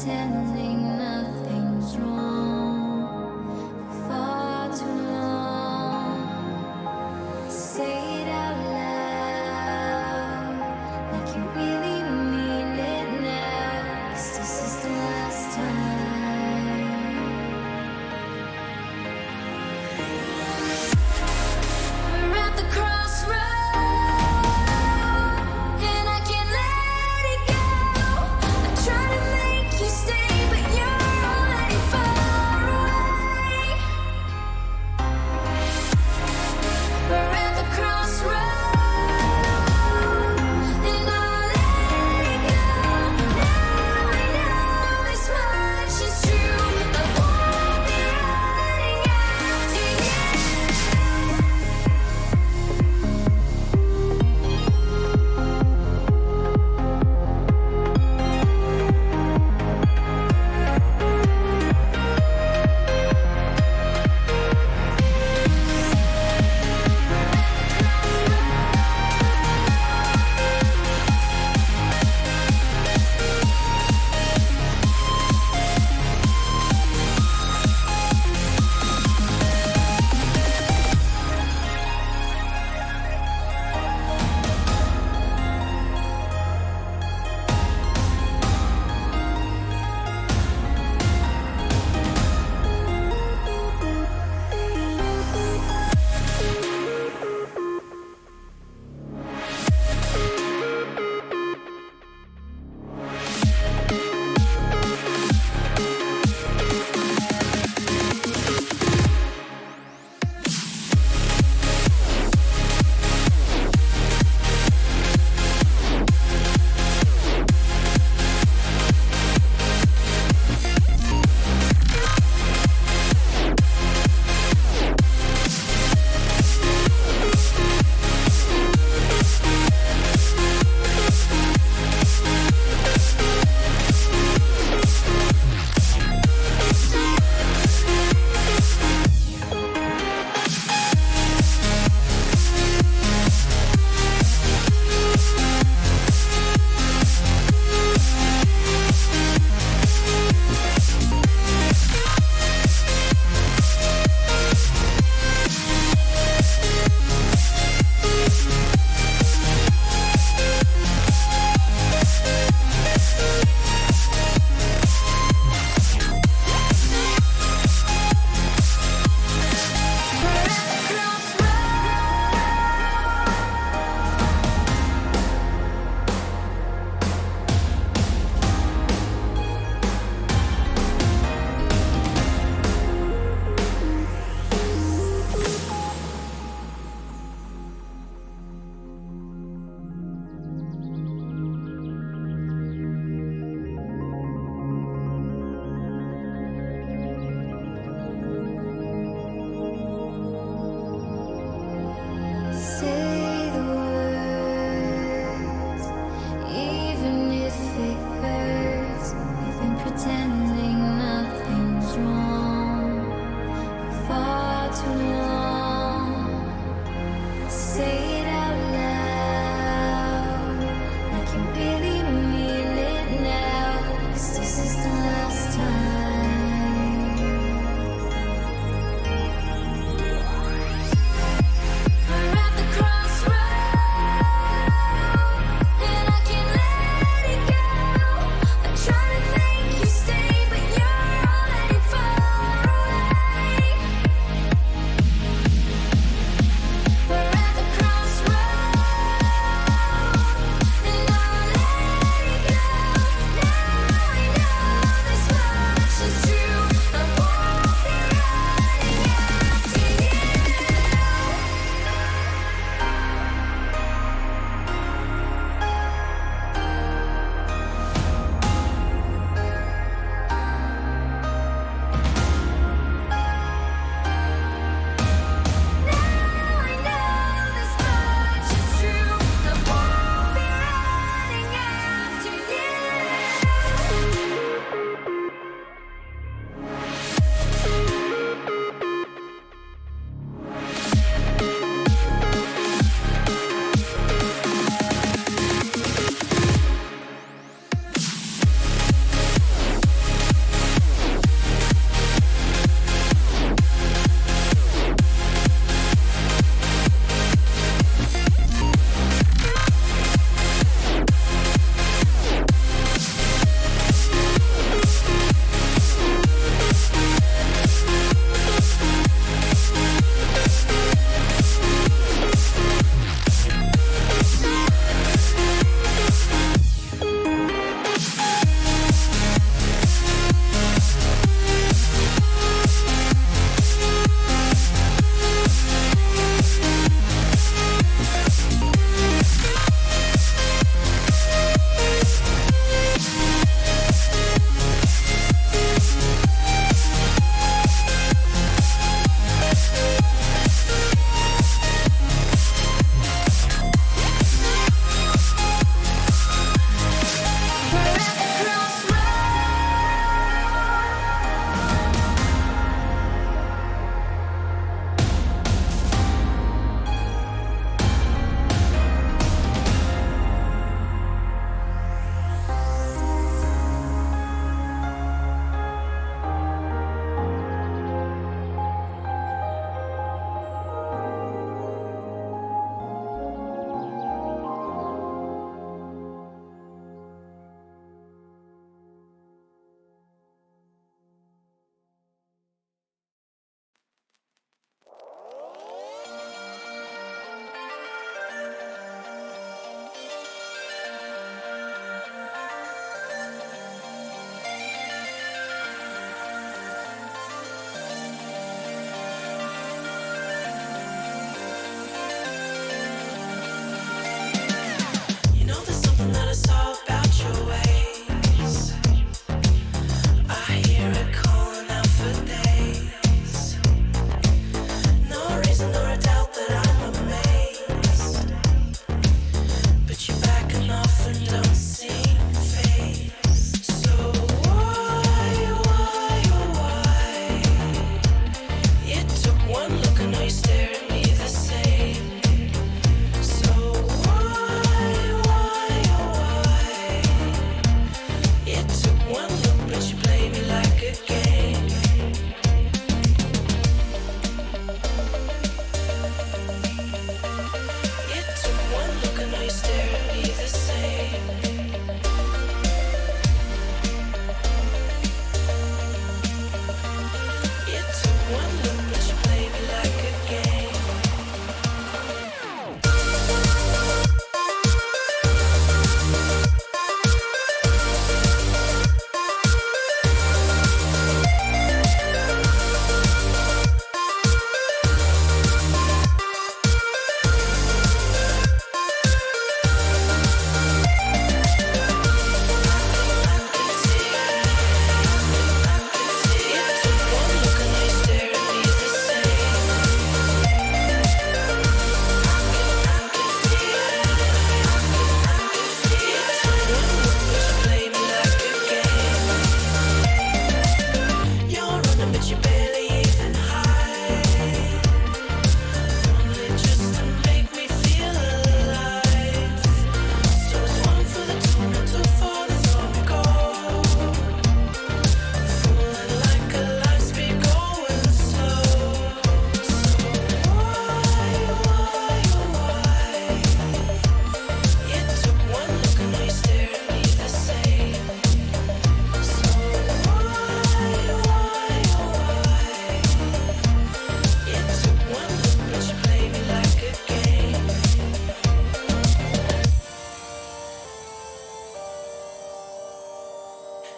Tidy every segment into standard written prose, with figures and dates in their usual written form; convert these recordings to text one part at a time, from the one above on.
pretending nothing's wrong for far too long. Say it out loud, like you really mean it now, 'cause this is the last time. We're at the crossroads, and I can't let it go. I try to make you stay, but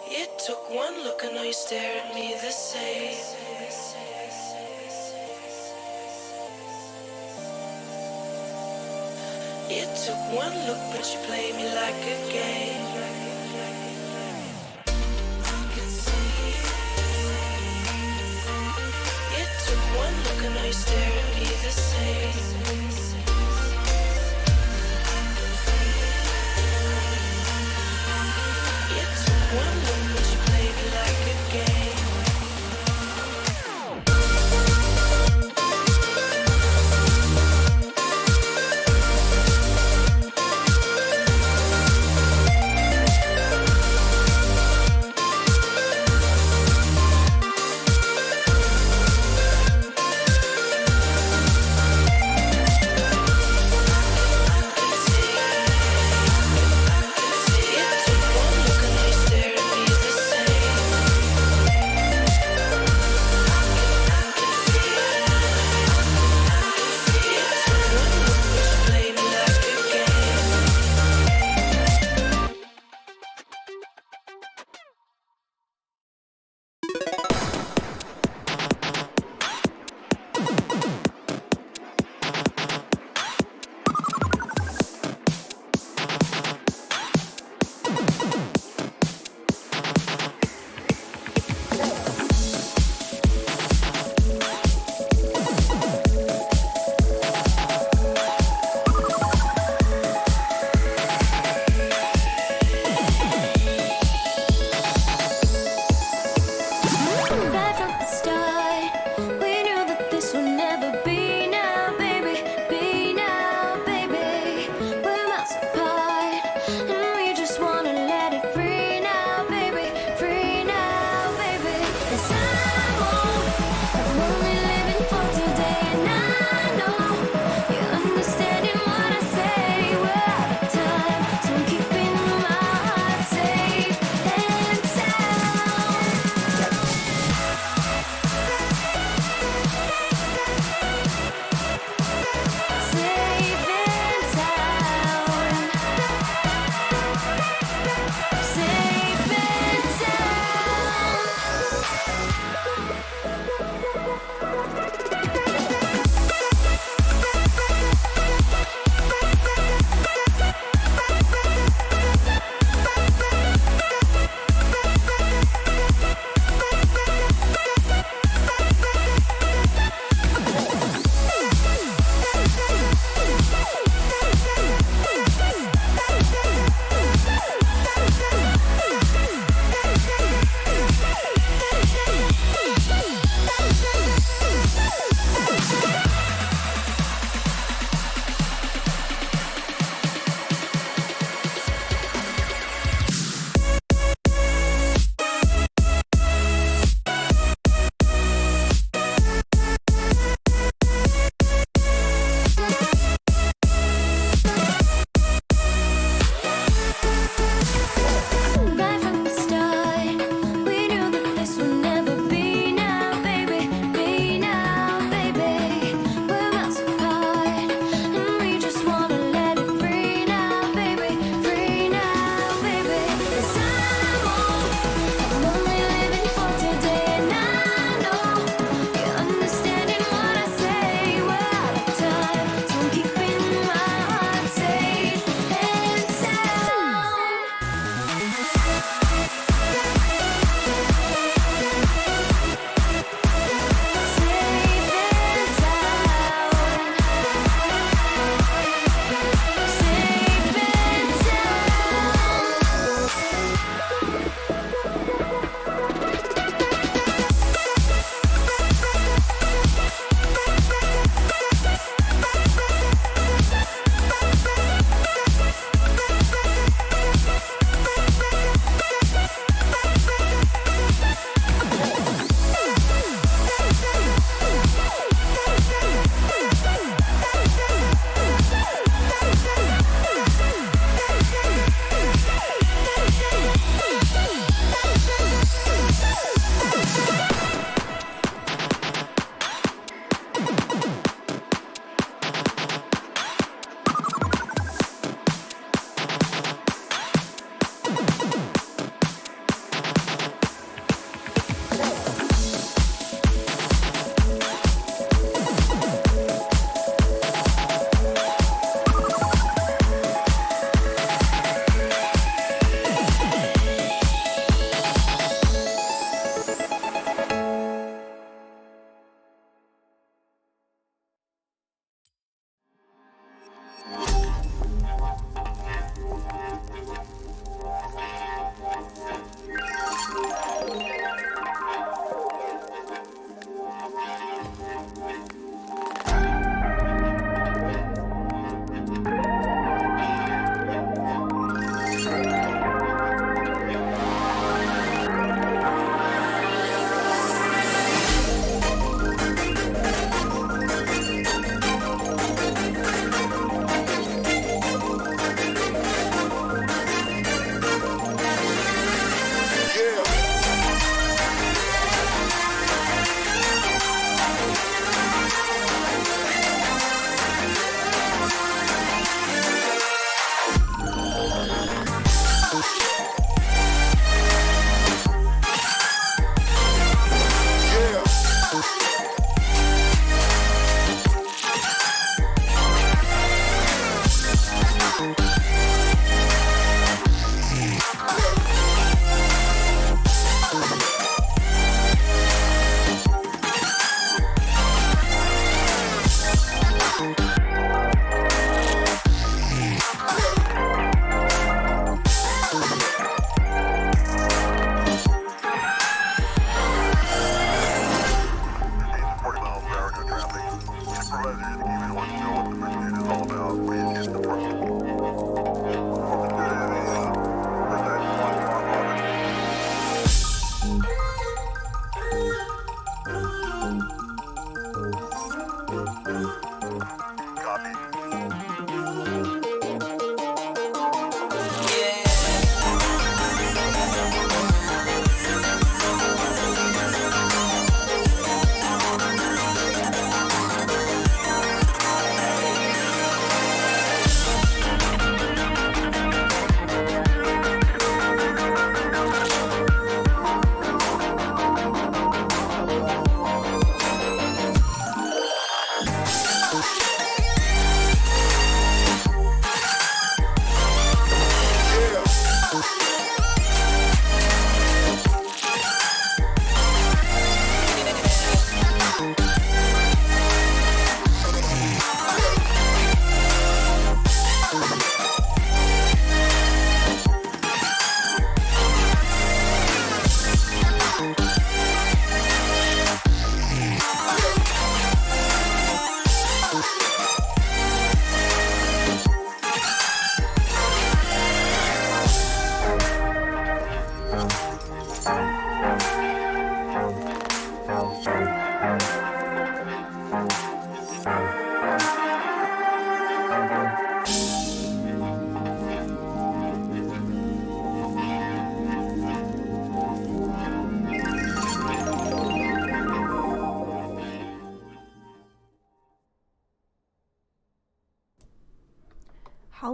It took one look and now you stare at me the same. It took one look but you play me like a game. I can see. It took one look and now you stare at me the same. It took one look but you play me like a game.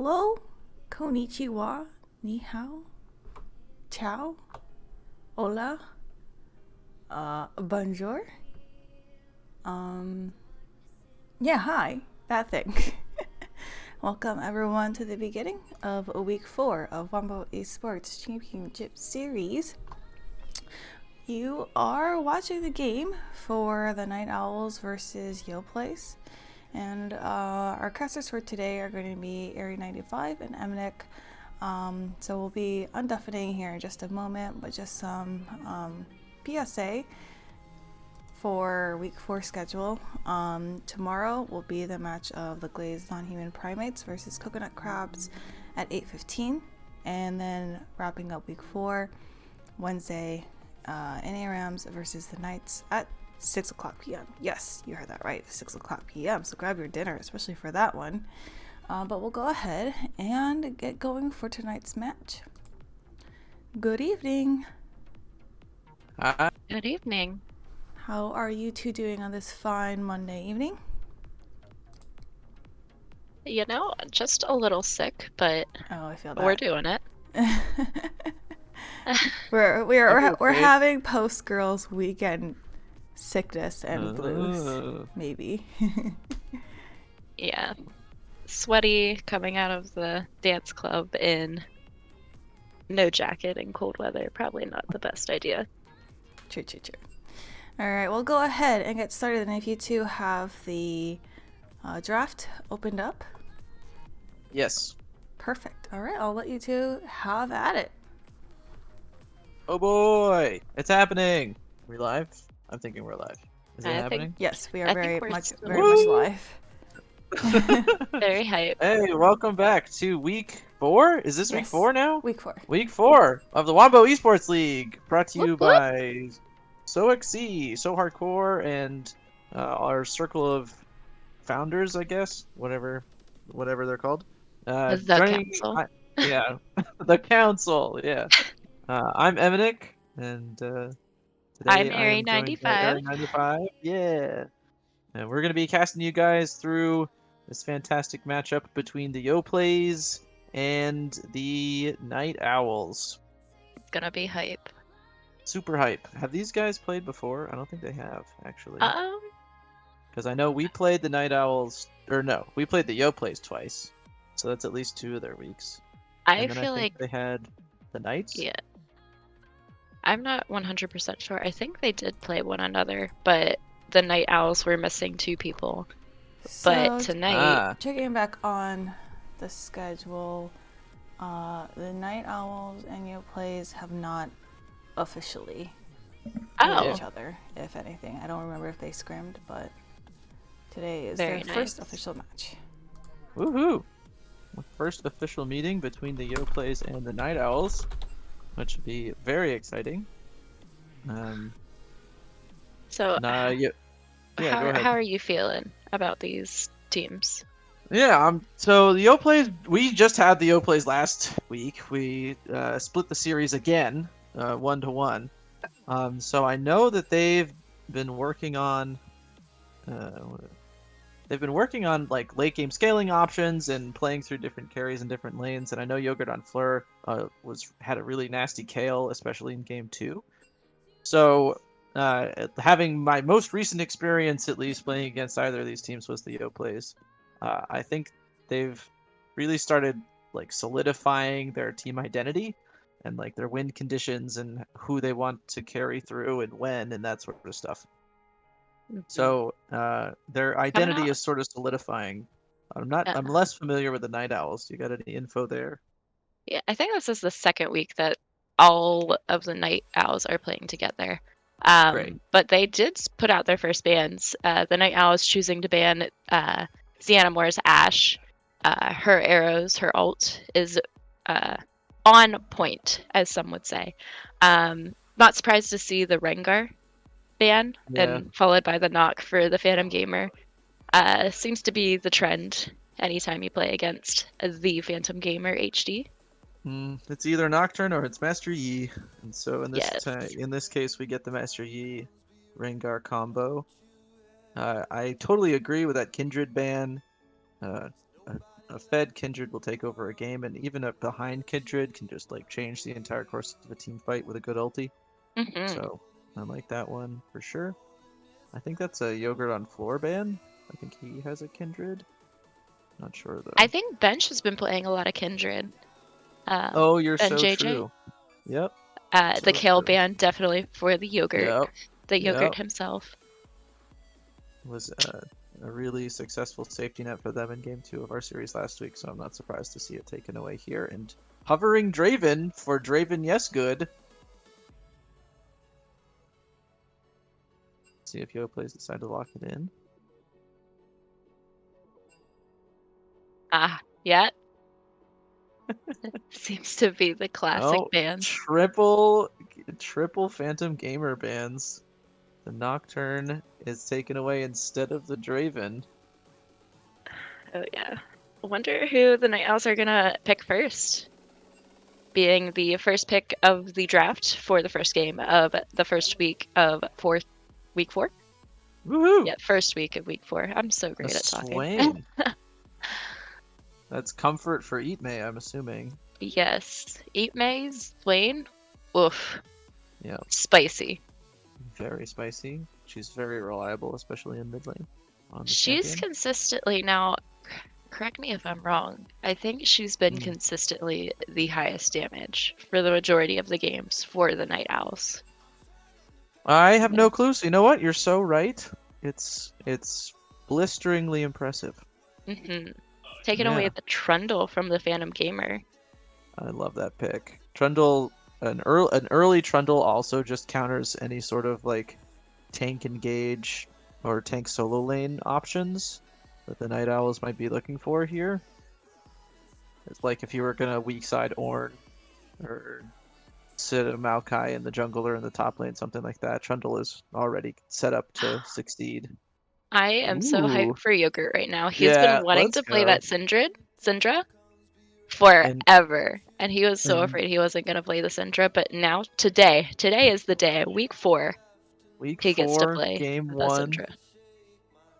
Hello, konnichiwa, ni hao, ciao, hola, bonjour. Yeah, hi, that thing. Welcome everyone to the beginning of week 4 of Wombo eSports Championship Series. You are watching the game for the Night Owls versus Yoplays. And our casters for today are going to be Ihri 95 and Emnick. So we'll be undeafening here in just a moment, but just some PSA for week 4 schedule. Tomorrow will be the match of the glazed non-human primates versus coconut crabs at 8:15, and then wrapping up week 4 Wednesday, NARAMs versus the Knights at 6 o'clock p.m. Yes, you heard that right, 6 o'clock p.m. So grab your dinner, especially for that one. But we'll go ahead and get going for tonight's match. Good evening. Hi. Good evening. How are you two doing on this fine Monday evening? You know, just a little sick, but Oh, I feel that. we're doing it. we're having post girls weekend sickness and blues, maybe. Yeah. Sweaty coming out of the dance club in no jacket in cold weather. Probably not the best idea. True. All right, we'll go ahead and get started. And if you two have the draft opened up. Yes. Perfect. All right, I'll let you two have at it. Oh boy, it's happening. Are we live? I'm thinking we're live. Is it happening? Yes, we are very much live. Very hype. Hey, welcome back to week 4. Is this week 4 now? Week 4. Week 4 of the Wombo eSports League, brought to you Whoop. by SoXC, So Hardcore, and our circle of founders, I guess, whatever they're called. The council. Yeah, the council. Yeah. I'm Emnick, and today I'm I am Ihri joined by 95. Ihri 95. Yeah. And we're going to be casting you guys through this fantastic matchup between the Yoplays and the Night Owls. It's gonna be hype. Super hype. Have these guys played before? I don't think they have, actually. Because I know we played the Night Owls, or no, we played the Yoplays twice. So that's at least 2 of their weeks. I think like they had the Knights? Yeah. I'm not 100% sure. I think they did play one another, but the Night Owls were missing 2 people. But tonight, checking back on the schedule, the Night Owls and Yoplays have not officially played each other, if anything. I don't remember if they scrimmed, but today is their first official match. Woohoo! First official meeting between the Yoplays and the Night Owls, which would be very exciting. So, how are you feeling about these teams? Yeah, so the Yoplays, we just had the Yoplays last week. We split the series again, 1-1. So I know that they've been working on like late game scaling options and playing through different carries in different lanes. And I know Yogurt on Fleur had a really nasty Kale, especially in game 2. So having my most recent experience, at least playing against either of these teams, was the Yoplays. I think they've really started like solidifying their team identity and like their win conditions and who they want to carry through and when and that sort of stuff. So their identity is sort of solidifying. I'm less familiar with the Night Owls. You got any info there? Yeah, I think this is the second week that all of the Night Owls are playing together. But they did put out their first bans. The Night Owls choosing to ban xianamore's Ashe. Her arrows, her ult is on point, as some would say. Not surprised to see the Rengar ban, and followed by the knock for the Phantom Gamer. Seems to be the trend anytime you play against the PhantomGamerHD. It's either Nocturne or it's Master Yi, and so in this case we get the Master Yi Rengar combo. I totally agree with that Kindred ban. a fed Kindred will take over a game, and even a behind Kindred can just like change the entire course of a team fight with a good ulti. So I like that one for sure. I think that's a Yogurt on Floor ban. I think he has a Kindred. Not sure though. I think Benjj has been playing a lot of Kindred. Oh, you're so Benjj. true. Yep. The So Kale true. ban definitely for the Yogurt. Yep. The Yogurt Yep. himself. Was a really successful safety net for them in game 2 of our series last week, so I'm not surprised to see it taken away here. And hovering DRAVEN for DRAVEN Yes Good. See if Yoplays decide to lock it in. Yeah. Seems to be the classic ban. Triple Phantom Gamer bans. The Nocturne is taken away instead of the DRAVEN. Oh yeah. I wonder who the Night Owls are gonna pick first. Being the first pick of the draft for the first game of the first week of week 4? Woohoo! Yeah, first week of week 4. I'm so great at talking. Swain. That's comfort for Eat May, I'm assuming. Yes. Eat May's Swain. Oof. Yeah. Spicy. Very spicy. She's very reliable, especially in mid lane. She's champion. consistently now, correct me if I'm wrong, I think she's been consistently the highest damage for the majority of the games for the Night Owls. I have no clue, so you know what? You're so right. It's blisteringly impressive. Taking away the Trundle from the Phantom Gamer. I love that pick. Trundle, an early Trundle also just counters any sort of like tank engage or tank solo lane options that the Night Owls might be looking for here. It's like if you were gonna weak side Ornn or sit a Maokai in the jungle or in the top lane, something like that. Trundle is already set up to succeed. I am so hyped for Yogurt right now. He's Yeah, been wanting let's to play go. that Syndra forever. And he was so afraid he wasn't going to play the Syndra. But now, today is the day, week 4. Week he 4, gets to play game the 1. Syndra.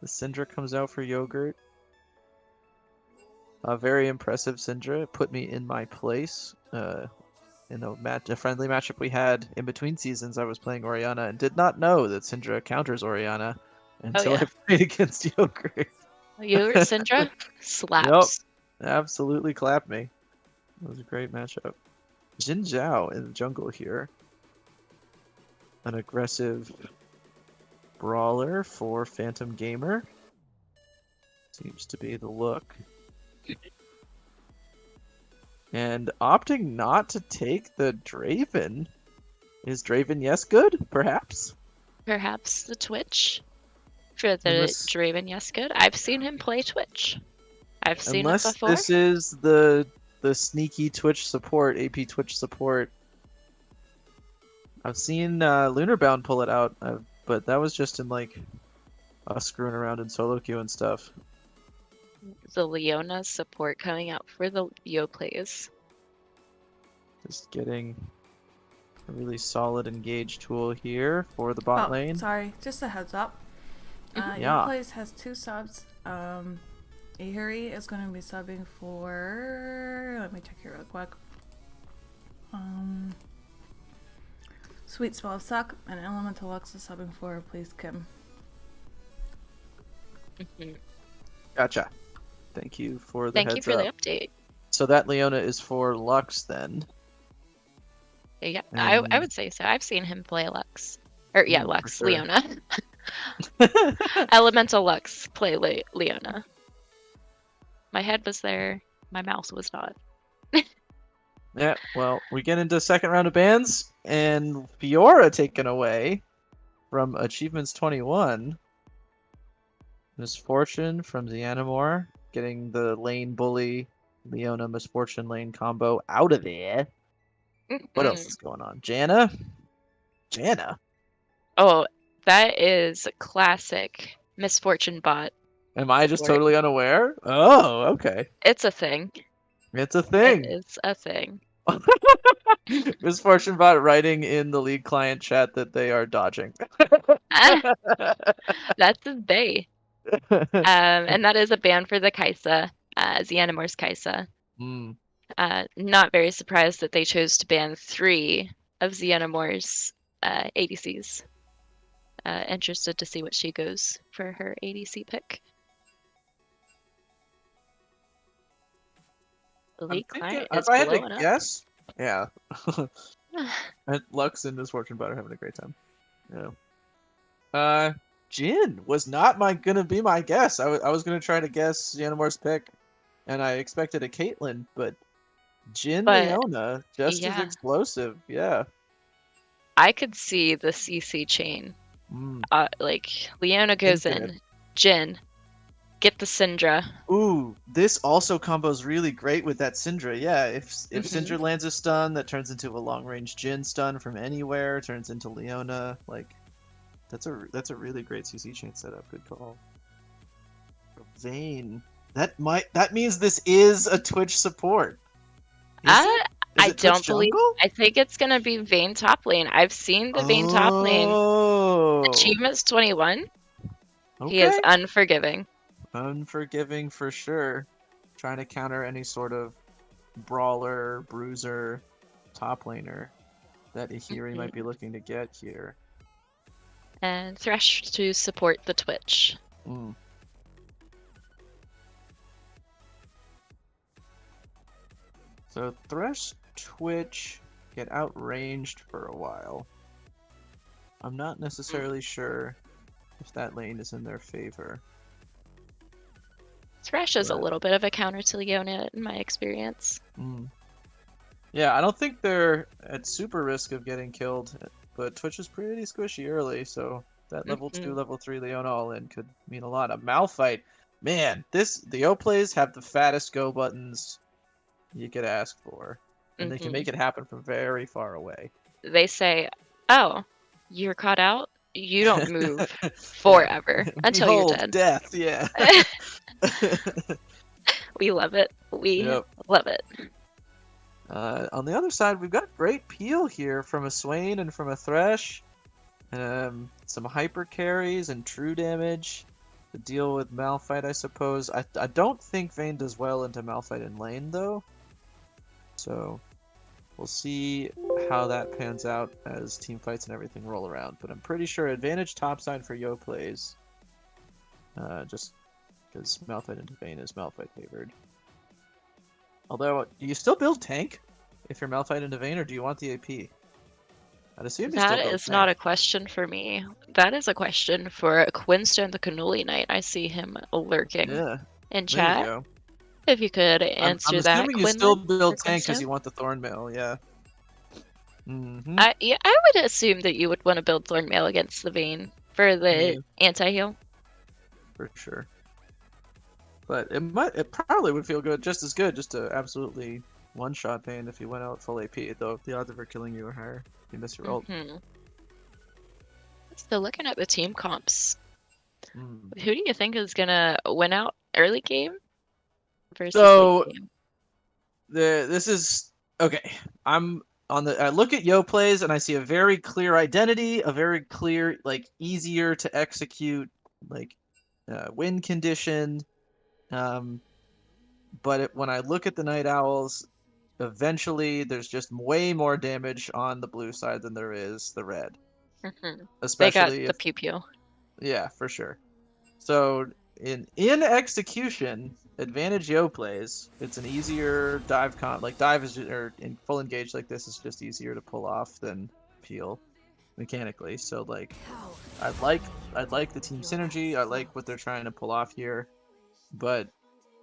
The Syndra comes out for Yogurt. A very impressive Syndra. Put me in my place. In a friendly matchup we had in between seasons, I was playing Orianna and did not know that Syndra counters Orianna until I played against Yogurt. Yogurt Syndra slaps. Yep, absolutely clapped me. It was a great matchup. Jin Zhao in the jungle here. An aggressive brawler for Phantom Gamer. Seems to be the look. And opting not to take the DRAVEN. Is DRAVEN Yes Good, perhaps? Perhaps the Twitch for the DRAVEN Yes Good. I've seen him play Twitch. I've seen it before. Unless this is the sneaky Twitch support, AP Twitch support. I've seen Lunarbound pull it out, but that was just in like us screwing around in solo queue and stuff. The Leona support coming out for the Yoplays. Just getting a really solid engage tool here for the bot lane. Sorry, just a heads up. Yoplays has 2 subs. Ihri is going to be subbing for. Let me check here real quick. Sweet Spell of Suck and Elemental Lux is subbing for Please Kim. Gotcha. Thank you for the Thank you for the update. So that Leona is for Lux then. Yeah, I would say so. I've seen him play Lux. Or yeah, Lux, sure. Leona. Elemental Lux play Leona. My head was there, my mouth was not. Yeah, well, we get into second round of bans, and Fiora taken away from Achievements 21. Misfortune from xianamore, getting the lane bully Leona Misfortune lane combo out of there. What else is going on? Janna? Oh, that is classic Misfortune bot. Am I just totally unaware? Oh, okay. It's a thing. It's a thing. It's a thing. Misfortune bot writing in the League client chat that they are dodging. That's his bay. And that is a ban for the Kaisa. xianamore's Kaisa. Mm. Not very surprised that they chose to ban 3 of xianamore's ADCs. Interested to see what she goes for her ADC pick. The I'm league thinking, client if is I had to blowing up. guess, yeah. And Lux and Misfortune Butter having a great time. Yeah. Jin was not gonna be my guess. I was gonna try to guess Xianamore's pick, and I expected a Caitlyn, but Jin But Leona just as yeah, explosive. Yeah. I could see the CC chain. Mm, Like Leona goes infinite. in, Jin, get the Syndra. Ooh, this also combos really great with that Syndra. Yeah, if Mhm. Syndra lands a stun, that turns into a long range Jin stun from anywhere, turns into Leona. Like, that's a really great CC chain setup. Good call. Vayne. That means this is a Twitch support. Is it? Is I it Twitch don't believe. jungle? I think it's gonna be Vayne top lane. I've seen the Vayne top lane. Oh. Achievements 21. He is Okay. unforgiving. Unforgiving for sure. Trying to counter any sort of brawler, bruiser, top laner that Ihri might be looking to get here. And Thresh to support the Twitch. Mm. So Thresh, Twitch get outranged for a while. I'm not necessarily sure if that lane is in their favor. Thresh is a But- little bit of a counter to Leona in my experience. Mm. Yeah, I don't think they're at super risk of getting killed, but Twitch is pretty squishy early, so that level 2, level 3 Leona all in could mean a lot. A Malphite, man, the Yoplays have the fattest go buttons you could ask for, and they can make it happen from very far away. They say, "Oh, you're caught out. You don't move forever until you're Behold dead." death, yeah. We love it. We love it. On the other side, we've got great peel here from a Swain and from a Thresh. Some hyper carries and true damage to deal with Malphite, I suppose. I don't think Vayne does well into Malphite in lane, though. So we'll see how that pans out as team fights and everything roll around. But I'm pretty sure advantage topside for Yoplays. Just because Malphite into Vayne is Malphite favored. Although, do you still build tank if you're Malphite into Vayne, or do you want the AP? I'd assume you still That build is tank. not a question for me. That is a question for Quinstone the Cannoli Knight. I see him lurking in There you chat. go. If you could I'm answer that, assuming you still Quinlan build or tank because Quinstone. you want the Thornmail, yeah. Mm-hmm. Yeah, I would assume that you would want to build Thornmail against the Vayne for the anti-heal. For sure. But it probably would feel good, just as good, just to absolutely one-shot Vayne if you went out full AP, though the odds of her killing you are higher if you miss your ult. So looking at the team comps, Mm. who do you think is gonna win out early game versus So late game? this is okay. I look at Yoplays and I see a very clear identity, a very clear, like, easier to execute, like, win condition. But when I look at the Night Owls, eventually there's just way more damage on the blue side than there is the red. They got Especially the if, pew pew. yeah, for sure. So in execution, advantage Yoplays. It's an easier dive comp. Like, dive is or in full engage like this is just easier to pull off than peel mechanically. So, like, I like the team synergy. I like what they're trying to pull off here. But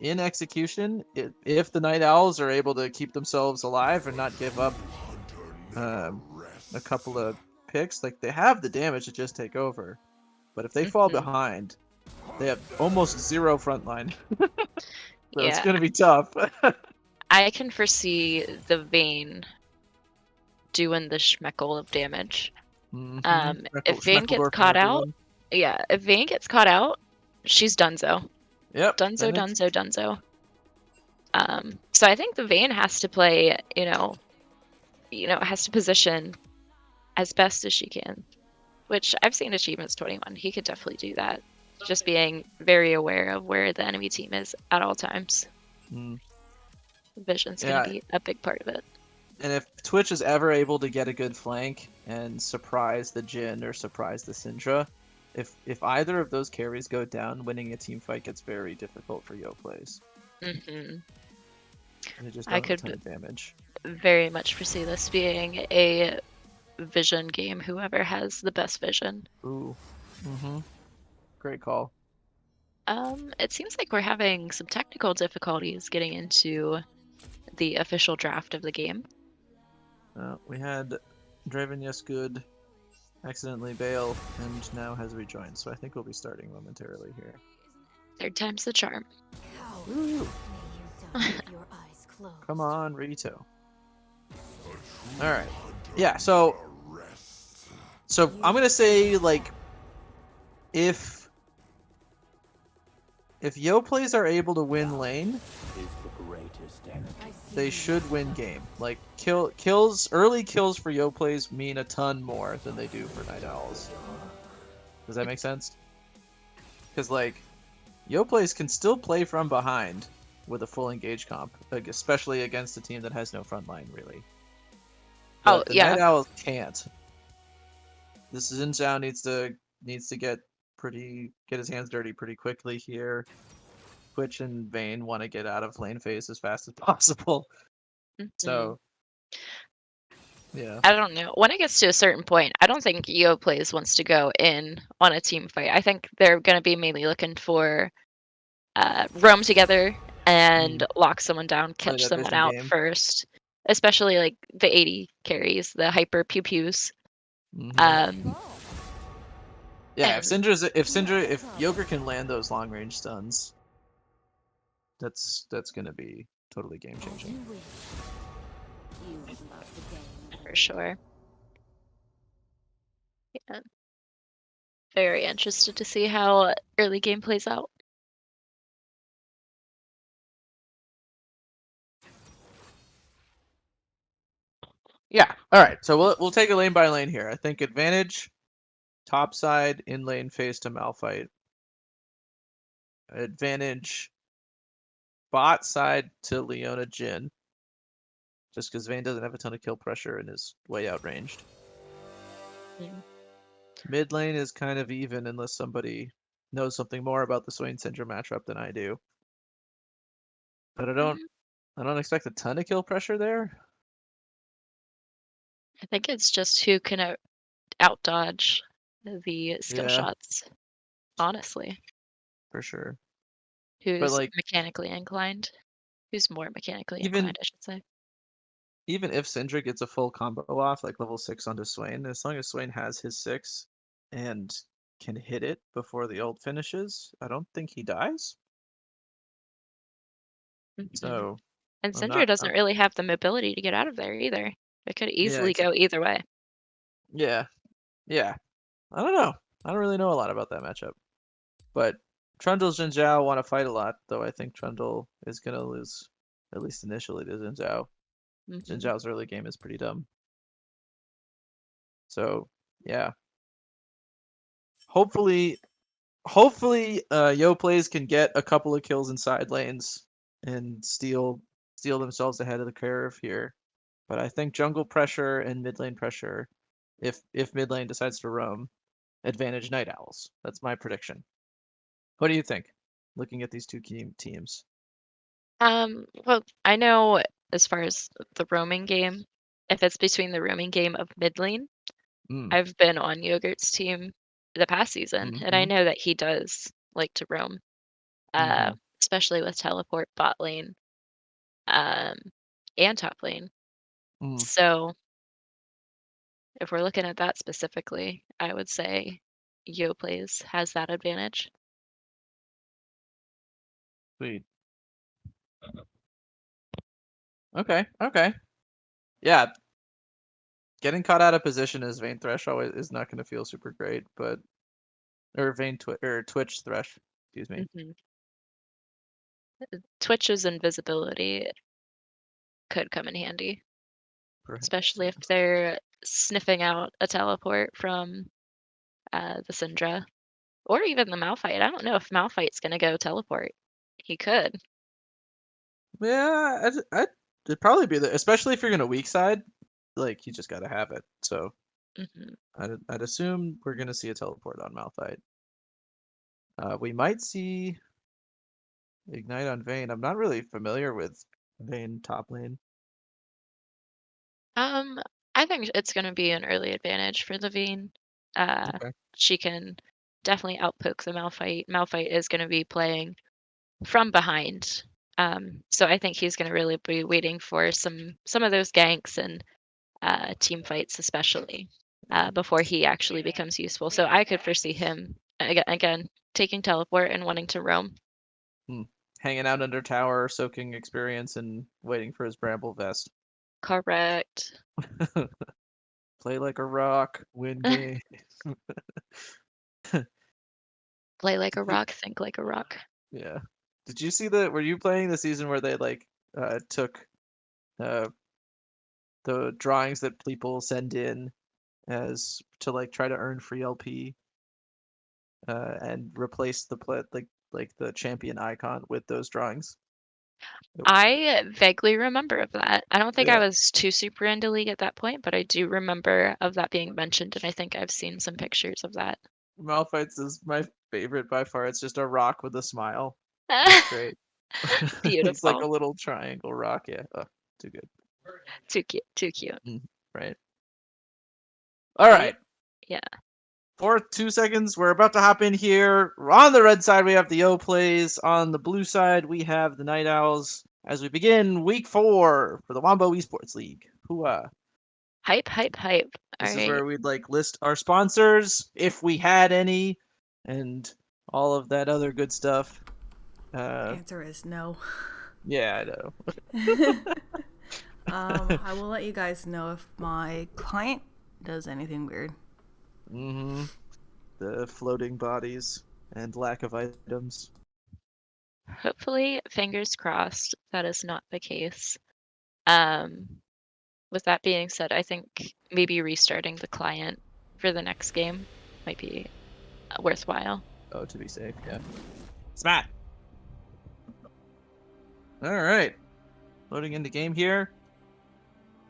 in execution, if the Night Owls are able to keep themselves alive and not give up a couple of picks, like, they have the damage to just take over. But if they fall behind, they have almost zero frontline. So it's going to be tough. I can foresee the Vayne doing the schmeckle of damage. If Vayne gets caught out, if Vayne gets caught out, she's donezo. Yep. Donezo. So I think the Vayne has to play, has to position as best as she can, which I've seen achievements 21. He could definitely do that. Just being very aware of where the enemy team is at all times. Mm. Vision's going Yeah, to be a big part of it. and if Twitch is ever able to get a good flank and surprise the Jhin or surprise the Syndra, if either of those carries go down, winning a team fight gets very difficult for Yoplays. Hmm And they just I don't have a ton could of damage. very much foresee this being a vision game, whoever has the best vision. Ooh. Mm-hmm. Great call. It seems like we're having some technical difficulties getting into the official draft of the game. We had DRAVEN Yes Good accidentally bail and now has rejoined, so I think we'll be starting momentarily here. Third time's the charm. Woo! Come on, Rito. Alright. Yeah, so I'm gonna say, like, if Yoplays are able to win lane, they should win game. Like, early kills for Yoplays mean a ton more than they do for Night Owls. Does that make sense? Because, like, Yoplays can still play from behind with a full engage comp, like, especially against a team that has no front line, really. Oh, But the yeah. Night Owls can't. This Xin Zhao needs to get his hands dirty pretty quickly here. Twitch and Vayne want to get out of lane phase as fast as possible. Mhm. So, yeah. I don't know. When it gets to a certain point, I don't think Yoplays wants to go in on a team fight. I think they're going to be mainly looking for roam together and lock someone down, Play catch that someone vision out game. first. Especially like the 80 carries, the hyper pew pews. Yeah, And if Yoker can land those long range stuns, that's gonna be totally game changing. for sure. Yeah. Very interested to see how early game plays out. Yeah. All right. So we'll take it lane by lane here. I think advantage top side in lane phase to Malphite. Advantage bot side to Leona Jhin. Just because Vayne doesn't have a ton of kill pressure and is way outranged. Mm. Mid lane is kind of even unless somebody knows something more about the Swain Syndrome matchup than I do. But I don't expect a ton of kill pressure there. I think it's just who can out dodge the skill Yeah, shots, honestly. for sure. But Who's like mechanically inclined? Who's more mechanically even inclined, I should say. even if Syndra gets a full combo off, like level 6 onto Swain, as long as Swain has his 6 and can hit it before the ult finishes, I don't think he dies. Mhm. So And I'm Syndra not. doesn't really have the mobility to get out of there either. It could Yeah, easily go either way. yeah, yeah. I don't know. I don't really know a lot about that matchup. But Trundle Xin Zhao want to fight a lot, though I think Trundle is gonna lose, at least initially, to Xin Zhao. Xin Mhm. Zhao's early game is pretty dumb. So yeah. Hopefully Yoplays can get a couple of kills in side lanes and steal themselves ahead of the curve here. But I think jungle pressure and mid lane pressure, if mid lane decides to roam, advantage Night Owls. That's my prediction. What do you think? Looking at these two teams. Well, I know as far as the roaming game, if it's between the roaming game of mid lane, Mm. I've been on Yogurt's team the past season, and I Mm-hmm. know that he does like to roam, Mm-hmm. especially with teleport bot lane, um, and top lane. Mm. So if we're looking at that specifically, I would say Yoplays has that advantage. Sweet. Okay. Okay. Yeah. Getting caught out of position as Vayne Thresh always is not going to feel super great, but or Twitch Thresh, excuse me. Hmm Twitch's invisibility could come in handy, Perhaps. especially Yeah. if they're sniffing out a teleport from the Syndra or even the Malphite. I don't know if Malphite's going to go teleport. He could. Yeah, it'd probably be especially if you're gonna weak side, like you just gotta have it. So Hmm. I'd assume we're gonna see a teleport on Malphite. We might see Ignite on Vayne. I'm not really familiar with Vayne top lane. I think it's going to be an early advantage for the Vayne. Okay. She can definitely outpoke the Malphite. Malphite is going to be playing from behind. So I think he's going to really be waiting for some of those ganks and team fights, especially before he actually becomes useful. So I could foresee him again taking teleport and wanting to roam. Hanging out under tower, soaking experience, and waiting for his bramble vest. Correct. Play like a rock, win game. Play like a rock, think like a rock. Yeah. Did you see were you playing the season where they like took uh the drawings that people send in as to like try to earn free LP and replace the like the champion icon with those drawings? I vaguely remember of that. I don't think I Yeah. was too super into League at that point, but I do remember of that being mentioned, and I think I've seen some pictures of that. Malphite's is my favorite by far. It's just a rock with a smile. It's great. He's like a Beautiful. little triangle rock. Yeah. Oh, too good. Too cute. Too cute. Right. All Right? right. Yeah. For 2 seconds, we're about to hop in here. On the red side, we have the Yoplays. On the blue side, we have the Night Owls. As we begin week 4 for the Wombo eSports League. Hooah. Hype, hype, hype. All This is right. where we'd like list our sponsors, if we had any, and all of that other good stuff. Answer is no. Yeah, I know. I will let you guys know if my client does anything weird. Mm-hmm. The floating bodies and lack of items. Hopefully, fingers crossed, that is not the case. Um, with that being said, I think maybe restarting the client for the next game might be worthwhile. Oh, to be safe, yeah. Smack! Alright. Loading into game here.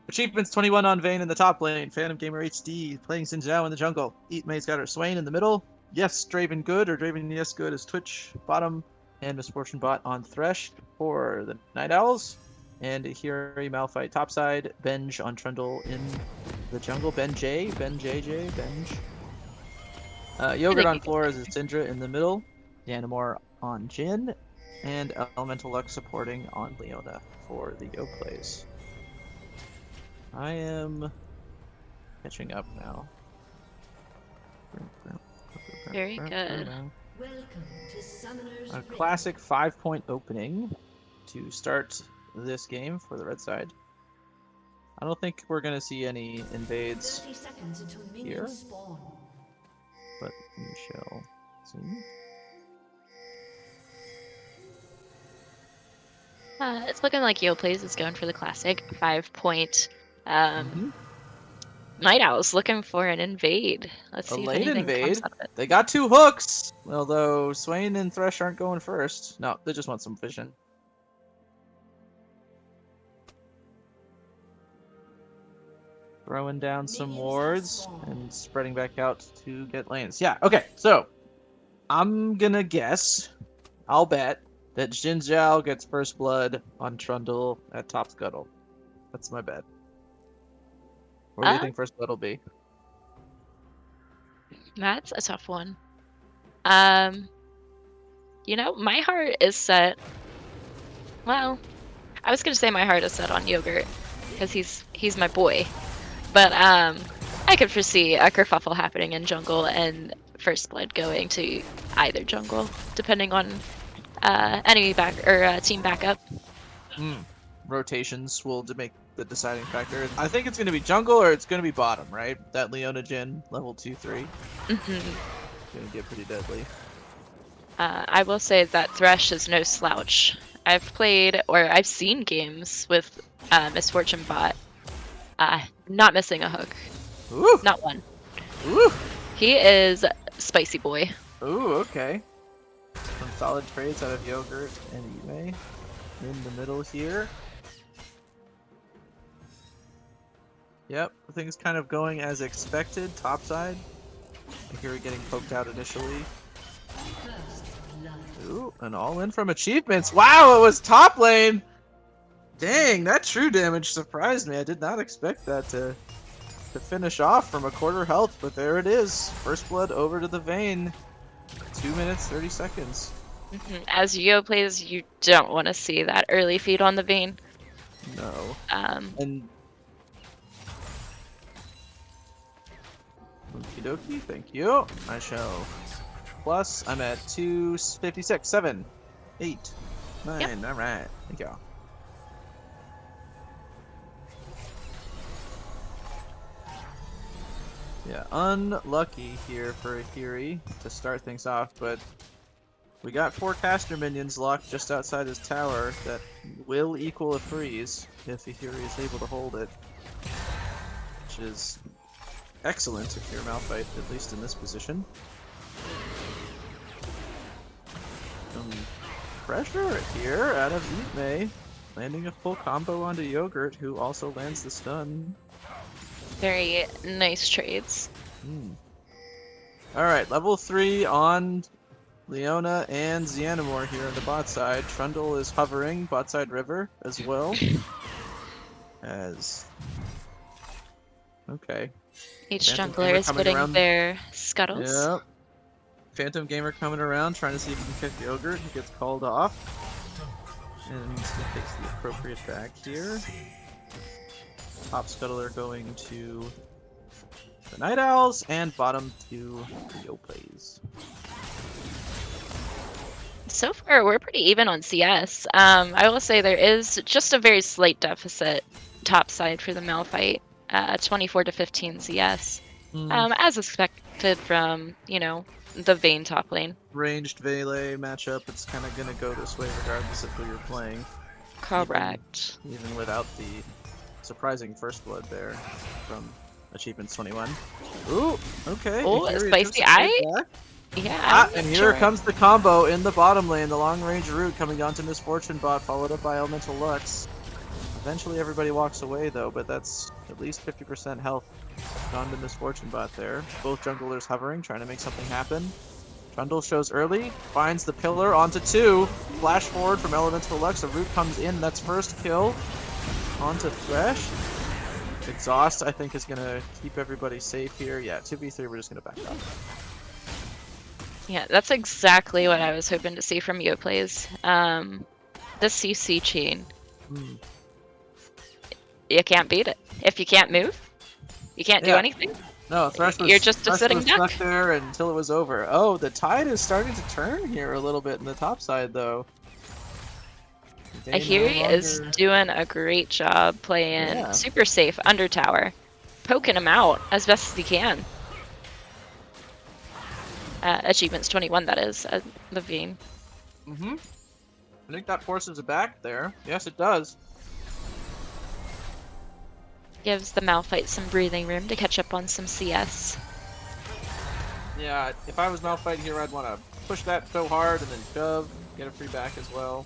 Achievements 21 on Vayne in the top lane. PhantomGamerHD playing Xin Zhao in the jungle. Eatmay's got her Swain in the middle. Yes, Draven Good, or Draven Yes Good is Twitch bottom. And Misfortune Bot on Thresh for the Night Owls. And Ihri Malphite topside. Benjj on Trundle in the jungle. Benjj, Benjj. Yogurt on floor is Syndra in the middle. Xianamore on Jhin. And Elemental Lux supporting on Leona for the Yoplays. I am catching up now. Very good. A classic 5-point opening to start this game for the red side. I don't think we're going to see any invades here, but we shall see. It's looking like Yoplays is going for the classic 5-point. Mm-hmm. Night Owl's looking for an invade. Let's A see if late anything comes invade. out of it. They got 2 hooks, although Swain and Thresh aren't going first. No, they just want some vision. Throwing down some wards and spreading back out to get lanes. Yeah, okay, so I'm gonna guess, I'll bet, that Xin Zhao gets first blood on Trundle at top scuttle. That's my bet. What do you think first blood will be? That's a tough one. My heart is set. Well, I was gonna say my heart is set on Yogurt because he's my boy, but I could foresee a kerfuffle happening in jungle and first blood going to either jungle, depending on enemy back or team backup. Rotations will make the deciding factor. I think it's gonna be jungle or it's gonna be bottom, right? That Leona Jhin level 2-3. Gonna get pretty deadly. I will say that Thresh is no slouch. I've seen games with Misfortune Bot not missing a hook. Ooh! Not one. Ooh! He is spicy boy. Ooh, okay. Some solid trades out of Yogurt and Ihri. in the middle here. Yep, things kind of going as expected, topside. Ihri getting poked out initially. Ooh, an all-in from achievements. Wow, it was top lane! Dang, that true damage surprised me. I did not expect that to finish off from a quarter health, but there it is. First blood over to the Vayne. 2 minutes, 30 seconds. As Yoplays, you don't want to see that early feed on the Vayne. No. And okie dokie, thank you. I shall plus. I'm at 256, 7, 8, 9. Yep. All right, thank you. Yeah, unlucky here for Ihri to start things off, but we got 4 caster minions locked just outside his tower that will equal a freeze if Ihri is able to hold it, which is excellent if you're Malphite, at least in this position. Pressure here out of Ihri, landing a full combo onto Yogurt, who also lands the stun. Very nice trades. Alright, level 3 on Leona and xianamore here on the bot side. Trundle is hovering bot side river as well. Okay. Each Phantom jungler Gamer is coming putting around. their scuttles. Yep. Phantom Gamer coming around, trying to see if he can kick Yogurt. He gets called off. And he takes the appropriate back here. Top scuttler going to the Night Owls, and bottom to the Yoplays. So far, we're pretty even on CS. I will say there is just a very slight deficit top side for the Malphite. 24 to 15 CS. As expected from, the Vayne top lane. Ranged Vele matchup, it's kind of going to go this way regardless of who you're playing. Correct. Even without the surprising first blood there from Achievements 21. Ooh, okay. Oh, spicy eye? Yeah. And here comes the combo in the bottom lane. The long range root coming onto Misfortune Bot, followed up by Elemental Lux. Eventually everybody walks away though, but that's at least 50% health gone to Misfortune Bot there. Both junglers hovering, trying to make something happen. Trundle shows early, finds the pillar onto 2. Flash forward from Elemental Lux, a root comes in, that's first kill. Onto Thresh. Exhaust, I think, is going to keep everybody safe here. Yeah, 2v3, we're just going to back up. Yeah, that's exactly what I was hoping to see from Yoplays. The CC chain. You can't beat it. If you can't move, you can't do anything. No, Thresh was, you're just a sitting duck. Stuck there until it was over. Oh, the tide is starting to turn here a little bit in the top side, though. Ihri is doing a great job playing super safe under tower, poking him out as best as he can. Achievements 21, that is, the Vayne. I think that forces it back there. Yes, it does. Gives the Malphite some breathing room to catch up on some CS. Yeah, if I was Malphite here, I'd want to push that so hard and then shove, get a free back as well.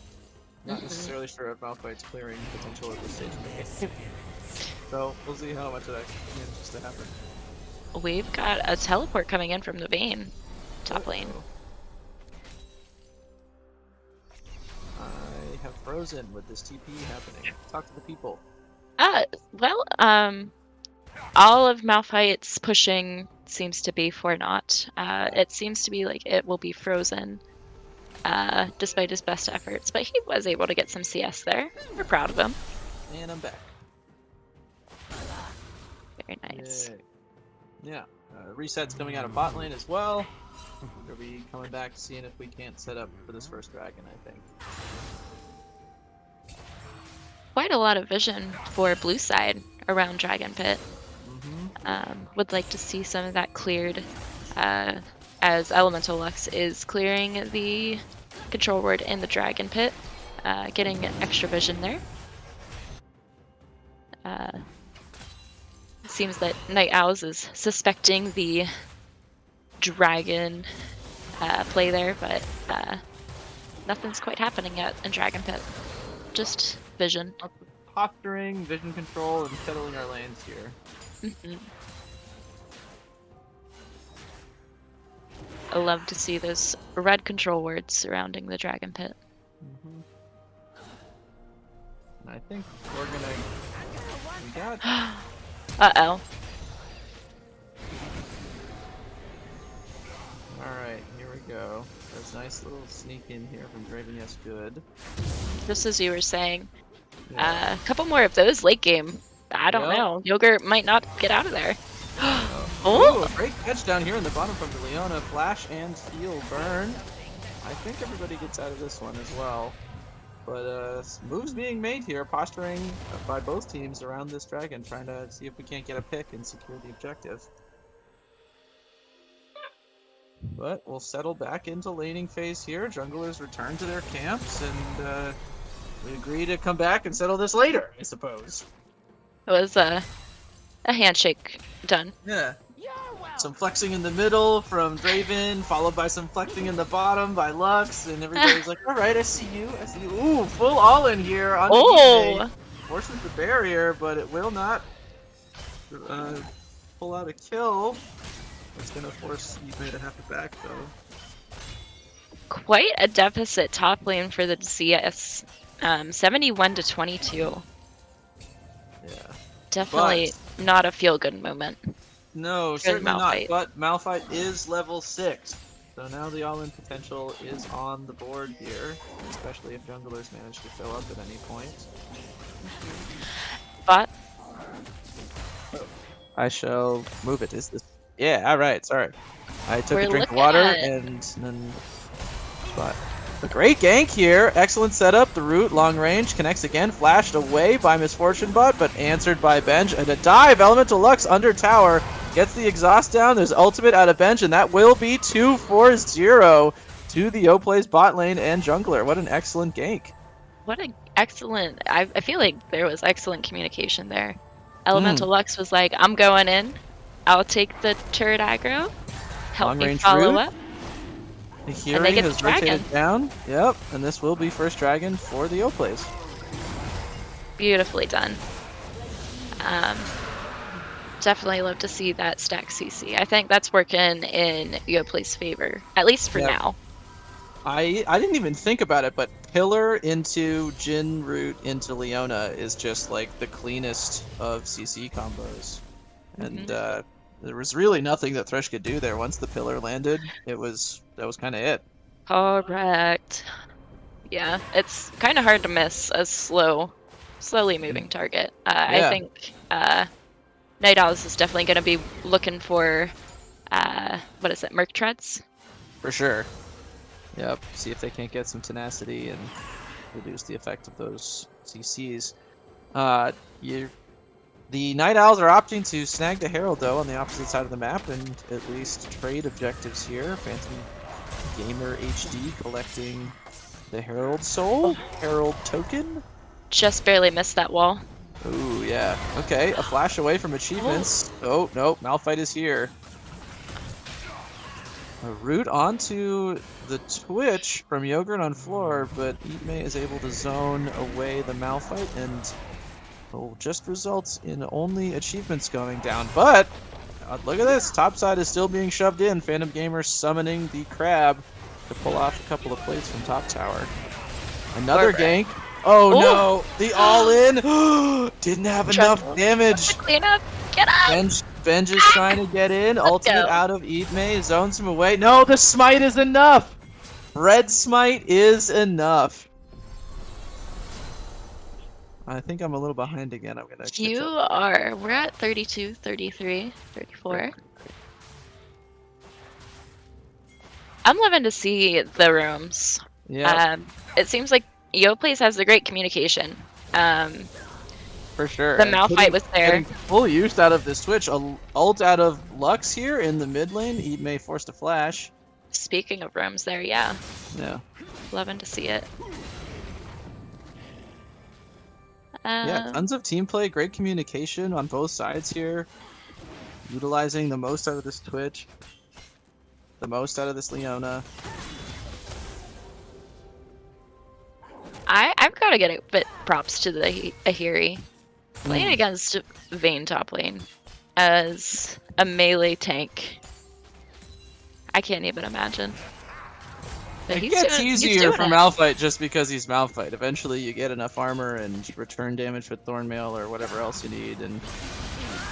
Not necessarily sure if Malphite's clearing potential at this stage of the game. So, we'll see how much of that manages to happen. We've got a teleport coming in from the Vayne top lane. I have frozen with this TP happening. Talk to the people. Well, all of Malphite's pushing seems to be for naught. It seems to be like it will be frozen, despite his best efforts, but he was able to get some CS there. We're proud of him. And I'm back. Very nice. Yay. Yeah, resets coming out of bot lane as well. We'll be coming back, seeing if we can't set up for this first dragon, I think. Quite a lot of vision for blue side around Dragon Pit. Would like to see some of that cleared, as Elemental Lux is clearing the control ward in the Dragon Pit, getting extra vision there. It seems that Night Owls is suspecting the dragon play there, but nothing's quite happening yet in Dragon Pit. just vision. Posturing, vision control, and settling our lanes here. Mhm. I love to see those red control words surrounding the dragon pit. Mm-hmm. And I think we're gonna. We got. Uh-oh. Alright, here we go. There's a nice little sneak in here from DRAVEN. Yes, good. Just as you were saying, Yeah. a couple more of those late game. I don't Yep. know. Yogurt might not get out of there. Ooh, a great catch down here in the bottom from the Leona. Flash and steel burn. I think everybody gets out of this one as well. But moves being made here, posturing by both teams around this dragon, trying to see if we can't get a pick and secure the objective. But we'll settle back into laning phase here. Junglers return to their camps, and we agree to come back and settle this later, I suppose. It was a handshake done. Yeah. Some flexing in the middle from DRAVEN, followed by some flexing in the bottom by Lux, and everybody's like, alright, I see you, I see you. Ooh, full all-in here on Oh! Forces the barrier, but it will not pull out a kill. It's gonna force Ihri to have it back, though. Quite a deficit top lane for the CS. 71 to 22. Yeah. Definitely not a feel-good moment. No, for certainly not, Malphite. but Malphite is level 6. So now the all-in potential is on the board here, especially if junglers manage to fill up at any point. But I shall move it. Is this? Yeah, alright, sorry. I took a We're drink of looking water at- and then spot. A great gank here. Excellent setup. The root, long range, connects again. Flashed away by Misfortune Bot, but answered by Benjj. And a dive. Elemental Lux under tower. Gets the exhaust down. There's ultimate out of Benjj, and that will be 2-4-0 to the Yoplays bot lane and jungler. What an excellent gank. what an excellent... I feel like there was excellent communication there. Elemental Lux was like, I'm going in. I'll take the turret aggro. Help Long me range follow root. up. The And they Ihri get the has dragon. rotated down. Yep, and this will be first dragon for the Yoplays. Beautifully done. Definitely love to see that stack CC. I think that's working in Yoplay's favor, at least for Yep. now. I didn't even think about it, but Pillar into Jhin root into Leona is just like the cleanest of CC combos. And there was really nothing that Thresh could do there. Once the Pillar landed, that was kind of it. Correct. Yeah, it's kind of hard to miss a slowly moving target. I Yeah. think Night Owls is definitely going to be looking for, what is it, Merc Treads? For sure. Yep. See if they can't get some tenacity and reduce the effect of those CCs. The Night Owls are opting to snag the Herald, though, on the opposite side of the map, and at least trade objectives here. PhantomGamerHD collecting the Herald Soul, Herald Token. Just barely missed that wall. Ooh, yeah. Okay, a flash away from achievements. Oh, no, Malphite is here. A root onto the Twitch from Yogurt on floor, but Ihri is able to zone away the Malphite, and just results in only achievements going down. But look at this, topside is still being shoved in. Phantom Gamer summoning the crab to pull off a couple of plates from top tower. Another gank. Oh no, the all-in didn't have enough damage. Clean up, get up! Benjj is trying to get in. Ultimate out of Ihri, zones him away. No, the smite is enough. Red smite is enough. I think I'm a little behind again. I'm gonna catch You up. are. We're at 32, 33, 34. I'm loving to see the rooms. Yeah, It seems like Yoplays has the great communication. for sure. The And Malphite was there. getting full use out of this Twitch. Ult out of Lux here in the mid lane. Ihri forced a flash. Speaking of rooms there, yeah. Yeah. Loving to see it. Yeah, tons of team play, great communication on both sides here. Utilizing the most out of this Twitch. The most out of this Leona. I've got to get a bit props to the Ihri. Playing against Vayne top lane as a melee tank. I can't even imagine. But It gets easier for it. Malphite just because he's Malphite. Eventually you get enough armor and return damage with Thornmail or whatever else you need, and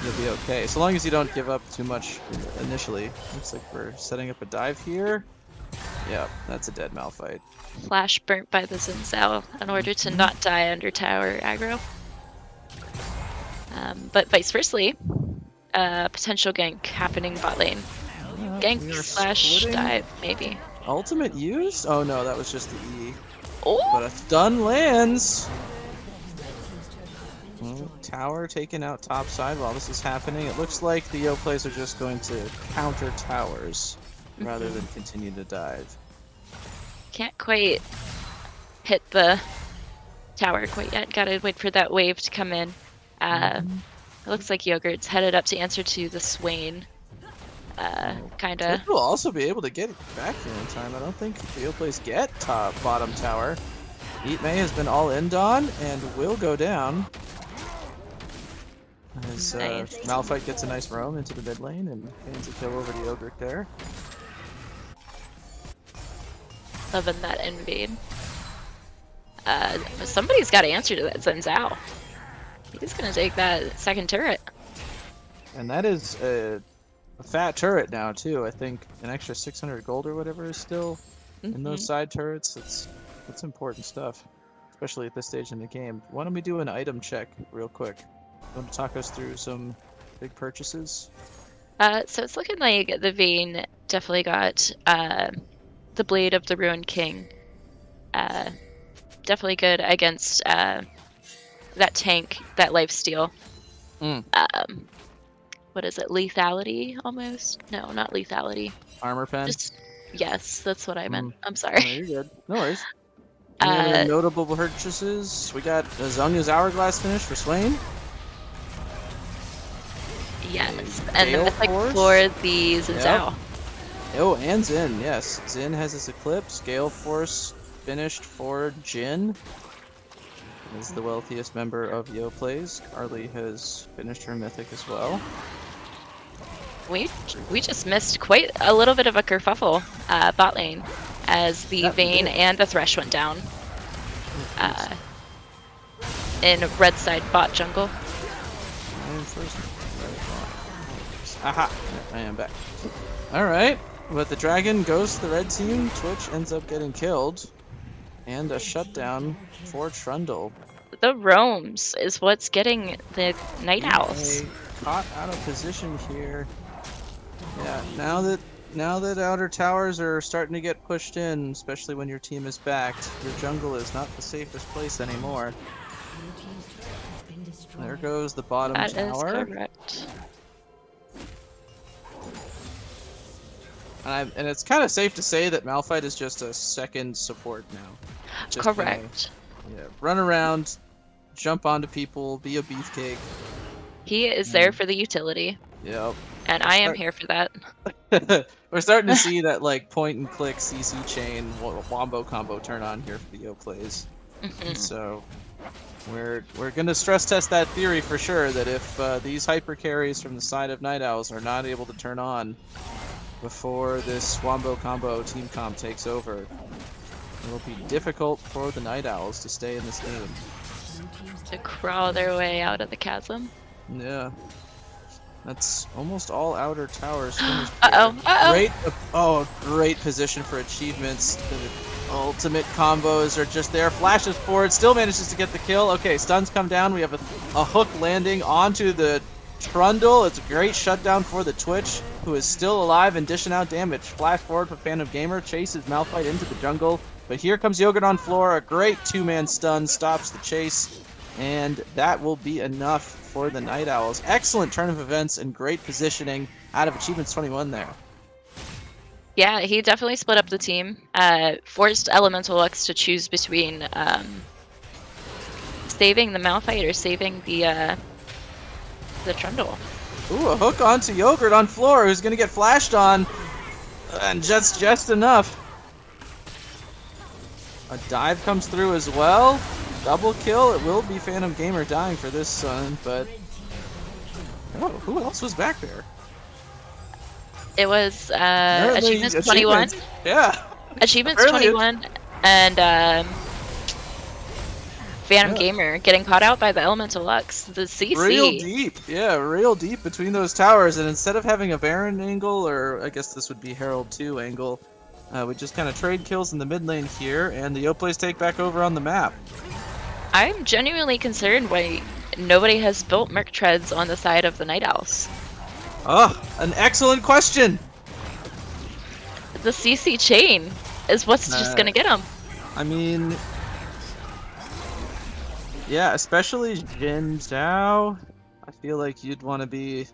you'll be okay. So long as you don't give up too much initially. Looks like we're setting up a dive here. Yeah, that's a dead Malphite. Flash burnt by the Xin Zhao in order to not die under tower aggro. But vice versa, potential gank happening bot lane. Gank slash dive, maybe. Ultimate used? Oh no, that was just the E. Oh! But a stun lands! Well, tower taken out top side while this is happening. It looks like the Yoplays are just going to counter towers rather than continue to dive. Can't quite hit the tower quite yet. Gotta wait for that wave to come in. It looks like Yogurt's headed up to answer to the Swain. Kinda. We'll also be able to get it back here in time. I don't think the Yoplays get bottom tower. Eat May has been all in on and will go down. As Malphite gets a nice roam into the mid lane and gains a kill over the Yogurt there. Loving that invade. Somebody's got to answer to that Xin Zhao. He's gonna take that second turret. And that is a fat turret now too. I think an extra 600 gold or whatever is still in those side turrets. That's important stuff, especially at this stage in the game. Why don't we do an item check real quick? You want to talk us through some big purchases? So it's looking like the Vayne definitely got the Blade of the Ruined King. Definitely good against that tank, that lifesteal. What is it? Lethality, almost? No, not lethality. Armor pen? Yes, that's what I meant. I'm sorry. No, you're good. No worries. Any other notable purchases? We got Zhonya's Hourglass finish for Swain. Yes, and the Mythic for the Xin Zhao. Oh, and Xin, yes. Xin has his Eclipse. Gale Force finished for Jin. Is the wealthiest member of Yoplays. Carly has finished her Mythic as well. We just missed quite a little bit of a kerfuffle bot lane as the Vayne and the Thresh went down in red side bot jungle. Aha! I am back. Alright, but the dragon goes to the red team. Twitch ends up getting killed. And a shutdown for Trundle. The roams is what's getting the Night Owls. Caught out of position here. Yeah, now that outer towers are starting to get pushed in, especially when your team is backed, your jungle is not the safest place anymore. There goes the bottom tower. That is correct. And it's kind of safe to say that Malphite is just a second support now. Just correct. Run around, jump onto people, be a beefcake. He is there for the utility. Yep. And I am here for that. We're starting to see that like point and click CC chain wombo combo turn on here for the Yoplays. So we're gonna stress test that theory for sure. That if these hyper carries from the side of Night Owls are not able to turn on before this wombo combo team comp takes over, it will be difficult for the Night Owls to stay in this game. To crawl their way out of the chasm. Yeah. That's almost all outer towers finished. Great position for achievements. The ultimate combos are just there. Flashes forward, still manages to get the kill. Okay, stuns come down. We have a hook landing onto the Trundle. It's a great shutdown for the Twitch, who is still alive and dishing out damage. Flash forward for PhantomGamer, chases Malphite into the jungle. But here comes Yogurt on floor. A great two-man stun stops the chase. And that will be enough for the Night Owls. Excellent turn of events and great positioning out of Achievements 21 there. Yeah, he definitely split up the team. Forced Elemental Lux to choose between saving the Malphite or saving the Trundle. Ooh, a hook onto Yogurt on floor, who's going to get flashed on. And just enough. A dive comes through as well. Double kill. It will be Phantom Gamer dying for this one, but oh, who else was back there? It was Apparently, Achievements 21. Yeah. Achievements Apparently 21 and Phantom Yeah. Gamer getting caught out by the Elemental Lux. The CC. Real deep. Yeah, real deep between those towers. And instead of having a Baron angle, or I guess this would be Herald 2 angle, we just kind of trade kills in the mid lane here, and the Yoplays take back over on the map. I'm genuinely concerned why nobody has built Merc Treads on the side of the Night Owls. Oh, an excellent question. The CC chain is what's just gonna get them. I mean, yeah, especially Jin Zhao. I feel like you'd want to be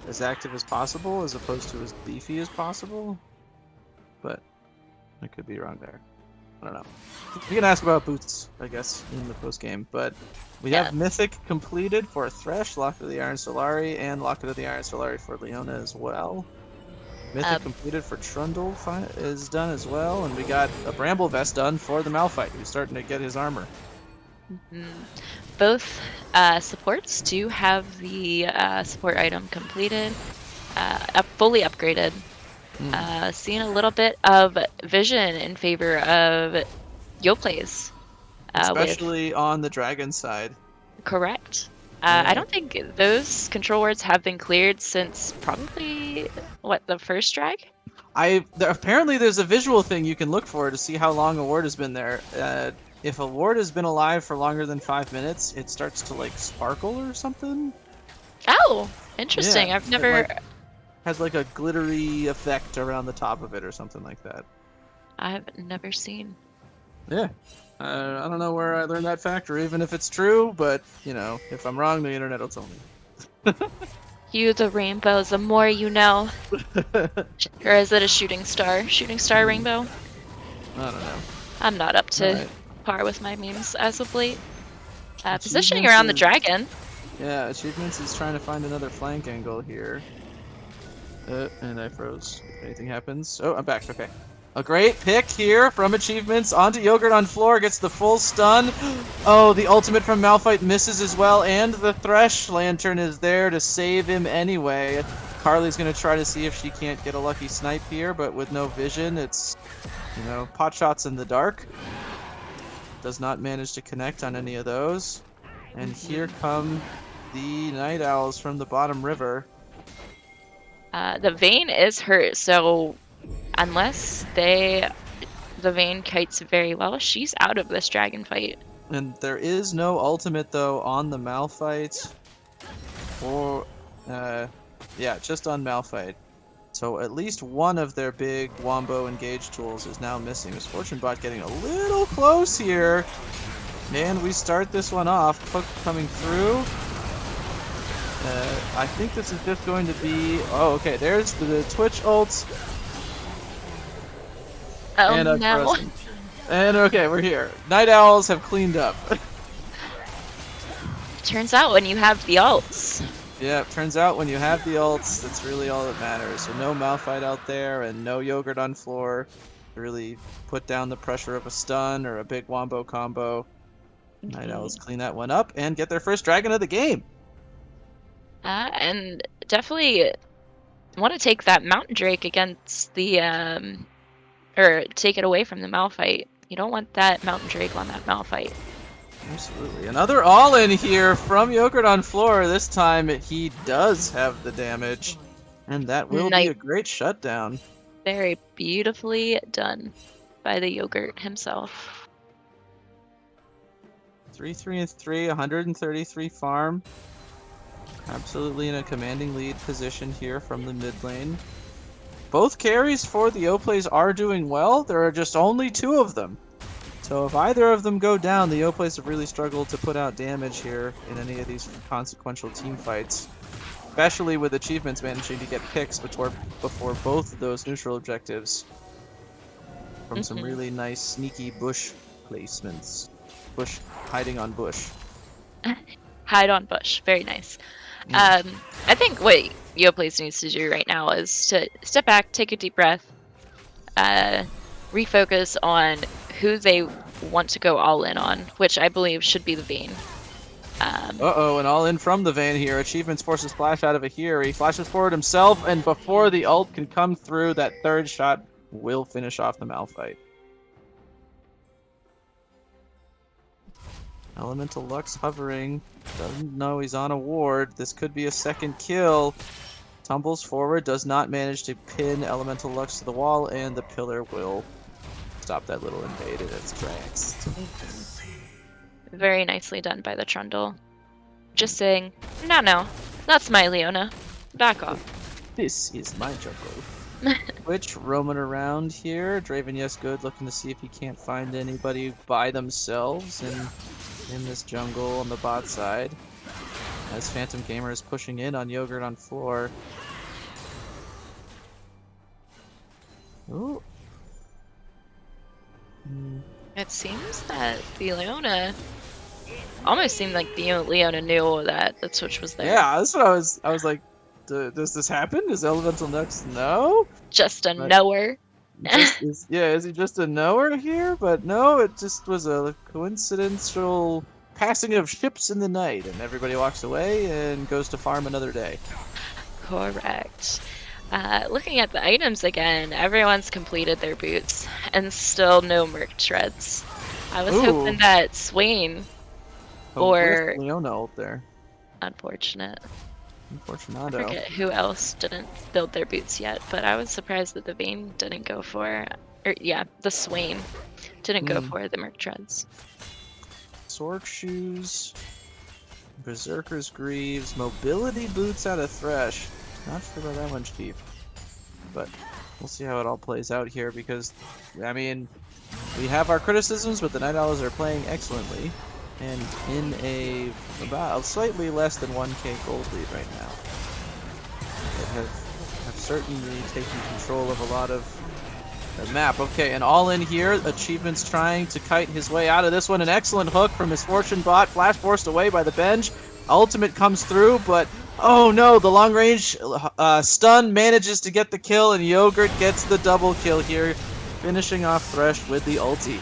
as active as possible as opposed to as beefy as possible. But I could be wrong there. I don't know. We can ask about boots, I guess, in the post game. But we have Mythic completed for Thresh, Locket of the Iron Solari, and Locket of the Iron Solari for Leona as well. Mythic completed for Trundle is done as well, and we got a Bramble Vest done for the Malphite, who's starting to get his armor. Both supports do have the support item completed, fully upgraded. Seeing a little bit of vision in favor of Yoplays. Especially on the dragon side. Correct. I don't think those control wards have been cleared since probably, what, the first drag? Apparently there's a visual thing you can look for to see how long a ward has been there. If a ward has been alive for longer than 5 minutes, it starts to like sparkle or something. Oh, interesting. Yeah, I've never... has like a glittery effect around the top of it or something like that. I've never seen. Yeah. I don't know where I learned that fact or even if it's true, but, you know, if I'm wrong, the internet will tell me. You, the rainbows, the more you know. Or is it a shooting star? Shooting star rainbow? I don't know. I'm not up to par with my memes as of late. Positioning around the dragon. Yeah, Achievements is trying to find another flank angle here. And I froze. If anything happens. Oh, I'm back. Okay. A great pick here from Achievements onto Yogurt on floor. Gets the full stun. Oh, the ultimate from Malphite misses as well. And the Thresh Lantern is there to save him anyway. Carly's going to try to see if she can't get a lucky snipe here, but with no vision, it's, you know, pot shots in the dark. Does not manage to connect on any of those. And here come the Night Owls from the bottom river. The Vayne is hurt, so unless the Vayne kites very well, she's out of this dragon fight. And there is no ultimate though on the Malphite, or yeah, just on Malphite. So at least one of their big Wombo engage tools is now missing. Is Fortune Bot getting a little close here? And we start this one off. Hook coming through. I think this is just going to be... Oh, okay. There's the Twitch ults. Oh, and no. And okay, we're here. Night Owls have cleaned up. Turns out when you have the ults. Yeah, turns out when you have the ults, that's really all that matters. So no Malphite out there and no Yogurt on floor to really put down the pressure of a stun or a big Wombo combo. Night Owls clean that one up and get their first dragon of the game. And definitely want to take that Mountain Drake against the, or take it away from the Malphite. You don't want that Mountain Drake on that Malphite. Absolutely. Another all-in here from Yogurt on floor. This time he does have the damage. And that will be a great shutdown. Very beautifully done by the Yogurt himself. 3-3-3, 133 farm. Absolutely in a commanding lead position here from the mid lane. Both carries for the Yoplays are doing well. There are just only 2 of them. So if either of them go down, the Yoplays have really struggled to put out damage here in any of these consequential team fights. Especially with Achievements managing to get picks before both of those neutral objectives. From some really nice sneaky bush placements. Bush, hiding on bush. Hide on bush, very nice. I think what Yoplays needs to do right now is to step back, take a deep breath, refocus on who they want to go all in on, which I believe should be the Vayne. Uh-oh, and all in from the Vayne here. Achievements forces Flash out of Ihri. He flashes forward himself, and before the ult can come through, that third shot will finish off the Malphite. Elemental Lux hovering. Doesn't know he's on a ward. This could be a second kill. Tumbles forward, does not manage to pin Elemental Lux to the wall, and the pillar will stop that little invade in its tracks. Very nicely done by the Trundle. Just saying, no, that's my Leona. Back off. This is my jungle. Twitch roaming around here. DRAVEN, yes, good. Looking to see if he can't find anybody by themselves in this jungle on the bot side. As PhantomGamer is pushing in on Yogurt on floor. Ooh. It seems that the Leona almost seemed like the Leona knew that the Twitch was there. Yeah, that's what I was like, does this happen? Does Elemental Lux know? Just a knower. Is he just a knower here? But no, it just was a coincidental passing of ships in the night, and everybody walks away and goes to farm another day. Correct. Looking at the items again, everyone's completed their boots, and still no Merc Shreds. I was hoping that Swain or Leona ult there. Unfortunate. I Unfortunado. forget who else didn't build their boots yet, but I was surprised that the Vayne didn't go for, the Swain didn't go for the Merc Treads. Sword shoes, Berserker's Greaves, mobility boots out of Thresh. Not sure about that one, Chief. But we'll see how it all plays out here because, I mean, we have our criticisms, but the Night Owls are playing excellently. And in about slightly less than 1k gold lead right now. They have certainly taken control of a lot of the map. Okay, and all in here, Achievements trying to kite his way out of this one. An excellent hook from his Fortune bot, flash forced away by the Benjj. Ultimate comes through, but oh no, the long range stun manages to get the kill, and Yogurt gets the double kill here, finishing off Thresh with the ulti.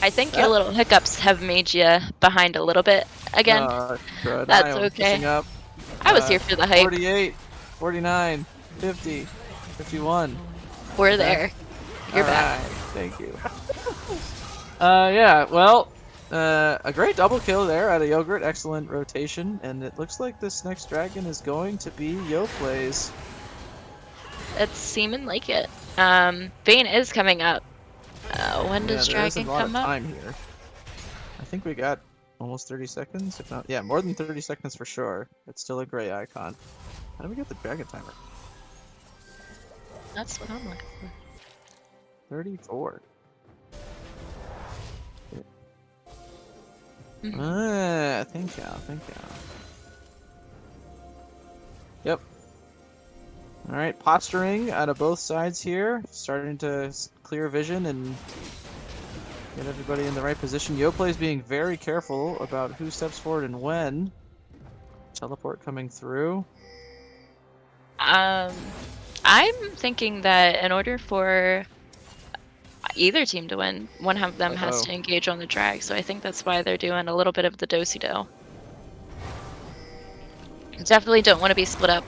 I think your little hiccups have made you behind a little bit again. That's okay. Up. I was here for the hype. 48, 49, 50, 51. We're there. You're back. Right. Thank you. Yeah, well, a great double kill there out of Yogurt. Excellent rotation. And it looks like this next dragon is going to be Yoplays. It's seeming like it. Vayne is coming up. When does Dragon come up? Time here. I think we got almost 30 seconds, if not, yeah, more than 30 seconds for sure. It's still a gray icon. How do we get the dragon timer? That's what I'm looking for. 34. Thank you. Yep. Alright, posturing out of both sides here. Starting to clear vision and get everybody in the right position. Yoplays being very careful about who steps forward and when. Teleport coming through. I'm thinking that in order for either team to win, one of them has to engage on the drag, so I think that's why they're doing a little bit of the do-si-do. Definitely don't want to be split up.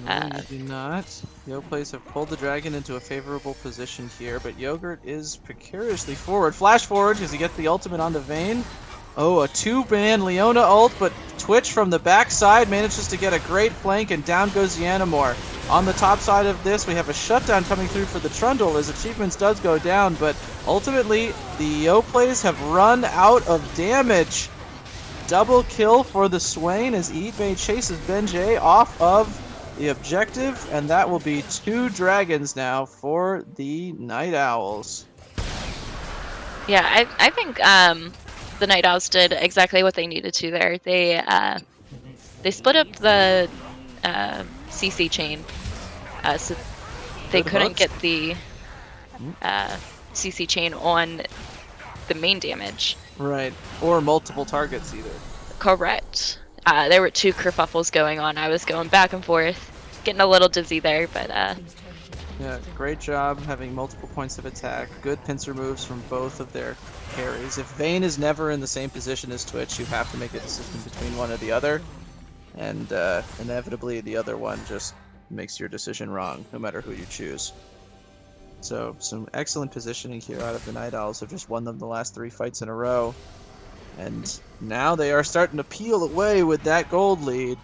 No, you do not. Yoplays have pulled the dragon into a favorable position here, but Yogurt is precariously forward. Flash forward because he gets the ultimate on the Vayne. Oh, a two-man Leona ult, but Twitch from the backside manages to get a great flank, and down goes xianamore. On the top side of this, we have a shutdown coming through for the Trundle as Achievements does go down, but ultimately, the Yoplays have run out of damage. Double kill for the Swain as Ihri chases Benjj off of the objective, and that will be 2 dragons now for the Night Owls. Yeah, I think the Night Owls did exactly what they needed to there. They split up the CC chain, so they couldn't get the CC chain on the main damage. Right, or multiple targets either. Correct. There were 2 kerfuffles going on. I was going back and forth, getting a little dizzy there, but Yeah, great job having multiple points of attack. Good pincer moves from both of their carries. If Vayne is never in the same position as Twitch, you have to make a decision between one or the other. And inevitably the other one just makes your decision wrong, no matter who you choose. So some excellent positioning here out of the Night Owls. Have just won them the last 3 fights in a row. And now they are starting to peel away with that gold lead,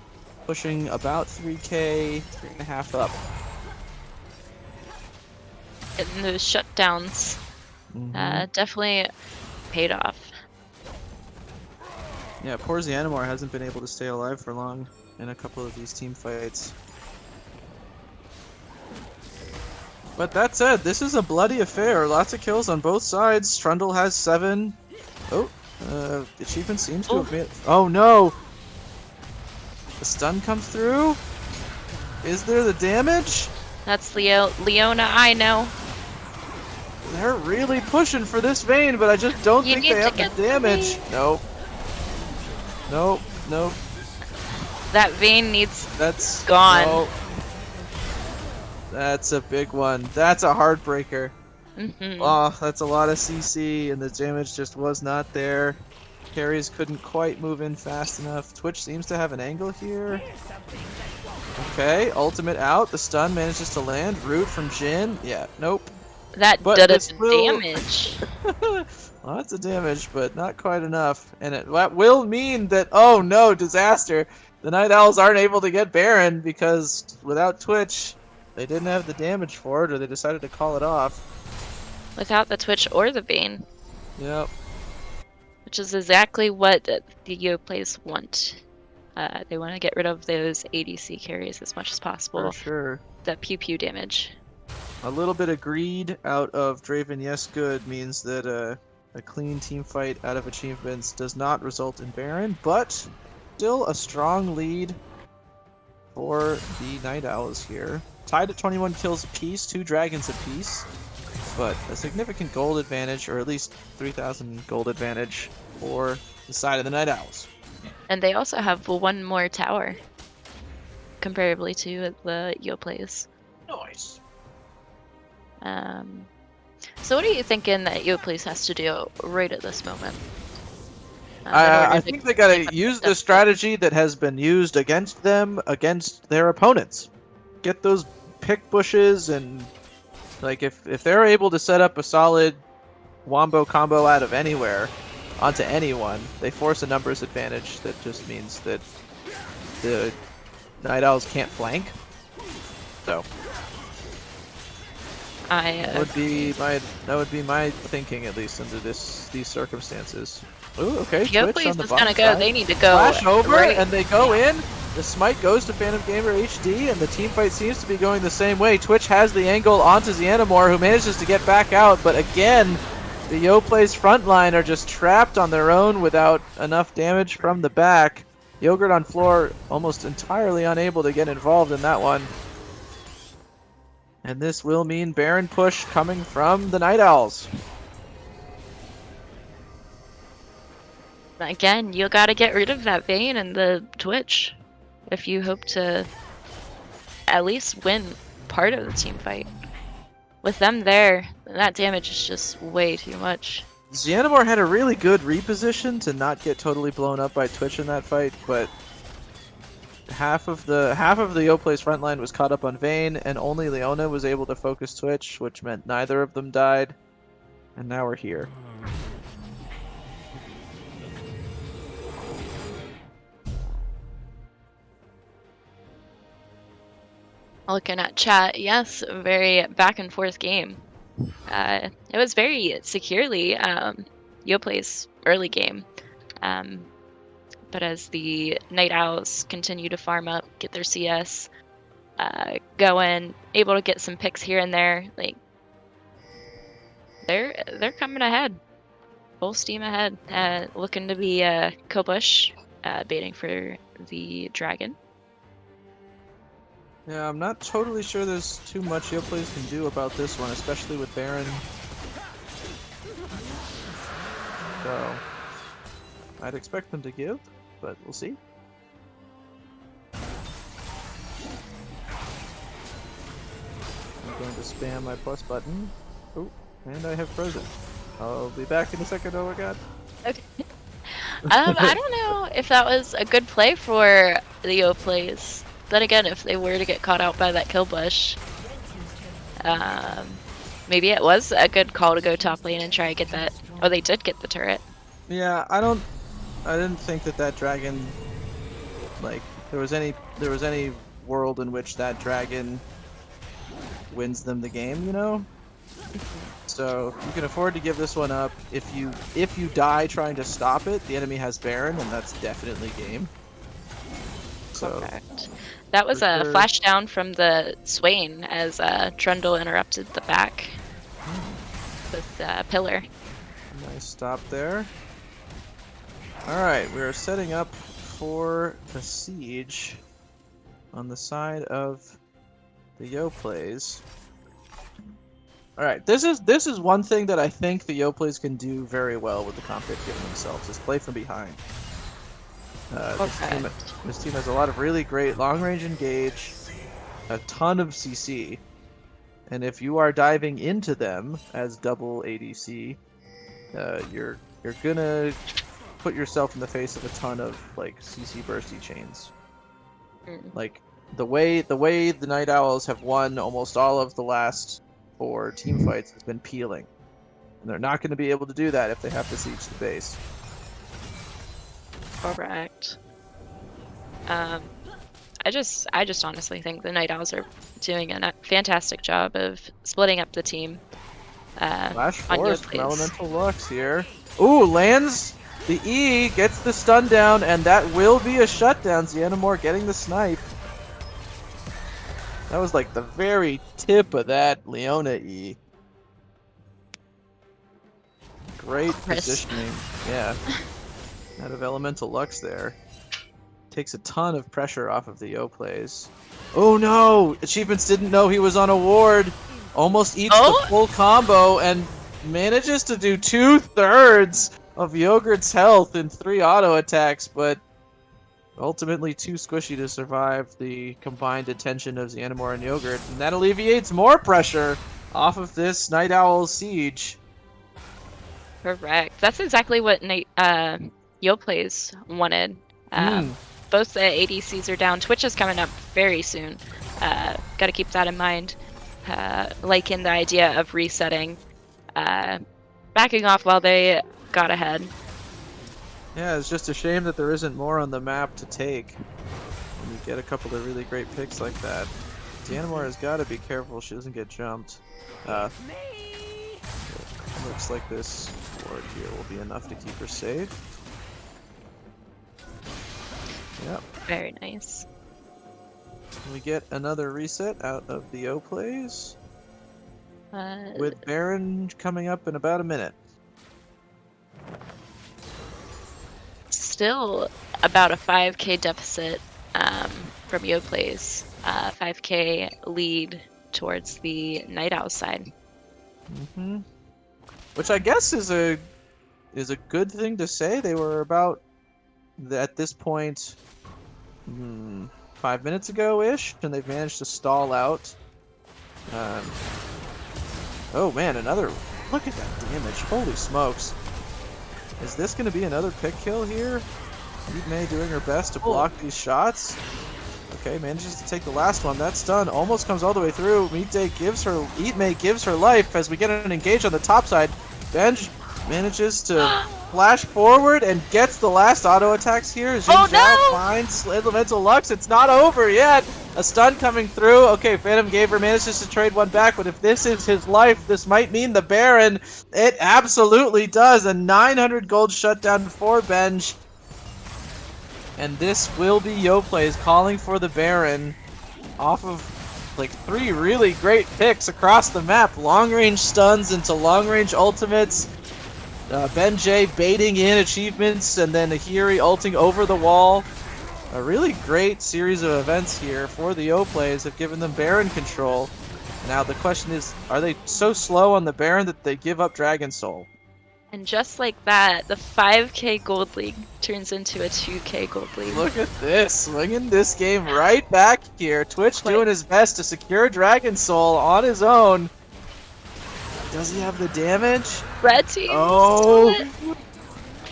pushing about 3k, 3.5 up. Getting those shutdowns definitely paid off. Yeah, poor xianamore hasn't been able to stay alive for long in a couple of these team fights. But that said, this is a bloody affair. Lots of kills on both sides. Trundle has 7. Oh, achievement seems to have made... Oh no! The stun comes through? Is there the damage? That's Leona, I know. They're really pushing for this Vayne, but I just don't think they have the damage. Nope. Nope. Nope. That Vayne needs... That's gone. Nope. That's a big one. That's a heartbreaker. Oh, that's a lot of CC, and the damage just was not there. Carries couldn't quite move in fast enough. Twitch seems to have an angle here. Okay, ultimate out. The stun manages to land. Root from Jhin. Yeah, nope. That But did this some will- damage. Lots of damage, but not quite enough. And that will mean that, oh no, disaster. The Night Owls aren't able to get Baron because without Twitch, they didn't have the damage for it, or they decided to call it off. Without the Twitch or the Vayne. Yep. Which is exactly what the Yoplays want. They want to get rid of those ADC carries as much as possible. For sure. That pew pew damage. A little bit of greed out of DRAVEN Yes Good means that a clean team fight out of achievements does not result in Baron, but still a strong lead for the Night Owls here. Tied at 21 kills apiece, 2 dragons apiece, but a significant gold advantage, or at least 3,000 gold advantage for the side of the Night Owls. And they also have one more tower, comparably to the Yoplays. Nice. So what are you thinking that Yoplays has to do right at this moment? I think they gotta use the strategy that has been used against them, against their opponents. Get those pick bushes, and like if they're able to set up a solid Wombo combo out of anywhere onto anyone, they force a numbers advantage that just means that the Night Owls can't flank. So that would be my thinking, at least under these circumstances. Ooh, okay. Yoplays on the is gonna bottom go. side. They need to go. Flash over, right. and they go in. The smite goes to PhantomGamerHD, and the team fight seems to be going the same way. Twitch has the angle onto xianamore, who manages to get back out, but again, the Yoplays front line are just trapped on their own without enough damage from the back. Yogurt on floor, almost entirely unable to get involved in that one. And this will mean Baron push coming from the Night Owls. Again, you gotta get rid of that Vayne and the Twitch if you hope to at least win part of the team fight. With them there, that damage is just way too much. xianamore had a really good reposition to not get totally blown up by Twitch in that fight, but half of the Yoplays front line was caught up on Vayne, and only Leona was able to focus Twitch, which meant neither of them died. And now we're here. Looking at chat, yes, a very back and forth game. It was very securely Yoplays early game. But as the Night Owls continue to farm up, get their CS, go in, able to get some picks here and there, like they're coming ahead, full steam ahead. Looking to be Kobush, baiting for the dragon. Yeah, I'm not totally sure there's too much Yoplays can do about this one, especially with Baron. So I'd expect them to give, but we'll see. going to spam my plus button. Oh, and I have frozen. I'll be back in a second. Oh my god. Okay. I don't know if that was a good play for the Yoplays. Then again, if they were to get caught out by that kill bush, maybe it was a good call to go top lane and try and get that. Oh, they did get the turret. Yeah, I didn't think that dragon, like, there was any world in which that dragon wins them the game, you know? So you can afford to give this one up. If you die trying to stop it, the enemy has Baron, and that's definitely game. So Correct. That was a flash down from the Swain as Trundle interrupted the back with Pillar. Nice stop there. Alright, we're setting up for the siege on the side of the Yoplays. Alright, this is one thing that I think the Yoplays can do very well with the comp they've given themselves, is play from behind. This team has a lot of really great long-range engage, a ton of CC, and if you are diving into them as double ADC, you're gonna put yourself in the face of a ton of like CC bursty chains. Like the way the Night Owls have won almost all of the last 4 team fights has been peeling, and they're not going to be able to do that if they have to siege the base. Correct. I just honestly think the Night Owls are doing a fantastic job of splitting up the team. Flash on Force from Yoplays. Elemental Lux here. Ooh, lands the E, gets the stun down, and that will be a shutdown. xianamore getting the snipe. That was like the very tip of that Leona E. Great positioning. Yeah. Out of Elemental Lux there. Takes a ton of pressure off of the Yoplays. Oh no! Achievements didn't know he was on a ward. Almost eats the full combo and manages to do 2/3 of Yogurt's health in 3 auto attacks, but ultimately too squishy to survive the combined attention of xianamore and Yogurt, and that alleviates more pressure off of this Night Owl siege. Correct. That's exactly what Yoplays wanted. Both the ADCs are down. Twitch is coming up very soon. Got to keep that in mind. Like in the idea of resetting, backing off while they got ahead. Yeah, it's just a shame that there isn't more on the map to take when you get a couple of really great picks like that. xianamore has got to be careful she doesn't get jumped. Looks like this ward here will be enough to keep her safe. Yep. Very nice. We get another reset out of the Yoplays, with Baron coming up in about a minute. Still about a 5k deficit from Yoplays. 5k lead towards the Night Owl side. Which I guess is a good thing to say. They were about, at this point, 5 minutes ago-ish, and they've managed to stall out. Oh man, another... Look at that damage. Holy smokes. Is this going to be another pick kill here? Ihri doing her best to block these shots. Okay, manages to take the last one. That's done. Almost comes all the way through. Ihri gives her life as we get an engage on the top side. Benjj manages to flash forward and gets the last auto attacks here. Zhao finds Elemental Lux. It's not over yet. A stun coming through. Okay, PhantomGamer manages to trade one back, but if this is his life, this might mean the Baron. It absolutely does. A 900 gold shutdown for Benjj. And this will be Yoplays calling for the Baron off of like 3 really great picks across the map. Long-range stuns into long-range ultimates. Benjj baiting in achievements, and then Ihri ulting over the wall. A really great series of events here for the Yoplays have given them Baron control. Now the question is, are they so slow on the Baron that they give up Dragon Soul? And just like that, the 5K Gold League turns into a 2K Gold League. Look at this, swinging this game right back here. Twitch doing his best to secure Dragon Soul on his own. Does he have the damage? Red team. Oh!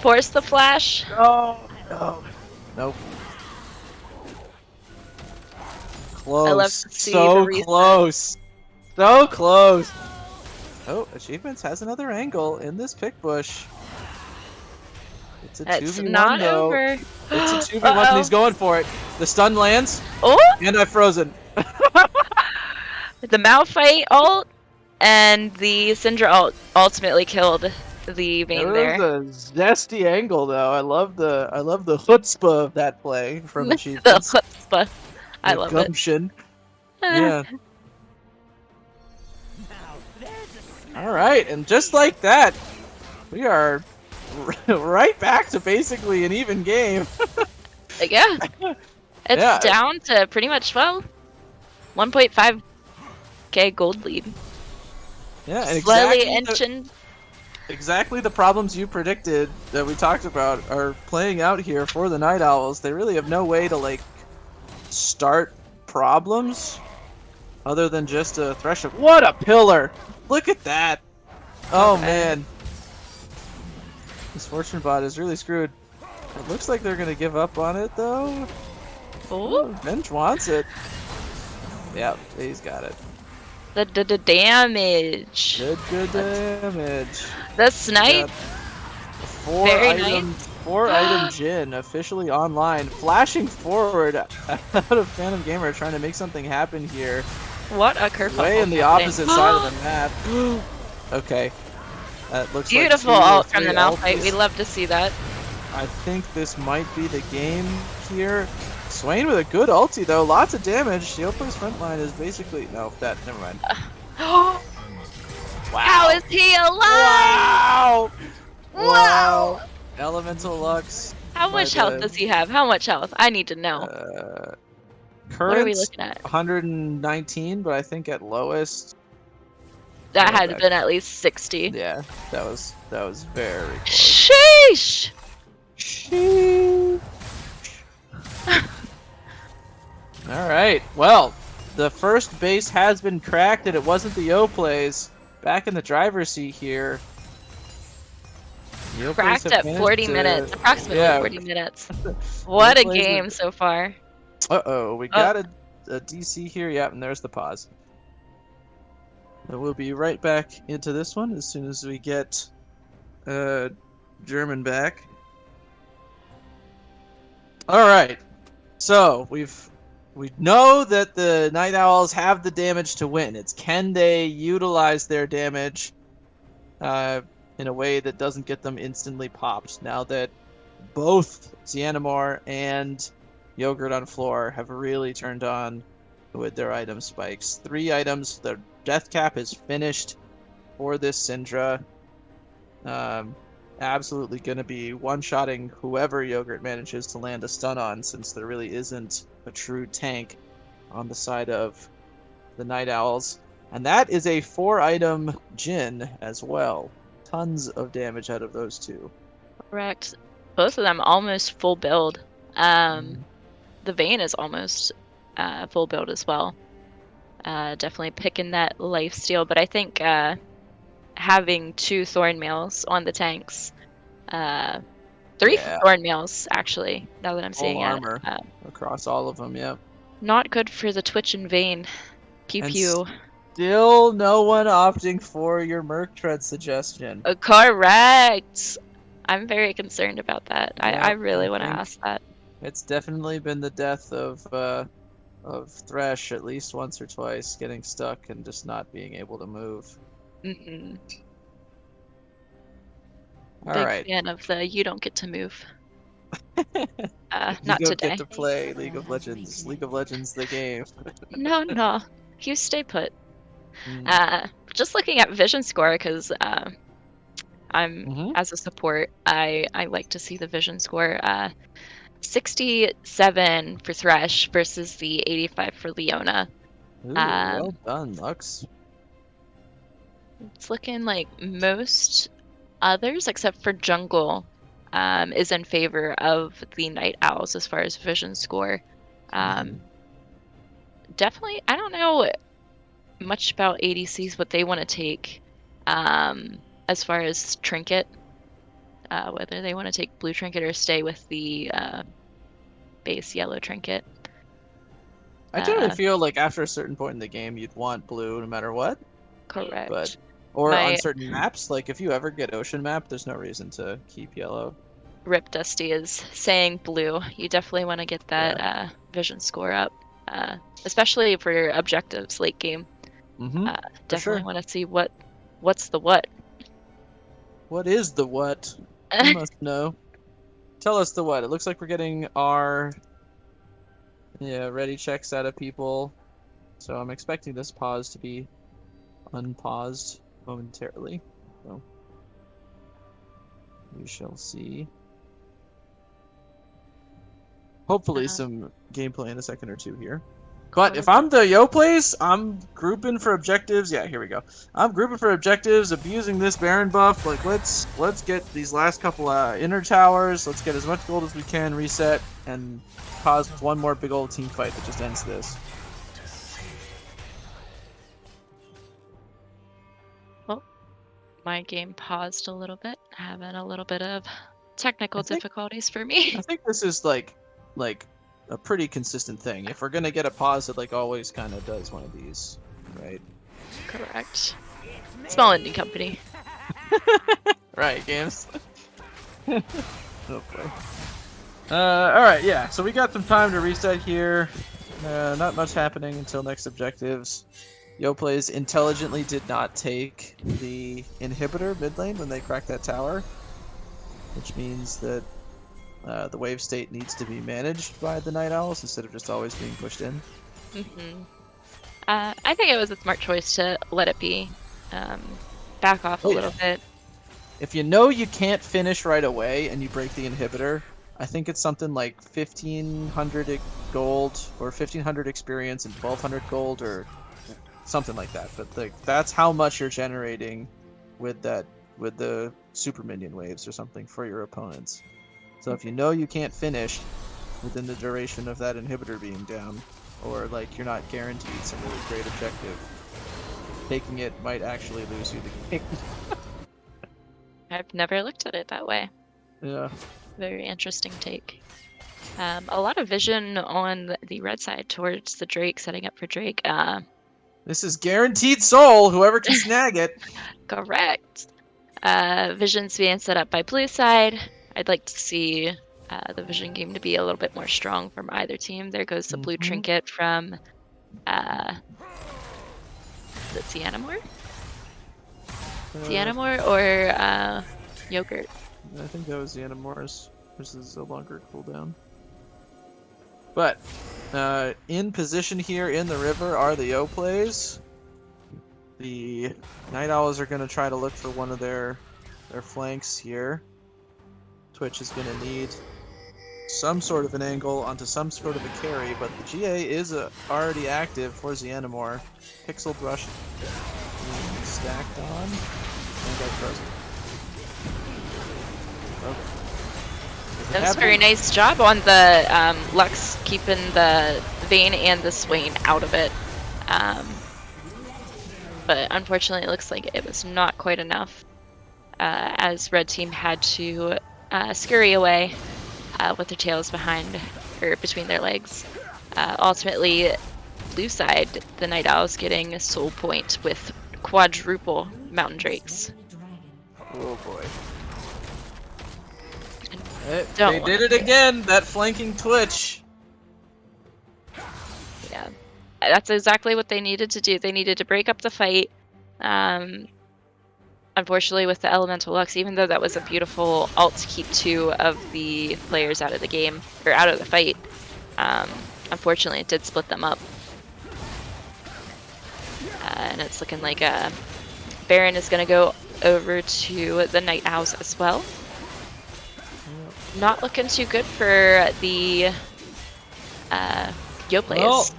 Force the flash. No! No. Nope. Close. I love to see so the reset. close. So close. Oh, Achievements has another angle in this pick bush. It's a 2v1 not though. over. It's a 2v1 and he's going for it. The stun lands. Oh! And I've frozen. The Malphite ult and the Syndra ult ultimately killed the Vayne there. It was a zesty angle though. I love the chutzpah of that play from The Achievements. chutzpah. I The love gumption. it. Yeah. All right, and just like that, we are right back to basically an even game. Yeah. It's Yeah. down to pretty much, well, 1.5K gold lead. Yeah, and Slowly exactly inching. exactly the problems you predicted that we talked about are playing out here for the Night Owls. They really have no way to like start problems other than just a thresh of what a pillar! Look at that! Oh man. This Fortune Bot is really screwed. It looks like they're gonna give up on it though. Oh, Benjj wants it. Yep, he's got it. the damage. Good damage. The snipe. Very nice. 4-item Jhin officially online, flashing forward out of Phantom Gamer, trying to make something happen here. What a curveball. Way in the opposite side of the map. Okay. That looks Beautiful like ult from the Malphite. ultis. We love to see that. I think this might be the game here. Swain with a good ulti though, lots of damage. Yoplays front line is basically never mind. Wow. How is he alive? Wow! Wow! Elemental Lux. How much health does he have? How much health? I need to know. Current What are we looking at? 119, but I think at lowest. That Yeah, had been at least 60. Yeah, that was very close. Sheesh! Sheesh. All right. Well, the first base has been cracked, and it wasn't the Yoplays. Back in the driver's seat here. Yoplays Cracked have at managed 40 to- minutes. Approximately yeah. 40 minutes. What a Yoplays game have- so far. Uh-oh, we got a DC here. Yep, and there's the pause. And we'll be right back into this one as soon as we get German back. All right. So we know that the Night Owls have the damage to win. It's can they utilize their damage in a way that doesn't get them instantly popped now that both xianamore and Yogurt on Floor have really turned on with their item spikes. 3 items. The death cap is finished for this Syndra. Absolutely going to be one-shotting whoever Yogurt manages to land a stun on, since there really isn't a true tank on the side of the Night Owls. And that is a 4-item Jhin as well. Tons of damage out of those two. Correct. Both of them almost full build. The Vayne is almost full build as well. Definitely picking that lifesteal, but I think having 2 thorn mails on the tanks, 3 thorn mails actually. Now that I'm seeing armor it, across all of them. Yeah. not good for the Twitch and Vayne. Pew And pew. Still, no one opting for your Merc Tread suggestion. Correct. I'm very concerned about that. Yeah, I really I want to think ask that. It's definitely been the death of Thresh at least once or twice, getting stuck and just not being able to move. Big All right. fan of the you don't get to move. You Not don't today. get to play League of Legends. League of Legends, the game. No. You stay put. Mm. Just looking at vision score, because I'm as a support, I like to see the vision score. 67 for Thresh versus the 85 for Leona. Ooh, well done, Lux. It's looking like most others, except for jungle, is in favor of the Night Owls as far as vision score. Definitely, I don't know much about ADCs, what they want to take as far as trinket, whether they want to take blue trinket or stay with the base yellow trinket. I generally feel like after a certain point in the game, you'd want blue no matter what. Correct. But or on certain maps, like if you ever get ocean map, there's no reason to keep yellow. Rip Dusty is saying blue. You definitely want to get that vision score up, especially for objectives late game. Definitely want to see what's the what. What is the what? You must know. Tell us the what. It looks like we're getting our ready checks out of people. So I'm expecting this pause to be unpaused momentarily. So we shall see. Hopefully some gameplay in a second or two here. But if I'm the Yoplays, I'm grouping for objectives. Yeah, here we go. I'm grouping for objectives, abusing this Baron buff. Like, let's get these last couple inner towers. Let's get as much gold as we can, reset, and cause one more big old team fight that just ends this. Well, my game paused a little bit, having a little bit of technical difficulties for me. I think this is like a pretty consistent thing. If we're gonna get a pause, it like always kind of does one of these, right? Correct. Small indie company. Right, games. Oh boy. Alright, yeah, so we got some time to reset here. Not much happening until next objectives. Yoplays intelligently did not take the inhibitor mid lane when they cracked that tower, which means that the wave state needs to be managed by the Night Owls instead of just always being pushed in. I think it was a smart choice to let it be. Back off a little bit. If you know you can't finish right away and you break the inhibitor, I think it's something like 1,500 gold or 1,500 experience and 1,200 gold or something like that. But like that's how much you're generating with the super minion waves or something for your opponents. So if you know you can't finish within the duration of that inhibitor being down, or like you're not guaranteed some really great objective, taking it might actually lose you the game. I've never looked at it that way. Yeah. Very interesting take. A lot of vision on the red side towards the Drake, setting up for Drake. This is guaranteed soul, whoever can snag it. Correct. Vision's being set up by blue side. I'd like to see the vision game to be a little bit more strong from either team. There goes the blue trinket from is it xianamore? Xianamore or yogurt? I think that was xianamore's. This is a longer cooldown. But in position here in the river are the Yoplays. The Night Owls are going to try to look for one of their flanks here. Twitch is going to need some sort of an angle onto some sort of a carry, but the GA is already active for xianamore. Pixel Brush being stacked on. And got frozen. Okay. That was a very nice job on the Lux keeping the Vayne and the Swain out of it. But unfortunately it looks like it was not quite enough, as red team had to scurry away with their tails between their legs. Ultimately, blue side, the Night Owls getting a soul point with quadruple Mountain Drakes. Oh boy. They did it again! That flanking Twitch! Yeah. That's exactly what they needed to do. They needed to break up the fight. Unfortunately, with the Elemental Lux, even though that was a beautiful ult to keep two of the players out of the game, or out of the fight, unfortunately it did split them up. And it's looking like Baron is going to go over to the Night Owls as well. Not looking too good for the Yoplays. Well,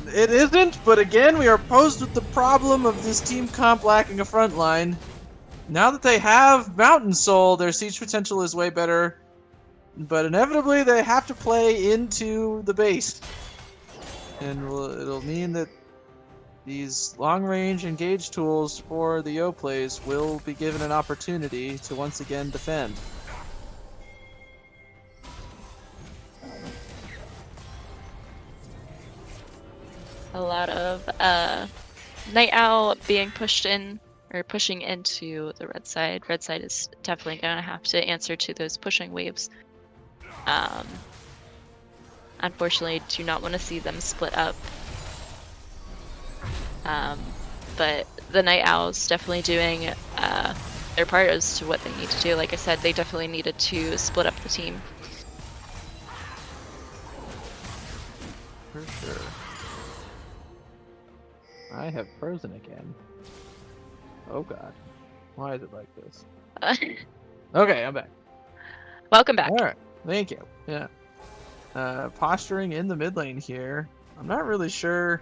it isn't, but again, we are posed with the problem of this team comp lacking a front line. now that they have Mountain Soul, their siege potential is way better. But inevitably, they have to play into the base. And it'll mean that these long-range engage tools for the Yoplays will be given an opportunity to once again defend. A lot of Night Owl being pushed in or pushing into the red side. Red side is definitely gonna have to answer to those pushing waves. Unfortunately, do not want to see them split up. But the Night Owls definitely doing their part as to what they need to do. Like I said, they definitely needed to split up the team. For sure. I have frozen again. Oh god. Why is it like this? Okay, I'm back. Welcome back. Alright, thank you. Yeah. Posturing in the mid lane here. I'm not really sure.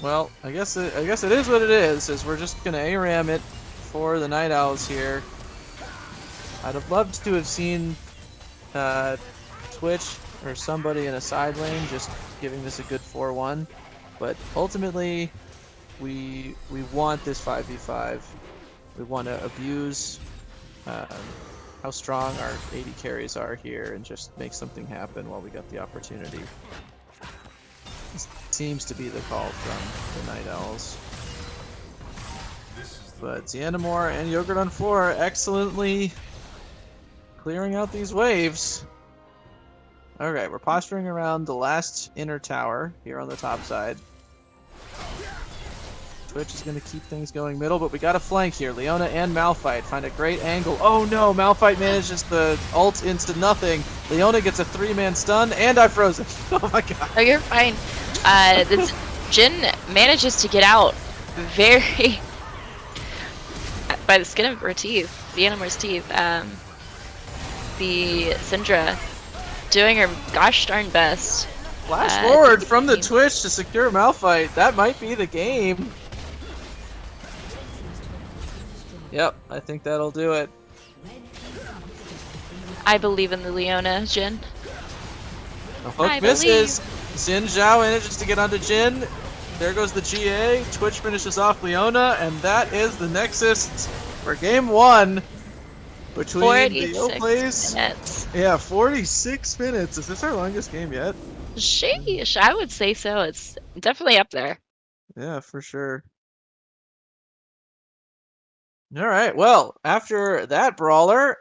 Well, I guess it is what it is we're just gonna ARAM it for the Night Owls here. I'd have loved to have seen Twitch or somebody in a side lane just giving this a good 4-1, but ultimately we want this 5v5. We want to abuse how strong our AD carries are here and just make something happen while we got the opportunity. This seems to be the call from the Night Owls. But xianamore and Yogurt on floor excellently clearing out these waves. Alright, we're posturing around the last inner tower here on the top side. Twitch is going to keep things going middle, but we got a flank here. Leona and Malphite find a great angle. Oh no, Malphite manages the ult into nothing. Leona gets a 3-man stun, and I froze it. Oh my god. Oh, you're fine. This Jhin manages to get out very by the skin of her teeth, the Xianamore's teeth. The Syndra doing her gosh darn best. Flash forward from the Twitch to secure Malphite. That might be the game. Yep, I think that'll do it. I believe in the Leona, Jhin. The hook misses. Xin Zhao manages to get onto Jhin. There goes the GA. Twitch finishes off Leona, and that is the Nexus for game 1 between the Yoplays. Minutes. Yeah, 46 minutes. Is this our longest game yet? Sheesh, I would say so. It's definitely up there. Yeah, for sure. All right. Well, after that brawler,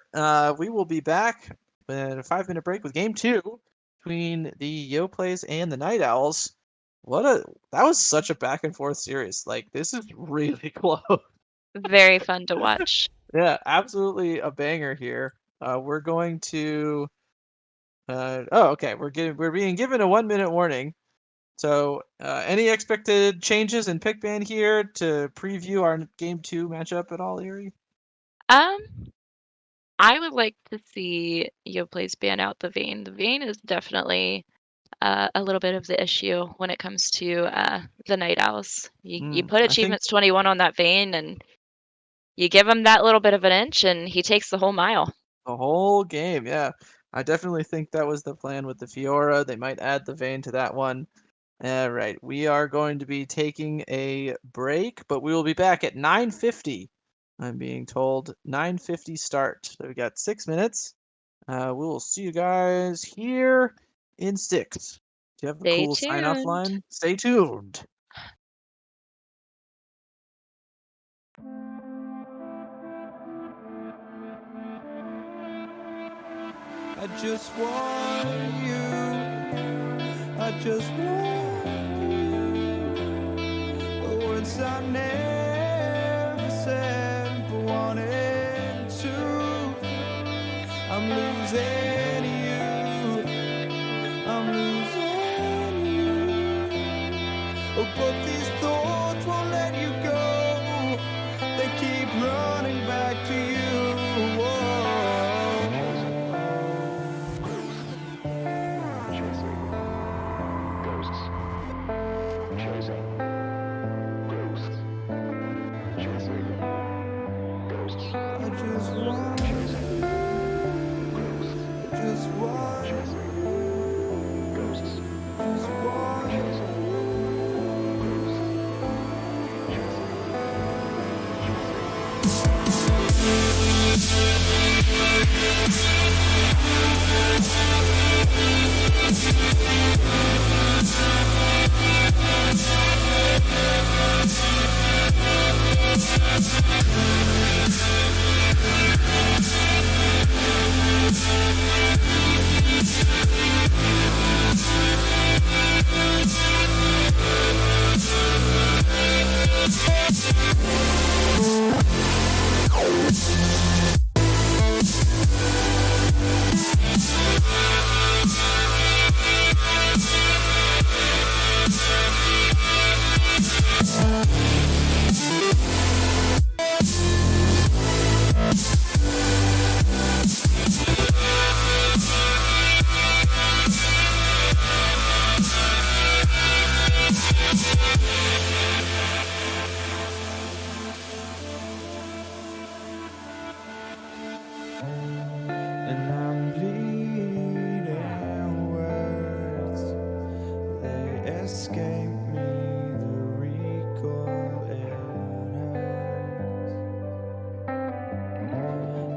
we will be back in a 5-minute break with game 2 between the Yoplays and the Night Owls. That was such a back and forth series. Like, this is really close. Very fun to watch. Yeah, absolutely a banger here. We're going to. Okay. We're being given a 1-minute warning. So, any expected changes in pick ban here to preview our game 2 matchup at all, Ihri? I would like to see Yoplays ban out the Vayne. The Vayne is definitely a little bit of the issue when it comes to the Night Owls. You put achievements 21 on that Vayne, and you give him that little bit of an inch, and he takes the whole mile. The whole game, yeah. I definitely think that was the plan with the Fiora. They might add the Vayne to that one. All right, we are going to be taking a break, but we will be back at 9:50. I'm being told 9:50 start. So we got 6 minutes. We will see you guys here in 6. Do you have a cool sign-off line? Stay tuned. I just want you. I just want you. The words I never said but wanted to. I'm losing you. I'm losing you. Oh, but these thoughts won't let you go. They keep running back to you. Whoa. just want you. I just want you. Just want you. And I'm bleeding words, they escape me, the recall it hurts.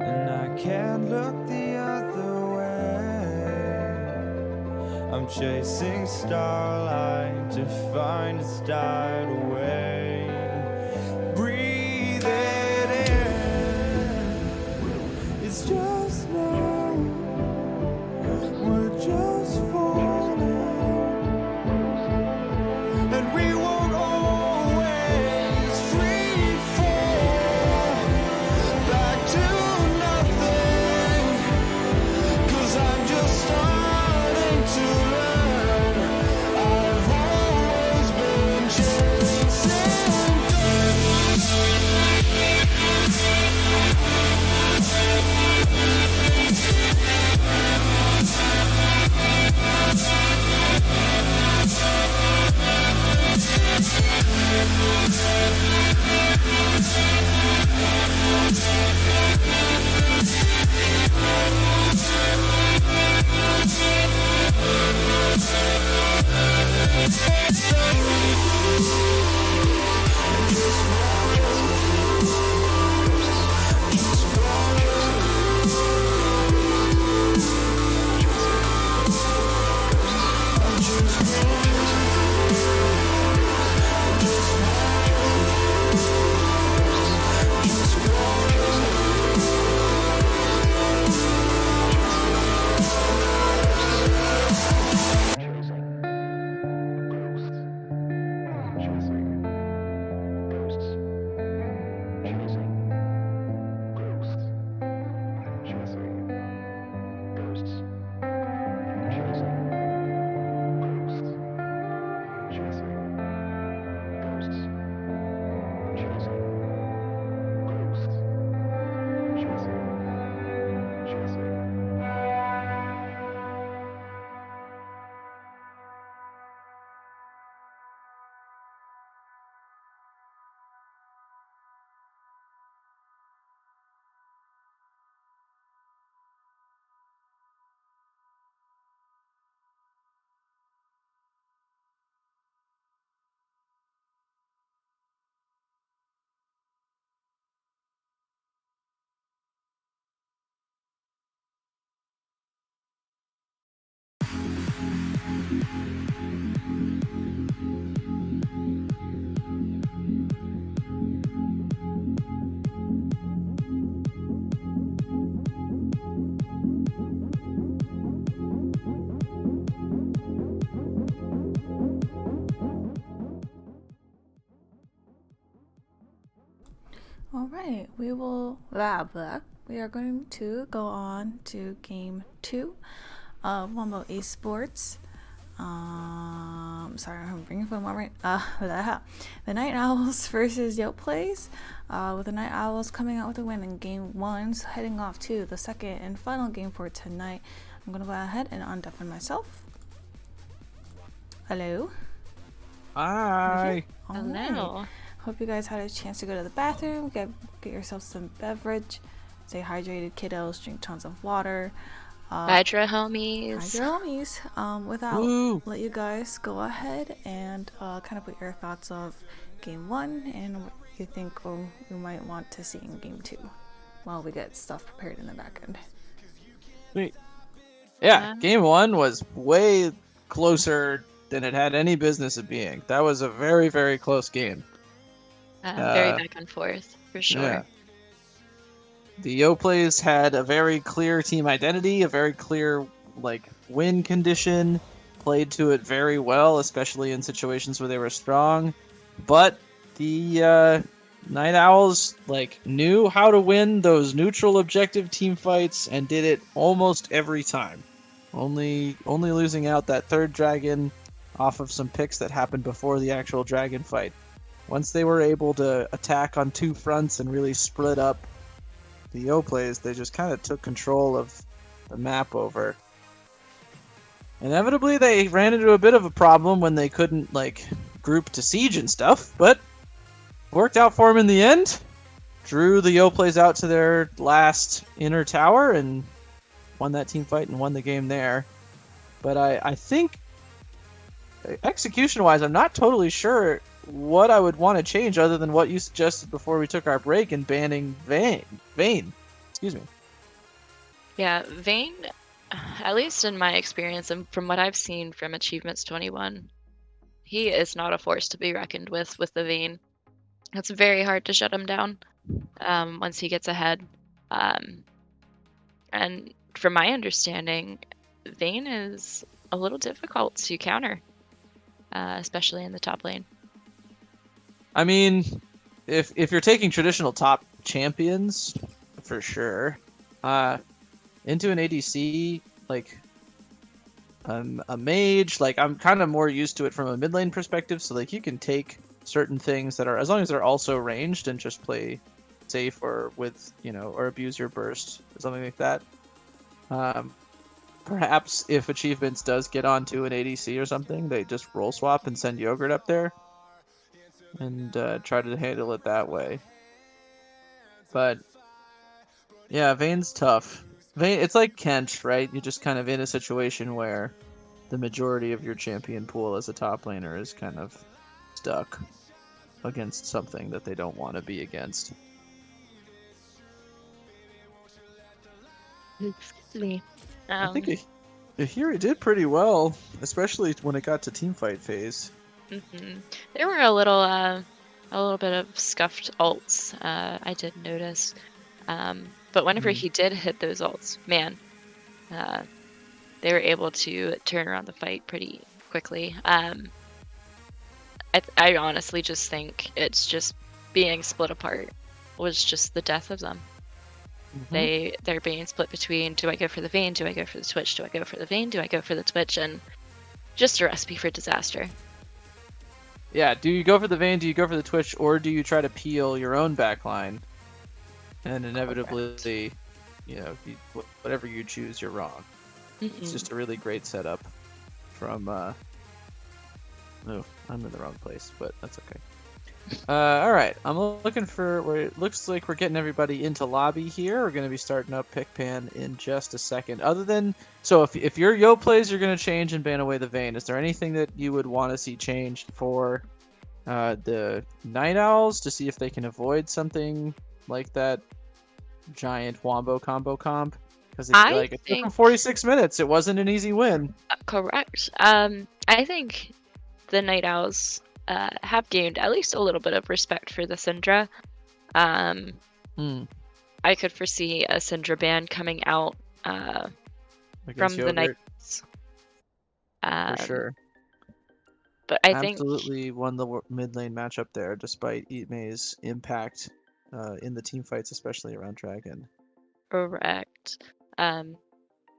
And I can't look the other way, I'm chasing starlight to find it's died away. Breathe it in, it's just now, we're just falling, and we won't always free fall back to nothing, 'cause I'm just starting to learn. I've always been chasing Alright, we are going to go on to game 2 of Wombo eSports. Sorry, I'm bringing for a moment. The Night Owls versus Yoplays. With the Night Owls coming out with a win in game 1, so heading off to the second and final game for tonight. I'm gonna go ahead and undeafen myself. Hello. Hi. Hello. Hope you guys had a chance to go to the bathroom, get yourself some beverage, stay hydrated, kiddos. Drink tons of water. Hydra homies. Hydra homies. Without Woo! let you guys go ahead and kind of put your thoughts of game 1 and what you think we might want to see in game 2 while we get stuff prepared in the back end. Sweet. Yeah, game 1 was way closer than it had any business of being. That was a very, very close game. Very back and forth, for sure. Yeah. The Yoplays had a very clear team identity, a very clear win condition, played to it very well, especially in situations where they were strong. But the Night Owls knew how to win those neutral objective team fights and did it almost every time. Only losing out that third dragon off of some picks that happened before the actual dragon fight. Once they were able to attack on 2 fronts and really split up the Yoplays, they just kind of took control of the map over. Inevitably, they ran into a bit of a problem when they couldn't group to siege and stuff, but worked out for them in the end. Drew the Yoplays out to their last inner tower and won that team fight and won the game there. But I think, execution-wise, I'm not totally sure what I would want to change other than what you suggested before we took our break in banning Vayne. Excuse me. Yeah, Vayne, at least in my experience and from what I've seen from Achievements 21, he is not a force to be reckoned with the Vayne. It's very hard to shut him down once he gets ahead. And from my understanding, Vayne is a little difficult to counter, especially in the top lane. I mean, if you're taking traditional top champions, for sure, into an ADC, a mage, I'm kind of more used to it from a mid lane perspective, so you can take certain things that are, as long as they're also ranged, and just play safe or with, or abuse your burst, or something like that. Perhaps if Achievements does get onto an ADC or something, they just role swap and send Yogurt up there and try to handle it that way. But yeah, Vayne's tough. Vayne, it's like Kent, right? You're just kind of in a situation where the majority of your champion pool as a top laner is kind of stuck against something that they don't want to be against. Excuse me. I think Ihri did pretty well, especially when it got to teamfight phase. There were a little bit of scuffed ults, I did notice. But whenever he did hit those ults, man, they were able to turn around the fight pretty quickly. I honestly just think it's just being split apart was just the death of them. They're being split between, do I go for the Vayne, do I go for the Twitch, do I go for the Vayne, do I go for the Twitch, and just a recipe for disaster. Yeah, do you go for the Vayne, do you go for the Twitch, or do you try to peel your own backline? And inevitably, whatever you choose, you're wrong. It's just a really great setup from... Oh, I'm in the wrong place, but that's okay. Alright, I'm looking for where it looks like we're getting everybody into lobby here. We're going to be starting up PickPan in just a second. Other than, so if your Yoplays, you're going to change and ban away the Vayne. Is there anything that you would want to see changed for the Night Owls to see if they can avoid something like that giant Wombo combo comp? Because it took them 46 minutes. It wasn't an easy win. Correct. I think the Night Owls have gained at least a little bit of respect for the Syndra. I could foresee a Syndra ban coming out from the Night Owls. For sure. But I think absolutely won the mid lane matchup there, despite Ihri's impact in the team fights, especially around Dragon. Correct.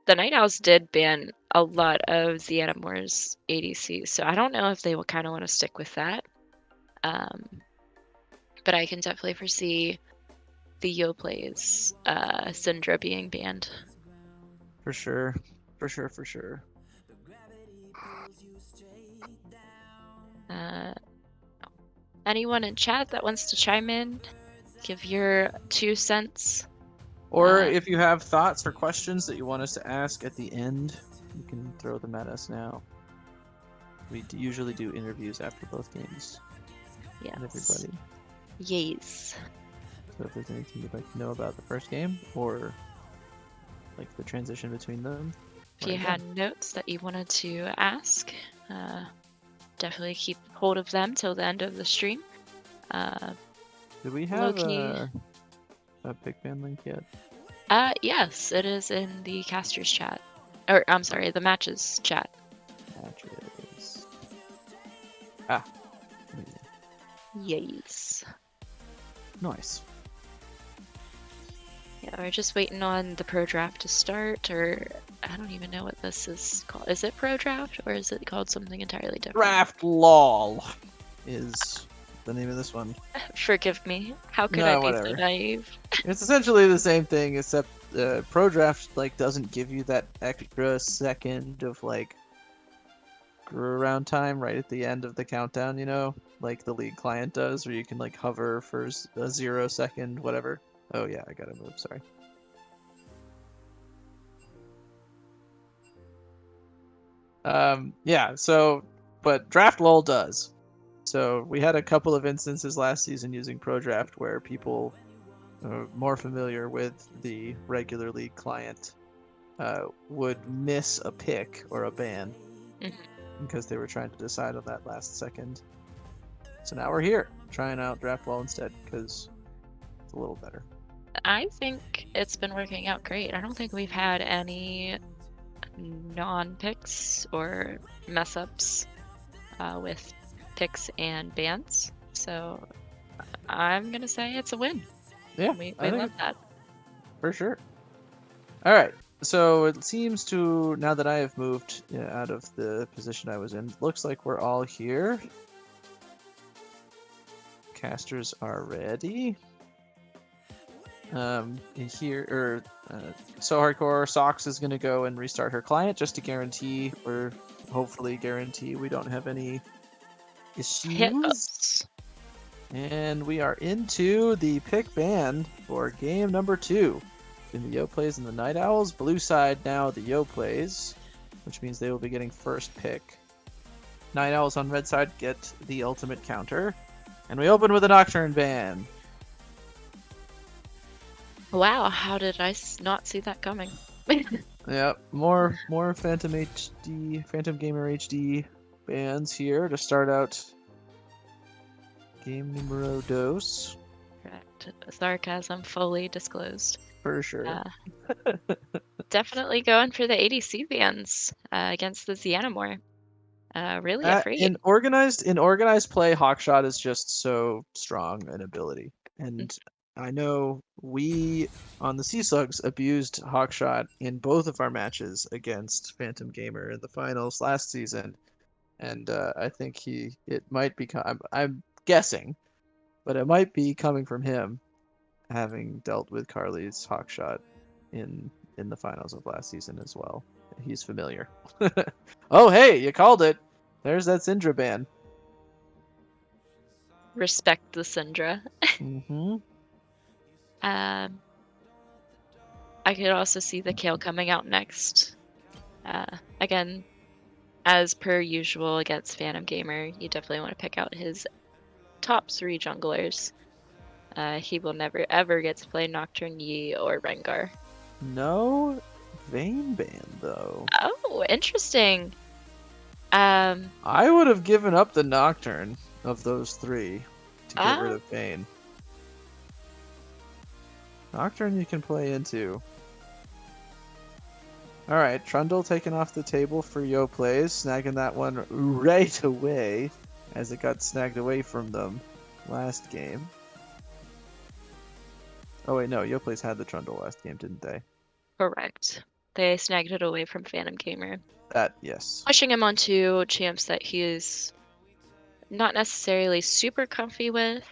The Night Owls did ban a lot of xianamore's ADCs, so I don't know if they will kind of want to stick with that. But I can definitely foresee the Yoplays Syndra being banned. For sure. For sure. Anyone in chat that wants to chime in? Give your 2 cents Or if you have thoughts or questions that you want us to ask at the end, you can throw them at us now. We usually do interviews after both games. Yes. With everybody. Yes. So if there's anything you'd like to know about the first game, or like the transition between them. If you had notes that you wanted to ask, definitely keep hold of them till the end of the stream. Do we have Low-key. a pick band link yet? Yes, it is in the casters chat. Or, I'm sorry, the matches chat. Matches. Amazing. Yes. Nice. Yeah, we're just waiting on the pro draft to start, or I don't even know what this is called. Is it pro draft, or is it called something entirely different? Draft LOL is the name of this one. Forgive me. How could No, I be whatever. so naive? It's essentially the same thing, except pro draft like doesn't give you that extra second of like around time right at the end of the countdown, you know, like the league client does, where you can like hover for a 0 second, whatever. Oh yeah, I gotta move. Sorry. Yeah. So, but draft lull does. So we had a couple of instances last season using pro draft where people more familiar with the regular league client would miss a pick or a ban because they were trying to decide on that last second. So now we're here trying out draft lull instead because it's a little better. I think it's been working out great. I don't think we've had any non-picks or mess-ups with picks and bans. So I'm going to say it's a win. Yeah, We I think love that. for sure. All right. So it seems to, now that I have moved out of the position I was in, looks like we're all here. Casters are ready. Here, So Hardcore Socks is going to go and restart her client just to guarantee, or hopefully guarantee, we don't have any issues. Hiccups. And we are into the pick band for game number 2. In the Yoplays and the Night Owls. Blue side now the Yoplays, which means they will be getting first pick. Night Owls on red side get the ultimate counter. And we open with a Nocturne band. Wow, how did I not see that coming? Yep, more PhantomGamerHD bands here to start out game numero dos. Correct. Sarcasm fully disclosed. For sure. Definitely going for the ADC bans against the xianamore. Really afraid. In organized play, Hawkshot is just so strong an ability. And I know we on the Sea Slugs abused Hawkshot in both of our matches against Phantom Gamer in the finals last season. And I think it might be, I'm guessing, but it might be coming from him, having dealt with Carly's Hawkshot in the finals of last season as well. He's familiar. Oh, hey, you called it. There's that Syndra ban. Respect the Syndra. Mm-hmm. I could also see the Kale coming out next. Again, as per usual against Phantom Gamer, you definitely want to pick out his top 3 junglers. He will never ever get to play Nocturne, Yi, or Rengar. No Vayne ban, though. Oh, interesting. I would have given up the Nocturne of those 3 to get rid of Vayne. Nocturne you can play into. Alright, Trundle taken off the table for Yoplays, snagging that one right away as it got snagged away from them last game. Oh wait, no, Yoplays had the Trundle last game, didn't they? Correct. They snagged it away from Phantom Gamer. That, yes. Pushing him onto champs that he is not necessarily super comfy with.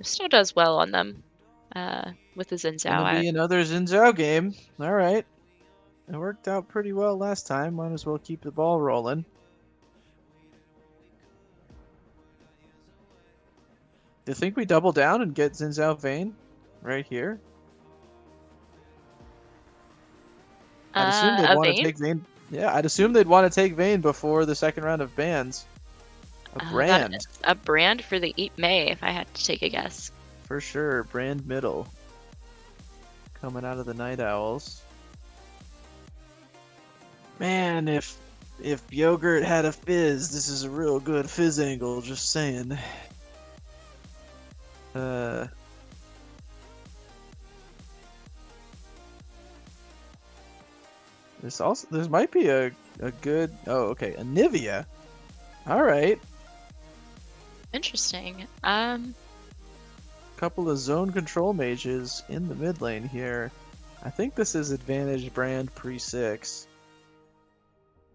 Still does well on them with his Xin Gonna be Zhao. another Xin Zhao game. Alright. It worked out pretty well last time. Might as well keep the ball rolling. Do you think we double down and get Xin Zhao Vayne right here? I'd assume they'd A want to Vayne? take Vayne. Yeah, I'd assume they'd want to take Vayne before the second round of bans. A That brand, is a brand for the Eat May, if I had to take a guess. for sure. Brand middle. Coming out of the Night Owls. Man, if Yogurt had a fizz, this is a real good fizz angle, just saying. This might be a good. Oh, okay, a Nivea. All right, Interesting. couple of zone control mages in the mid lane here. I think this is advantage brand pre-6.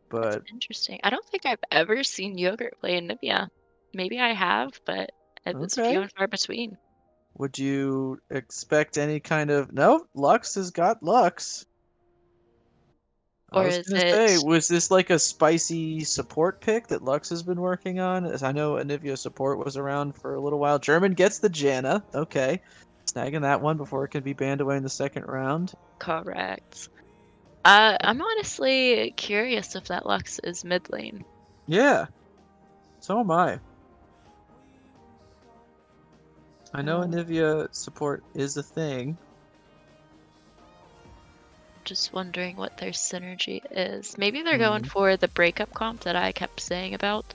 But That's interesting. I don't think I've ever seen Yogurt play in Nivea. Maybe I have, but it's few okay. and far between. Would you expect any kind of... No, Lux has got Lux. I Or was is gonna it say, was this like a spicy support pick that Lux has been working on? As I know Anivia support was around for a little while. German gets the Janna. Okay. Snagging that one before it can be banned away in the second round. correct? I'm honestly curious if that Lux is mid lane. Yeah. So am I. I know Um, Anivia support is a thing. Just wondering what their synergy is. Maybe they're going for the breakup comp that I kept saying about.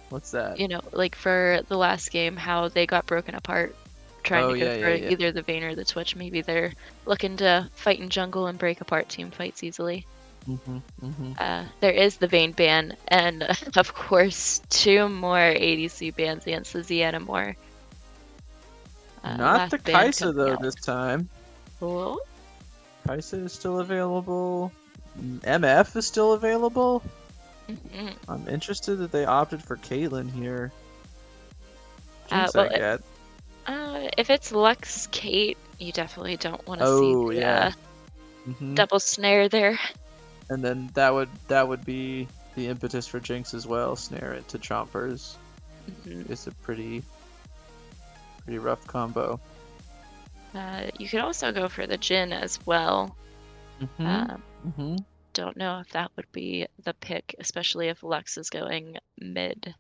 What's that? Like for the last game, how they got broken apart trying Oh, to go yeah, for yeah, yeah. either the Vayne or the Twitch. Maybe they're looking to fight in jungle and break apart team fights easily. There is the Vayne ban, and of course, 2 more ADC bans against the xianamore. Not Last the ban Kaisa coming though out. this time. Oh, Kaisa is still available. MF is still available. mhm. I'm interested that they opted for Caitlyn here. Well, Jinx, I get. if it's Lux Kate, you definitely don't want to see Oh the yeah. double snare there. And then that would be the impetus for Jinx as well. Snare it to Chompers. Mhm. It's a pretty rough combo. You could also go for the Jhin as well. Don't know if that would be the pick, especially if Lux is going mid.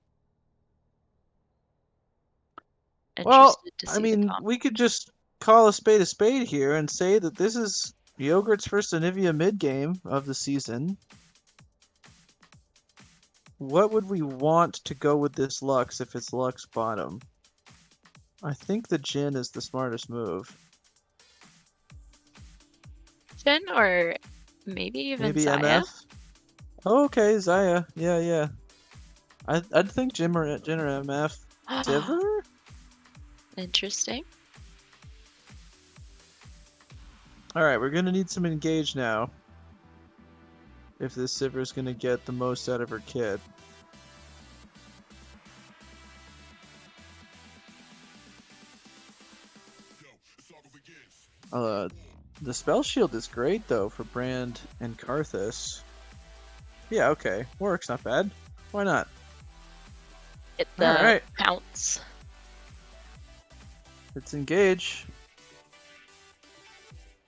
Well, Interested to I see the mean, comp. we could just call a spade here and say that this is Yogurt's first Anivia mid game of the season. What would we want to go with this Lux if it's Lux bottom? I think the Jhin is the smartest move. Jhin or maybe even Maybe Xayah? MF? Oh, okay, Xayah. Yeah. I'd think Jhin or MF. Sivir? Interesting. Alright, we're gonna need some engage now. If this Sivir's gonna get the most out of her kit. The spell shield is great though for Brand and Karthus. Yeah, okay. Works, not bad. Why not? Get the Alright. pounce. Let's engage.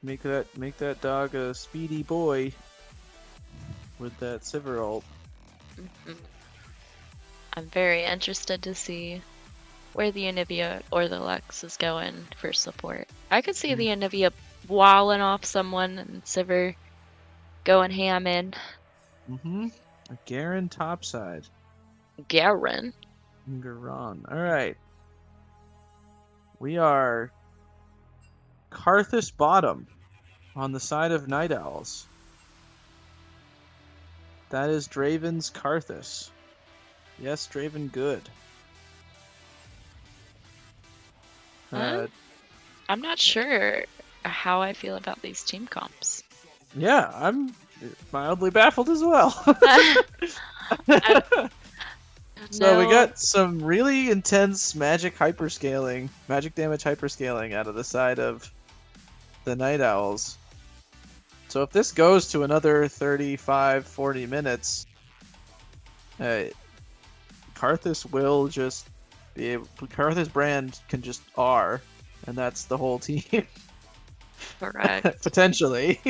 Make that dog a speedy boy with that Sivir ult. I'm very interested to see where the Anivia or the Lux is going for support. I could see the Anivia walling off someone and Sivir going ham in. A Garen topside. Garen. Garon. Alright. We are Karthus bottom on the side of Night Owls. That is Draven's Karthus. Yes, Draven good. I'm not sure how I feel about these team comps. Yeah, I'm mildly baffled as well. So we got some really intense magic damage hyperscaling out of the side of the Night Owls. So if this goes to another 35-40 minutes, Karthus will just be able... Karthus brand can just R, and that's the whole team. Correct. Potentially.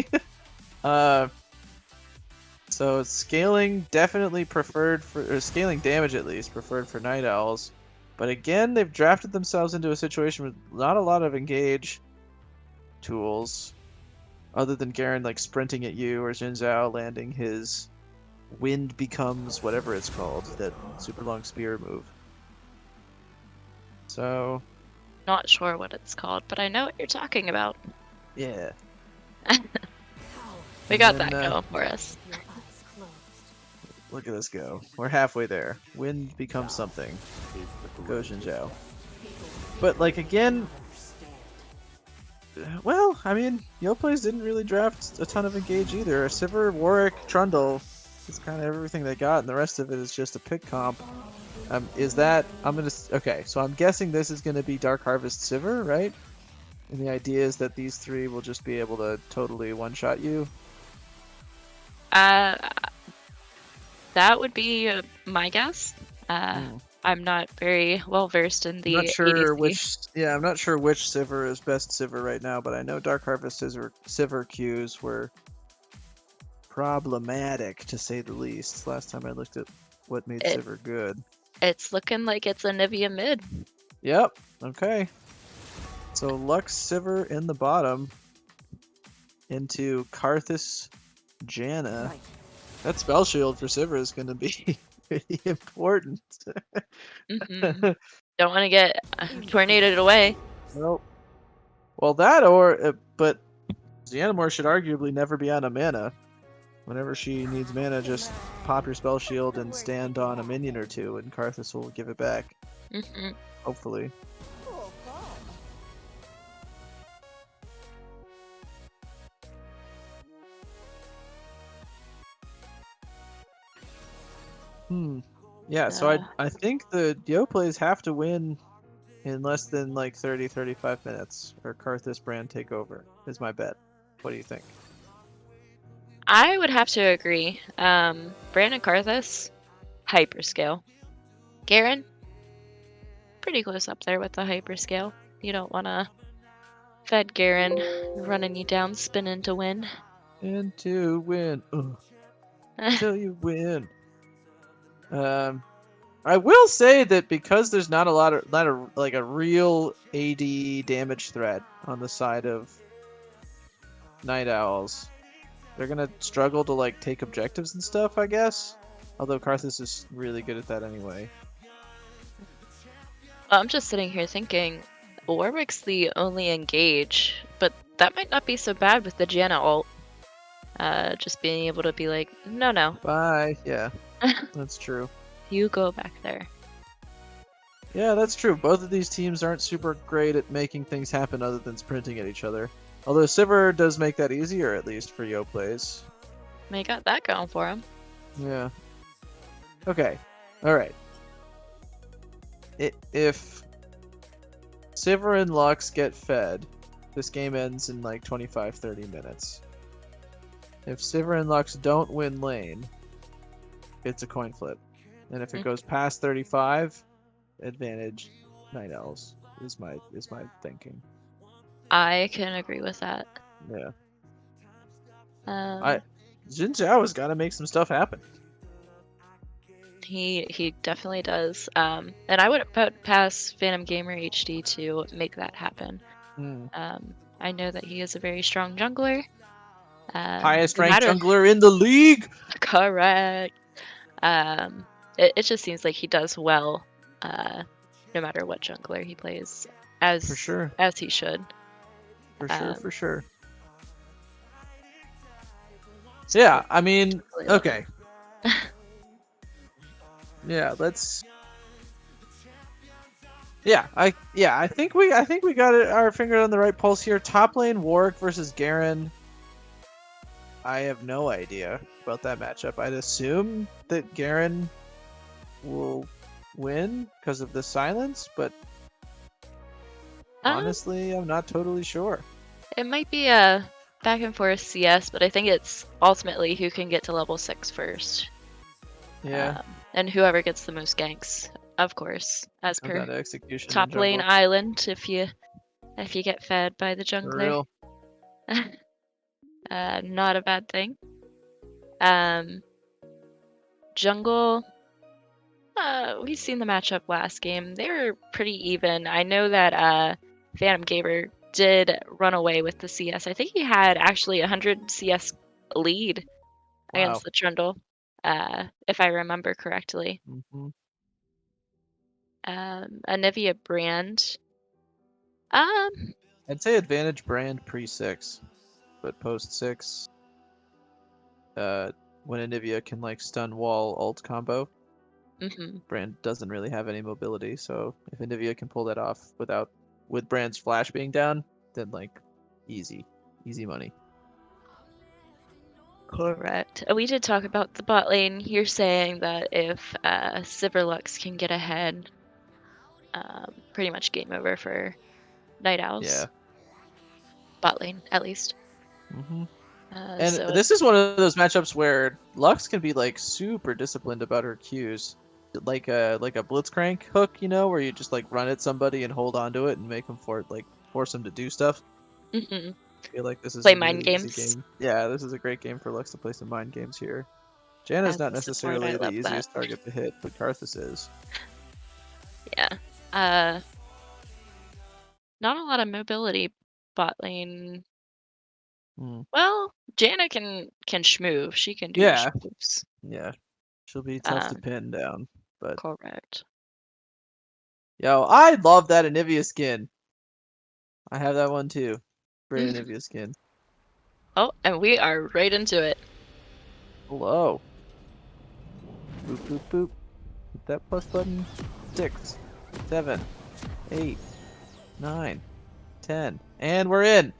So scaling definitely preferred for, or scaling damage at least preferred for Night Owls. But again, they've drafted themselves into a situation with not a lot of engage tools, other than Garen like sprinting at you or Xin Zhao landing his wind becomes whatever it's called, that super long spear move. So Not sure what it's called, but I know what you're talking about. yeah. We And got then, that going for us. Look at us go. We're halfway there. Wind becomes something. Go Xin Zhao. But like again, well, I mean, Yoplays didn't really draft a ton of engage either. Sivir, Warwick, Trundle is kind of everything they got, and the rest of it is just a pick comp. Is that okay? So I'm guessing this is gonna be Dark Harvest Sivir, right? And the idea is that these three will just be able to totally one-shot you. That would be my guess. I'm not very well versed in the I'm not sure ADC. I'm not sure which Sivir is best Sivir right now, but I know Dark Harvest Sivir queues were problematic to say the least. Last time I looked at what made Sivir good. It's looking like it's a Nivea mid. Yep. Okay. So Lux Sivir in the bottom into Karthus Janna. That spell shield for Sivir is going to be pretty important. Don't want to get tornadoed away. Nope. Well, that or but xianamore should arguably never be on a mana. Whenever she needs mana, just pop your spell shield and stand on a minion or two, and Karthus will give it back. Hopefully. Yeah, so I think the Yoplays have to win in less than like 30-35 minutes, or Karthus brand take over, is my bet. What do you think? I would have to agree. Brandon Karthus, hyperscale. Garen, pretty close up there with the hyperscale. You don't want to fed Garen running you down, spinning to win. And to win. Till you win. I will say that because there's not a like a real AD damage threat on the side of Night Owls, they're gonna struggle to like take objectives and stuff, I guess. Although Karthus is really good at that anyway. I'm just sitting here thinking, Warwick's the only engage, but that might not be so bad with the Janna ult. Just being able to be like, no. Bye. Yeah, that's true. You go back there. Yeah, that's true. Both of these teams aren't super great at making things happen other than sprinting at each other. Although Sivir does make that easier, at least for Yoplays. They got that going for him. Yeah. Okay. Alright. If Sivir and Lux get fed, this game ends in like 25-30 minutes. If Sivir and Lux don't win lane, it's a coin flip. And if it goes past 35, advantage Night Owls is my thinking. I can agree with that. Yeah. Um, Xin Zhao has got to make some stuff happen. he definitely does. And I would put past PhantomGamerHD to make that happen. I know that he is a very strong jungler. Highest ranked jungler in the league. Correct. It just seems like he does well, no matter what jungler he plays, as For sure. as he should. For sure. Yeah, I mean, okay. Yeah, let's. Yeah, I think we got our finger on the right pulse here. Top lane Warwick versus Garen. I have no idea about that matchup. I'd assume that Garen will win because of the silence, but honestly, I'm not totally sure. It might be a back and forth CS, but I think it's ultimately who can get to level 6 first. Yeah. And whoever gets the most ganks, of course, as per execution top lane island. If you get fed by the For jungler. real. Not a bad thing. Jungle. We've seen the matchup last game. They were pretty even. I know that PhantomGamer did run away with the CS. I think he had actually 100 CS lead against the Trundle, if I remember correctly. Anivia brand. I'd say advantage brand pre-6, but post-6, when Anivia can like stun wall ult combo, Brand doesn't really have any mobility, so if Anivia can pull that off with Brand's flash being down, then like easy money. Correct. We did talk about the bot lane. You're saying that if Silverlux can get ahead, pretty much game over for Night Owls. Yeah. Bot lane, at least. And so this is one of those matchups where Lux can be like super disciplined about her Qs, like a Blitzcrank hook, you know, where you just like run at somebody and hold on to it and make them force them to do stuff. I feel like this is play a mind really easy games. game. Yeah, this is a great game for Lux to play some mind games here. Janna's not necessarily the easiest target to hit, but Karthus is. Yeah. Not a lot of mobility bot lane. Well, Janna can shmove. She can do shmoves. Yeah. She'll be tough to pin down, but correct. Yo, I love that Anivia skin. I have that one too. Great Anivia skin. Oh, and we are right into it. Hello. Boop boop boop. Hit that plus button. 6, 7, 8, 9, 10. And we're in.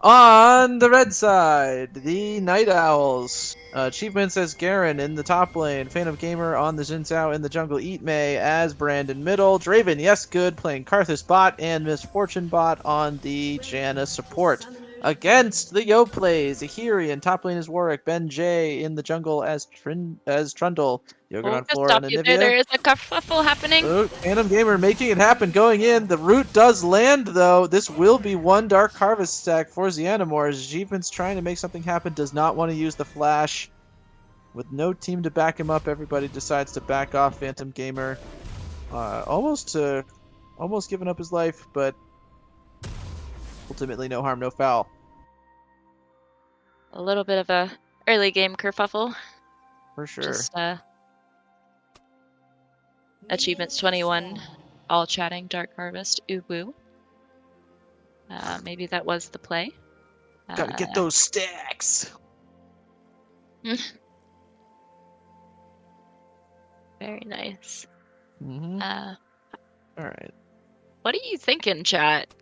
On the red side, the Night Owls. Achievement says Garen in the top lane. PhantomGamer on the Xin Zhao in the jungle. Eat May as Brandon middle. DRAVEN, yes, good, playing Karthus bot. And Misfortune bot on the Janna support. Against the Yoplays, Ihri in top lane is Warwick. Benjj in the jungle as Trundle. Yogurt on floor and Anivia. There is a kerfuffle happening. PhantomGamer making it happen, going in. The root does land, though. This will be one Dark Harvest stack for xianamore. Jeevan's trying to make something happen, does not want to use the flash. With no team to back him up, everybody decides to back off PhantomGamer. Almost giving up his life, but ultimately no harm, no foul. A little bit of a early game kerfuffle. For sure. Just achievements 21, all chatting, Dark Harvest, ooh woo. Maybe that was the play. Gotta get those stacks. Very nice. All right. What are you thinking, chat?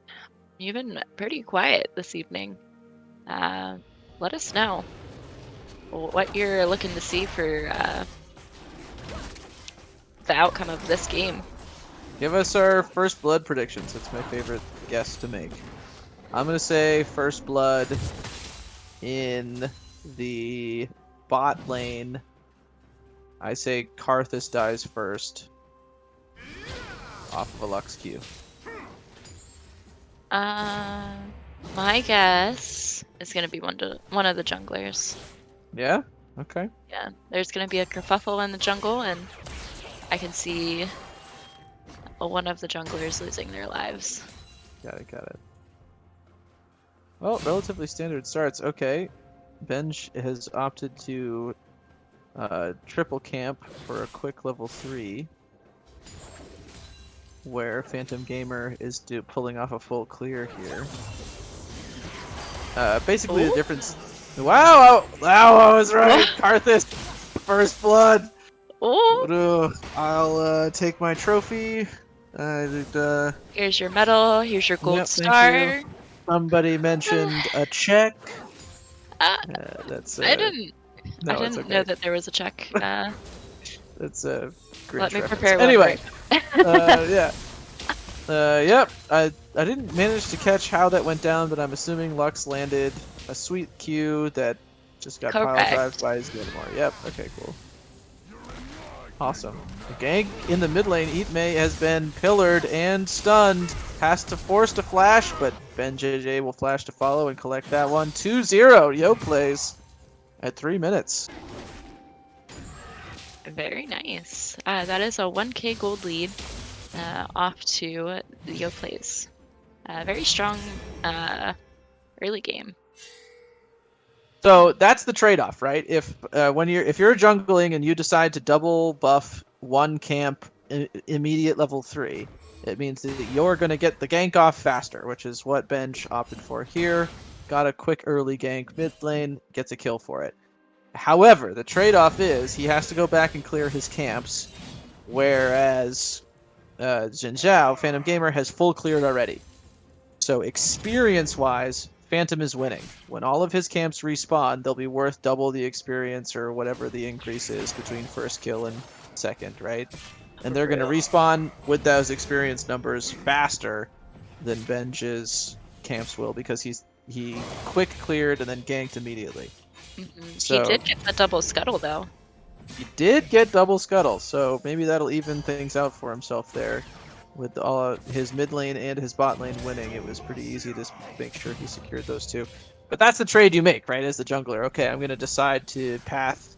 You've been pretty quiet this evening. Let us know what you're looking to see for the outcome of this game. Give us our first blood predictions. It's my favorite guess to make. I'm gonna say first blood in the bot lane. I say Karthus dies first off of a Lux Q. My guess is gonna be one of the junglers. Yeah? Okay. Yeah, there's gonna be a kerfuffle in the jungle, and I can see one of the junglers losing their lives. Got it. Well, relatively standard starts. Okay. Benjj has opted to triple camp for a quick level 3. Where PhantomGamer is pulling off a full clear here. Basically the difference... Wow, I was right! Karthus! First blood! I'll take my trophy. Here's your medal, here's your gold star. Somebody mentioned a check. That's I didn't know that there was a check. That's a great Let me reference. prepare one. Anyway, yeah. Yep. I didn't manage to catch how that went down, but I'm assuming Lux landed a sweet Q that just got pile drived by his xianamore. Yep. Okay. Cool. Awesome. The gank in the mid lane. Ihri has been pillared and stunned. Has to force to flash, but Benjj will flash to follow and collect that one. 2-0. Yoplays at 3 minutes. Very nice. That is a 1k gold lead off to the Yoplays. Very strong early game. So that's the trade-off, right? If you're jungling and you decide to double buff one camp immediate level 3, it means that you're going to get the gank off faster, which is what Benjj opted for here. Got a quick early gank mid lane, gets a kill for it. However, the trade-off is he has to go back and clear his camps, whereas Jinzhao, Phantom Gamer, has full cleared already. So experience-wise, Phantom is winning. When all of his camps respawn, they'll be worth double the experience or whatever the increase is between first kill and second, right? And they're going to respawn with those experience numbers faster than Benj's camps will because he quick cleared and then ganked immediately. So, he did get the double scuttle though. He did get double scuttle, so maybe that'll even things out for himself there. With all his mid lane and his bot lane winning, it was pretty easy to make sure he secured those two. But that's the trade you make, right, as the jungler. Okay, I'm going to decide to path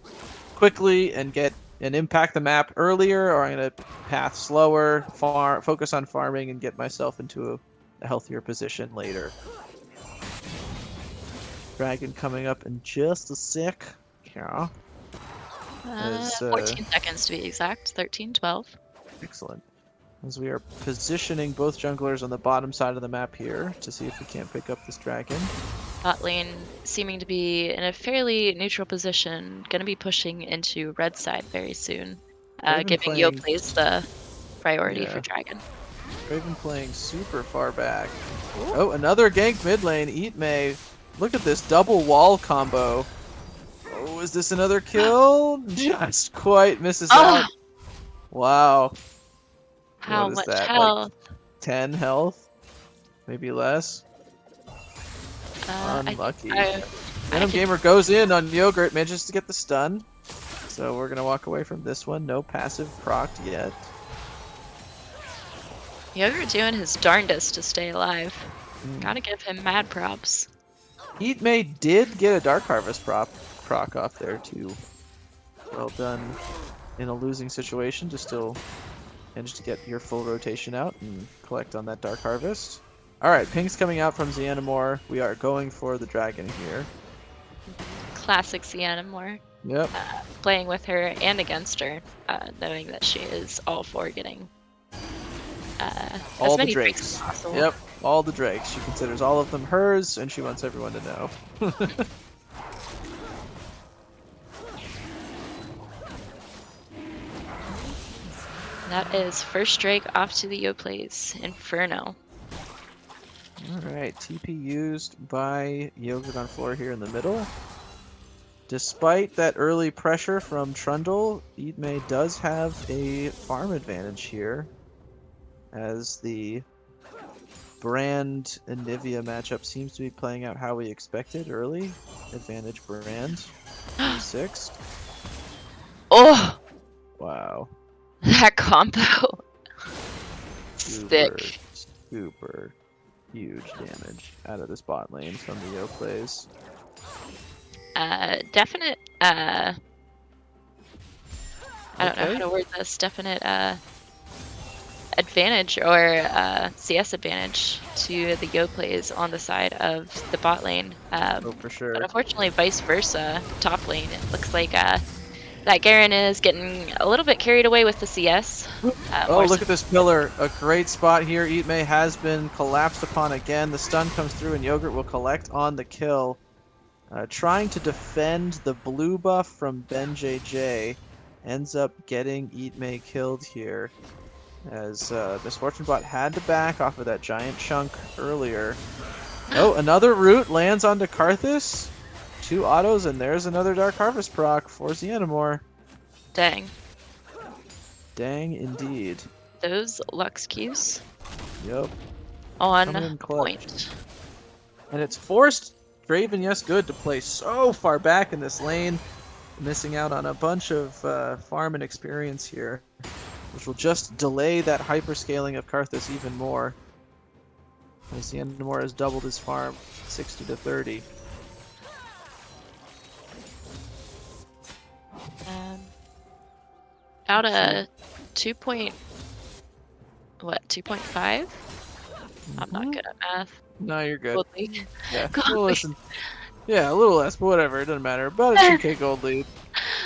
quickly and impact the map earlier, or I'm going to path slower, focus on farming, and get myself into a healthier position later. Dragon coming up in just a sec. Yeah. 14 seconds to be exact. 13, 12. Excellent. As we are positioning both junglers on the bottom side of the map here to see if we can't pick up this dragon. Bot lane seeming to be in a fairly neutral position. Going to be pushing into red side very soon. Giving Yoplays the priority for dragon. Draven playing super far back. Ooh. Oh, another gank mid lane. Ihri. Look at this double wall combo. Oh, is this another kill? Just quite misses out. Wow. How much health? Like 10 health? Maybe less? Unlucky. Phantom Gamer goes in on Yogurt, manages to get the stun. So we're going to walk away from this one. No passive procced yet. Yogurt doing his darndest to stay alive. Gotta give him mad props. Ihri did get a Dark Harvest proc off there too. Well done in a losing situation to still manage to get your full rotation out and collect on that Dark Harvest. Alright, ping's coming out from xianamore. We are going for the dragon here. Classic xianamore. Yep. Playing with her and against her, knowing that she is all for getting all as many the drakes. as possible. Yep, all the drakes. She considers all of them hers, and she wants everyone to know. That is first drake off to the Yoplays. Inferno. Alright, TP used by Yogurt on floor here in the middle. Despite that early pressure from Trundle, Ihri does have a farm advantage here, as the Brand and Nivea matchup seems to be playing out how we expected early. Advantage Brand. 6. Oh! Wow. That combo. Thick. Super huge damage out of this bot lane from the Yoplays. Definite, I don't know how to word this, definite, advantage or CS advantage to the Yoplays on the side of the bot lane. Oh, for sure. But unfortunately, vice versa, top lane. It looks like that Garen is getting a little bit carried away with the CS. Oh, look at this pillar. A great spot here. Ihri has been collapsed upon again. The stun comes through and Yogurt will collect on the kill. Trying to defend the blue buff from Benjj. Ends up getting Ihri killed here. As Misfortune Bot had to back off of that giant chunk earlier. Oh, another root lands onto Karthus. 2 autos, and there's another Dark Harvest proc for xianamore. Dang. Dang indeed. Those Lux Qs. Yep. On point. And it's forced DRAVEN, yes, good, to play so far back in this lane. missing out on a bunch of farm and experience here, which will just delay that hyperscaling of Karthus even more. As xianamore has doubled his farm, 60 to 30. Out of 2.5? I'm not good at math. No, you're good. Gold league. Yeah, Gold well, league. listen. Yeah, a little less, but whatever. It doesn't matter. About a 2K gold lead.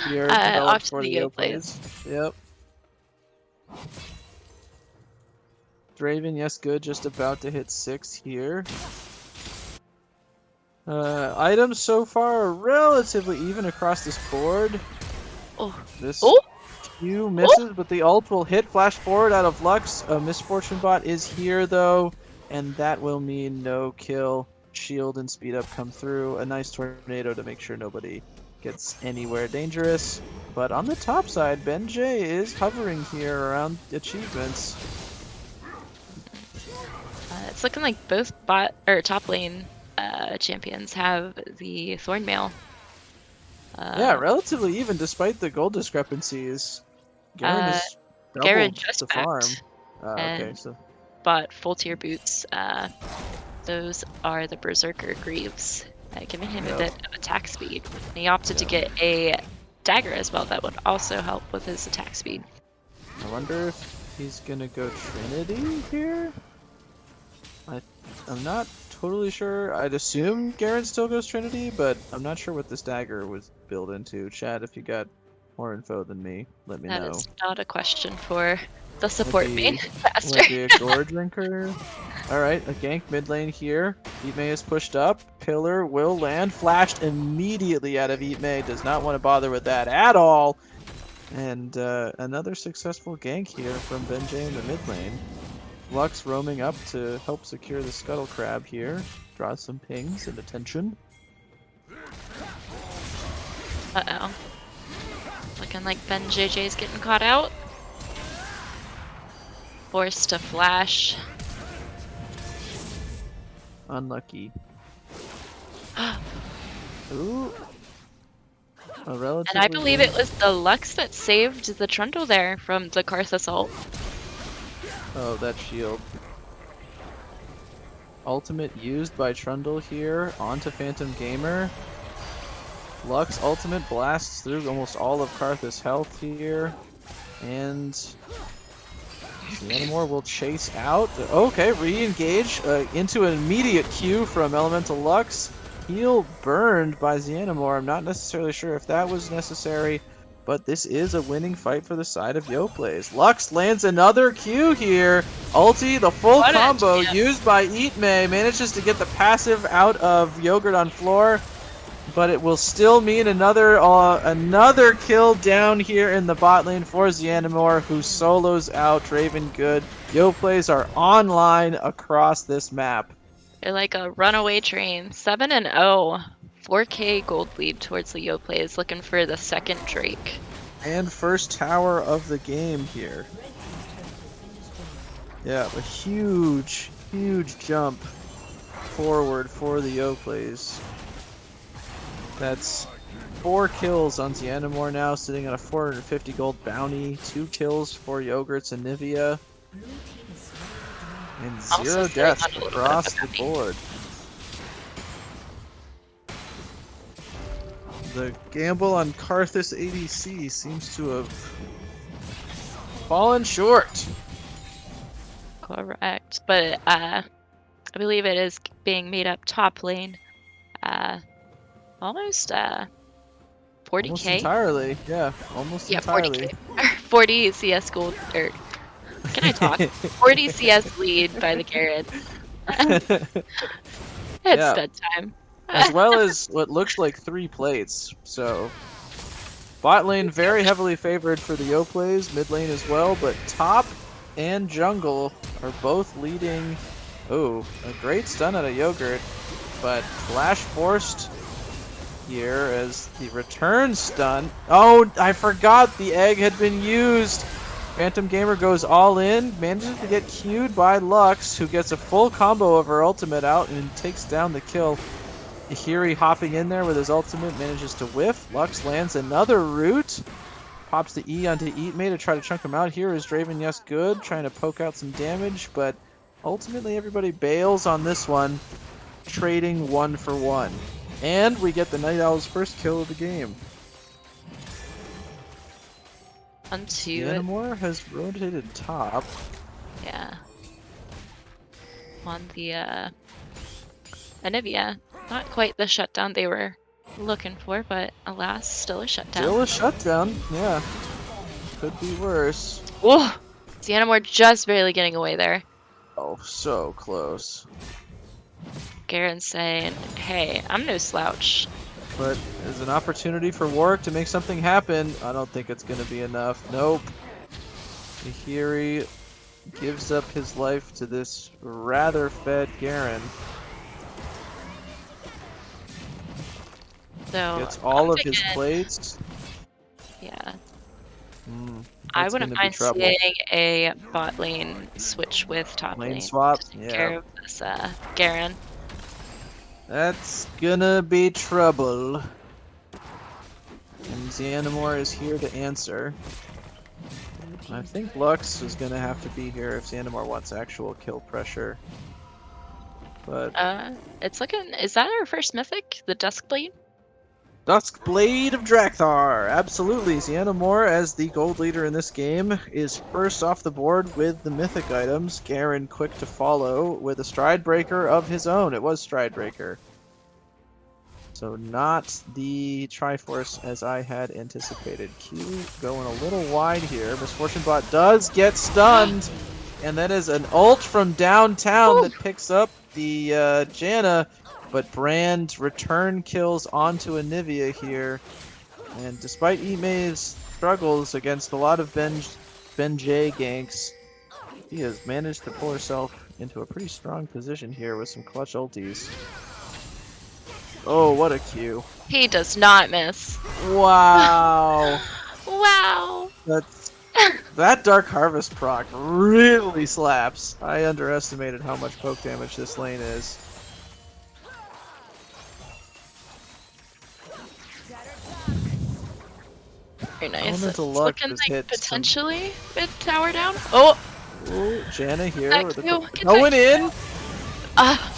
Here, Off developed to for the the Yoplays. Yoplays. Yep. DRAVEN, yes, good. Just about to hit 6 here. Items so far are relatively even across this board. Oh. This Oh. Q misses, but the ult will hit. Flash forward out of Lux. A Misfortune Bot is here, though, and that will mean no kill. Shield and speed up come through. A nice tornado to make sure nobody gets anywhere dangerous. But on the top side, Benjj is hovering here around achievements. It's looking like both bot or top lane champions have the Thornmail. Yeah, relatively even despite the gold discrepancies. Garen is Garen doubled just the farm. backed Okay, and so bought full tier boots. Those are the Berserker Greaves, giving him a bit of attack speed. And he opted to get a dagger as well. That would also help with his attack speed. I wonder if he's gonna go Trinity here? I'm not totally sure. I'd assume Garen still goes Trinity, but I'm not sure what this dagger was built into. Chad, if you got more info than me, let me know. That is not a question for the support main master. Would be a gore drinker. Alright, a gank mid lane here. Ihri is pushed up. Pillar will land. Flashed immediately out of Ihri. Does not want to bother with that at all. And another successful gank here from Benjj in the mid lane. Lux roaming up to help secure the Scuttle Crab here. Draws some pings and attention. Uh-oh. Looking like Benjj is getting caught out. Forced to flash. Unlucky. Ooh. A relatively And I believe it was the Lux that saved the Trundle there from the Karthus ult. Oh, that shield. Ultimate used by Trundle here onto PhantomGamer. Lux ultimate blasts through almost all of Karthus' health here. And xianamore will chase out. Okay, re-engage into an immediate Q from Elemental Lux. Heal burned by xianamore. I'm not necessarily sure if that was necessary, but this is a winning fight for the side of Yoplays. Lux lands another Q here. Ulti, the full combo used by Ihri, manages to get the passive out of Yogurt on floor, but it will still mean another kill down here in the bot lane for xianamore, who solos out DRAVEN good. Yoplays are online across this map. They're like a runaway train. 7-0. 4K gold lead towards the Yoplays, looking for the second Drake. And first tower of the game here. Yeah, a huge, huge jump forward for the Yoplays. That's 4 kills on xianamore now, sitting on a 450 gold bounty. 2 kills for Yogurts and Nivea. And 0 deaths across the board. The gamble on Karthus ADC seems to have fallen short. Correct. But I believe it is being made up top lane. Almost 40k. Almost entirely, yeah. Almost entirely. 40k. 40 CS gold, or can I talk? 40 CS lead by the Garen. It's bedtime. As well as what looks like 3 plates. So bot lane very heavily favored for the Yoplays, mid lane as well, but top and jungle are both leading. Oh, a great stun out of Yogurt, but flash forced here as the return stun. Oh, I forgot the egg had been used. PhantomGamer goes all in, manages to get queued by Lux, who gets a full combo of her ultimate out and takes down the kill. Ihri hopping in there with his ultimate, manages to whiff. Lux lands another root. Pops the E onto Eatmate to try to chunk him out. Here is DRAVEN, yes, good, trying to poke out some damage, but ultimately everybody bails on this one, trading 1 for 1. And we get the Night Owl's first kill of the game. Xianamore has rotated top. Yeah. On the Anivia. Not quite the shutdown they were looking for, but alas, still a shutdown. Still a shutdown, yeah. Could be worse. Whoa! Xianamore just barely getting away there. Oh, so close. Garen saying, hey, I'm no slouch. But there's an opportunity for Warwick to make something happen. I don't think it's going to be enough. Nope. Ihri gives up his life to this rather fed Garen. So Gets all I'm of his thinking- plates. Yeah. I That's wouldn't gonna be mind trouble. seeing a bot lane switch with top Lane lane. swap, To take yeah. care of this Garen. That's gonna be trouble. And Xianamore is here to answer. I think Lux is gonna have to be here if Xianamore wants actual kill pressure. But It's looking. Is that our first mythic? The Duskblade? Duskblade of Drakthar! Absolutely, Xianamore, as the gold leader in this game, is first off the board with the mythic items. Garen quick to follow with a Stride Breaker of his own. It was Stride Breaker. So not the Triforce as I had anticipated. Q going a little wide here. Misfortune Bot does get stunned! And that is an ult from downtown that picks up the Janna. But Brand return kills onto Anivia here. And despite Ime's struggles against a lot of Benjj ganks, she has managed to pull herself into a pretty strong position here with some clutch ultis. Oh, what a Q. He does not miss. Wow. Wow. That Dark Harvest proc really slaps. I underestimated how much poke damage this lane is. Very nice. Elemental It's Luck looking has like hit some- potentially mid tower down. Oh! Ooh, Janna here That with Q, the get going that in. Ah!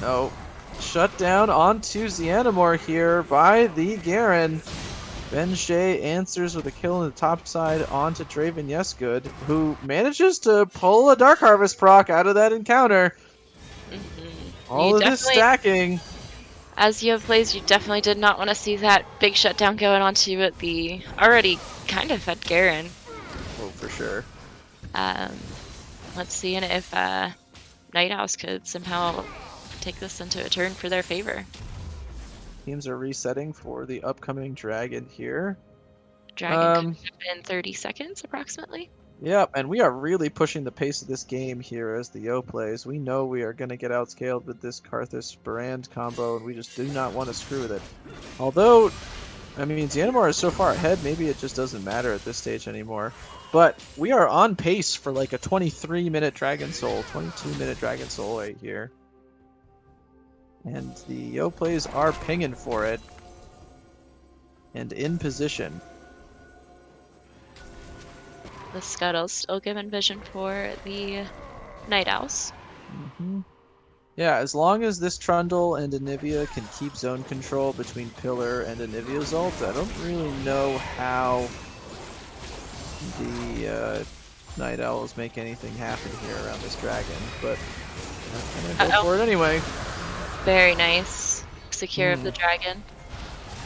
No. Shut down onto Xianamore here by the Garen. Benjj answers with a kill on the top side onto DRAVEN Yesgood, who manages to pull a Dark Harvest proc out of that encounter. All You of this definitely- stacking. As Yoplays, you definitely did not want to see that big shutdown going onto the already kind of fed Garen. Oh, for sure. Let's see if Night Owls could somehow take this into a turn for their favor. Teams are resetting for the upcoming Dragon here. Dragon comes up in 30 seconds, approximately. Yep, and we are really pushing the pace of this game here as the Yoplays. We know we are going to get outscaled with this Karthus Brand combo, and we just do not want to screw with it. Although, I mean, Xianamore is so far ahead, maybe it just doesn't matter at this stage anymore. But we are on pace for like a 23-minute Dragon Soul, 22-minute Dragon Soul right here. And the Yoplays are pinging for it. And in position. The Scuttle's still given vision for the Night Owls. Yeah, as long as this Trundle and Anivia can keep zone control between Pillar and Anivia's ult, I don't really know how the Night Owls make anything happen here around this dragon, but I'm gonna go for it anyway. Very nice. Secure of the dragon.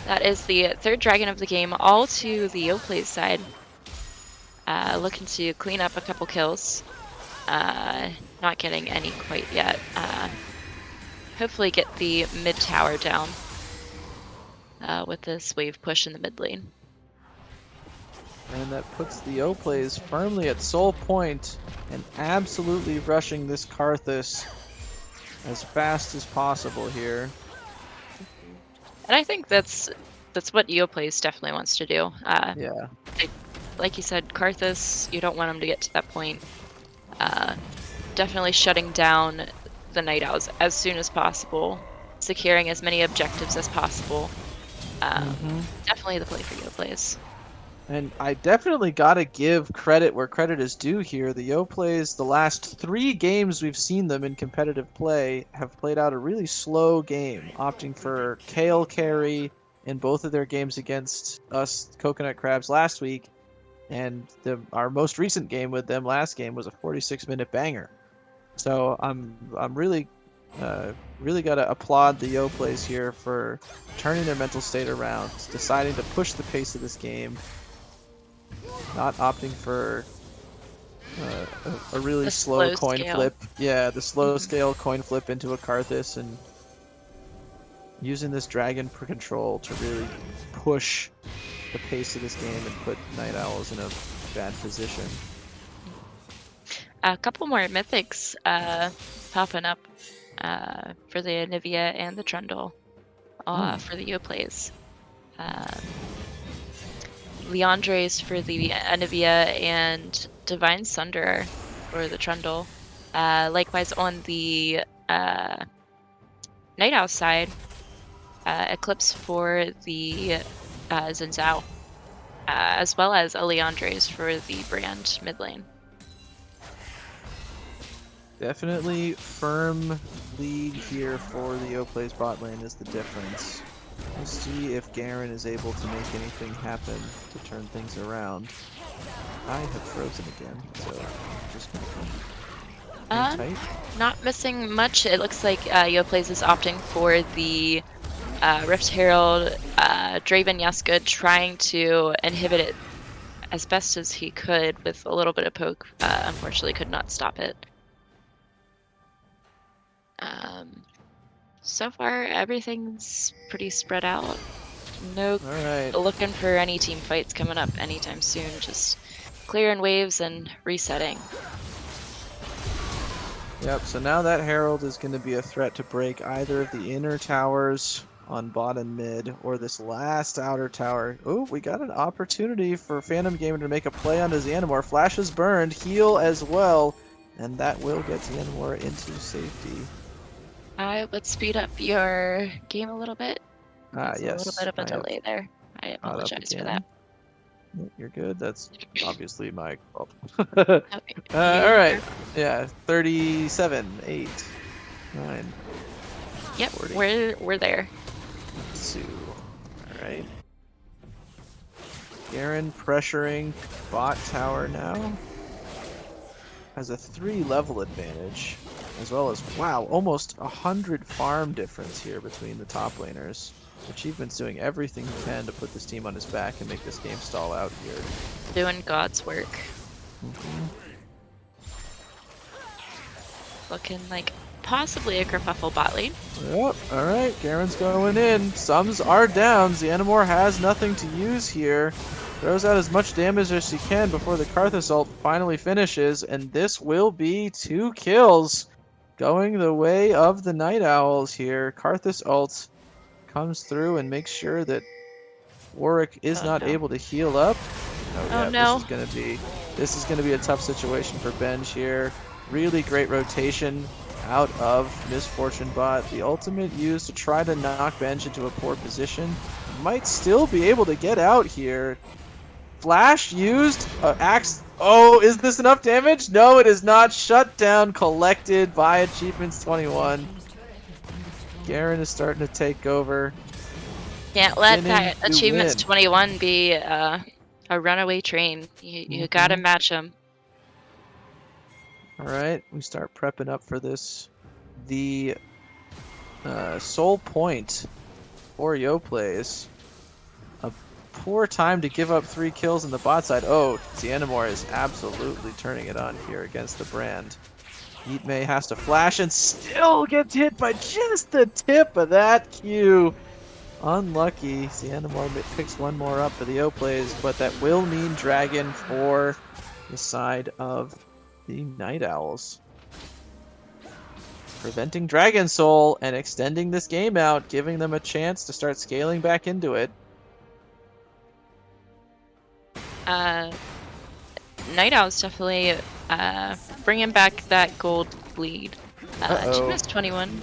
That is the third dragon of the game, all to the Yoplays side. Looking to clean up a couple kills. Not getting any quite yet. Hopefully get the mid tower down with this wave push in the mid lane. And that puts the Yoplays firmly at soul point and absolutely rushing this Karthus as fast as possible here. And I think that's what Yoplays definitely wants to do. Yeah. Like you said, Karthus, you don't want him to get to that point. Definitely shutting down the Night Owls as soon as possible securing as many objectives as possible. Mm-hmm. Definitely the play for Yoplays. And I definitely gotta give credit where credit is due here. The Yoplays, the last 3 games we've seen them in competitive play, have played out a really slow game, opting for Kale carry in both of their games against us Coconut Crabs last week, and our most recent game with them last game was a 46-minute banger. So I'm really really gotta applaud the Yoplays here for turning their mental state around, deciding to push the pace of this game. Not opting for a really The slow slow coin scale. flip. Yeah, the slow scale coin flip into a Karthus and using this dragon per control to really push the pace of this game and put Night Owls in a bad position. A couple more mythics popping up for the Anivia and the Trundle for the Yoplays. Leandre's for the Anivia and Divine Sunderer for the Trundle. Likewise on the Night Owl side, Eclipse for the Zinzao, as well as a Leandre's for the Brand mid lane. Definitely firm lead here for the Yoplays bot lane is the difference. We'll see if Garen is able to make anything happen to turn things around. I have frozen again, so I'm just gonna hang tight. Not missing much. It looks like Yoplays is opting for the Rift Herald. DRAVEN Yasgood trying to inhibit it as best as he could with a little bit of poke. Unfortunately, could not stop it. So far, everything's pretty spread out. No looking for any team fights coming up anytime soon. Just clearing waves and resetting. Yep, so now that Herald is going to be a threat to break either of the inner towers on bot and mid, or this last outer tower. Oh, we got an opportunity for PhantomGamer to make a play on his xianamore. Flash is burned, heal as well, and that will get xianamore into safety. I would speed up your game a little bit. Yes. A little bit of a delay there. I apologize for that. You're good. That's obviously my fault. Okay. All right. Yeah, 37, 8, 9. Yep, 40. we're there. 2. All right. Garen pressuring bot tower now. Has a 3 level advantage, as well as, wow, almost 100 farm difference here between the top laners. Achievement's doing everything he can to put this team on his back and make this game stall out here. Doing God's work. Looking like possibly a kerfuffle bot lane. Yep, alright, Garen's going in. Sums are down. xianamore has nothing to use here. Throws out as much damage as she can before the Karthus ult finally finishes, and this will be 2 kills going the way of the Night Owls here. Karthus ult comes through and makes sure that Warwick is not able to heal up. No. This is gonna be a tough situation for Benjj here. Really great rotation out of Misfortune bot. The ultimate used to try to knock Benjj into a poor position. Might still be able to get out here. Flash used, axe. Oh, is this enough damage? No, it is not. Shut down, collected by Achievements 21. Garen is starting to take over. Can't let that Achievements 21 be a runaway train. You gotta match them. Alright, we start prepping up for this. The soul point for Yoplays. A poor time to give up 3 kills on the bot side. Oh, xianamore is absolutely turning it on here against the Brand. Ihri has to flash and still gets hit by just the tip of that Q. Unlucky. xianamore picks one more up for the Yoplays, but that will mean Dragon for the side of the Night Owls. Preventing Dragon Soul and extending this game out, giving them a chance to start scaling back into it. Night Owl's definitely bringing back that gold lead. Achievements 21.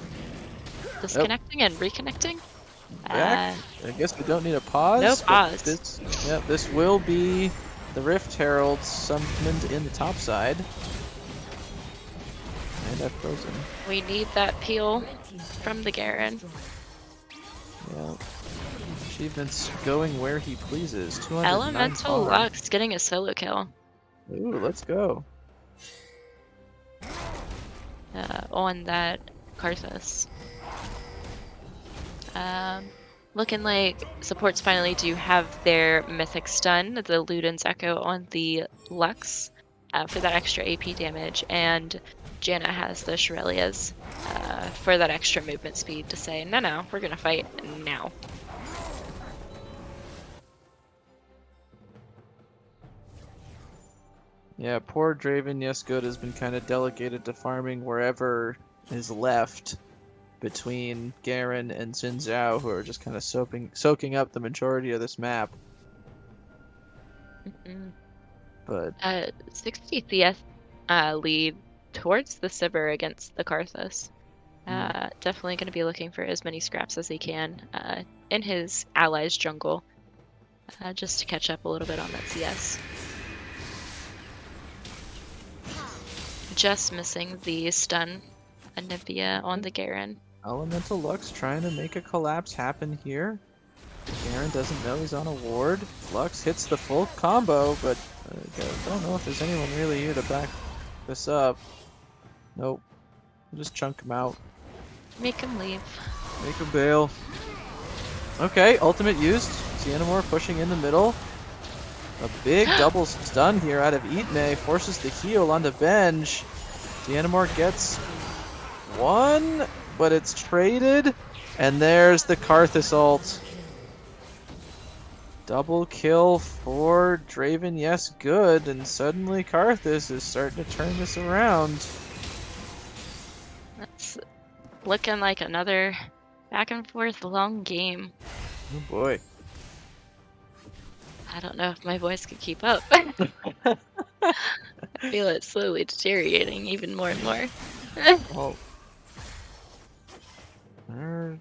disconnecting and reconnecting. Back. I guess we don't need a pause. No but pause. This will be the Rift Herald summoned in the top side. And I've frozen. We need that peel from the Garen. Yeah. Achievements going where he pleases. 209 Elemental farm. Lux getting a solo kill. Ooh, let's go. On that Karthus. Looking like supports finally do have their Mythic Stun, the Luden's Echo on the Lux for that extra AP damage, and Janna has the Shurelya's for that extra movement speed to say, no, we're gonna fight now. Yeah, poor Draven, yes good, has been kind of delegated to farming wherever is left between Garen and Xin Zhao, who are just kind of soaking up the majority of this map. But 60 CS lead towards the Sivir against the Karthus. Definitely going to be looking for as many scraps as he can in his allies' jungle, just to catch up a little bit on that CS. Just missing the stun Anivia on the Garen. Elemental Lux trying to make a collapse happen here. Garen doesn't know he's on a ward. Lux hits the full combo, but I don't know if there's anyone really here to back this up. Nope. Just chunk him out. Make him leave. Make him bail. Okay, ultimate used. xianamore pushing in the middle. A big double stun here out of Ihri forces the heal onto Benjj. xianamore gets one, but it's traded. And there's the Karthus ult. Double kill for DRAVEN, yes good, and suddenly Karthus is starting to turn this around. That's looking like another back and forth long game. Oh boy. I don't know if my voice could keep up. I feel it slowly deteriorating even more and more. Well, we're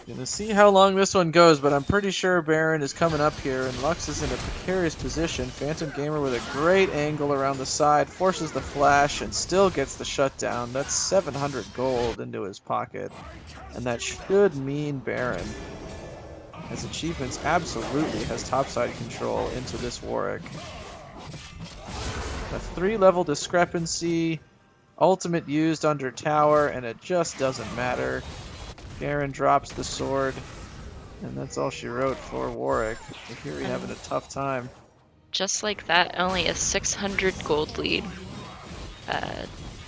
gonna see how long this one goes, but I'm pretty sure Baron is coming up here, and Lux is in a precarious position. PhantomGamer with a great angle around the side, forces the flash, and still gets the shutdown. That's 700 gold into his pocket, and that should mean Baron, as Achievements absolutely has topside control into this Warwick. A 3-level discrepancy, ultimate used under tower, and it just doesn't matter. Garen drops the sword, and that's all she wrote for Warwick. Ihri having a tough time. Just like that, only a 600 gold lead.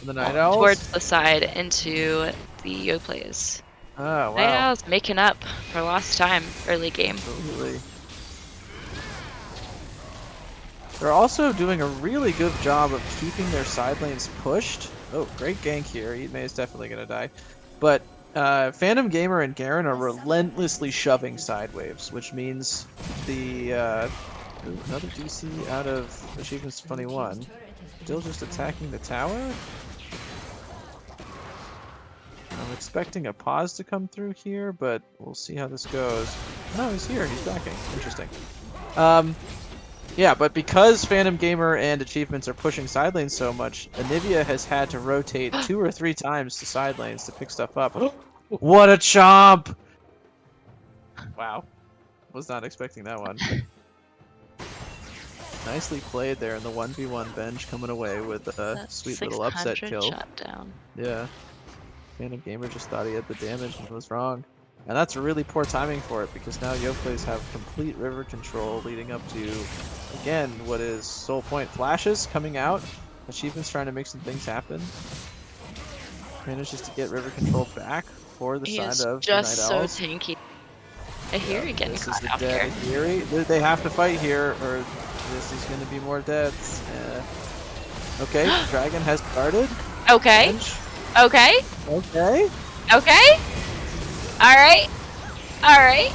The Night Owls? Towards the side into the Yoplays. Oh, wow. Night Owls making up for lost time early game. Absolutely. They're also doing a really good job of keeping their side lanes pushed. Oh, great gank here. Ihri is definitely going to die. But PhantomGamer and Garen are relentlessly shoving side waves, which means the another DC out of Achievements 21. Still just attacking the tower? I'm expecting a pause to come through here, but we'll see how this goes. No, he's here. He's backing. Interesting. Yeah, but because PhantomGamer and Achievements are pushing side lanes so much, Anivia has had to rotate 2 or 3 times to side lanes to pick stuff up. What a chomp! Wow. Was not expecting that one. Nicely played there in the 1v1 Benjj, coming away with a sweet little upset kill. Shutdown. Yeah. PhantomGamer just thought he had the damage and was wrong. And that's really poor timing for it, because now Yoplays have complete river control leading up to, again, what is Soul Point flashes coming out. Achievements trying to make some things happen. Manages to get river control back for the side of the Night just so Owls. tanky. Ihri getting This is caught the out dead here. Ihri. They have to fight here, or this is going to be more deaths. Okay, Dragon has started. Okay. Benjj. Okay. Okay. Okay. Alright. Alright.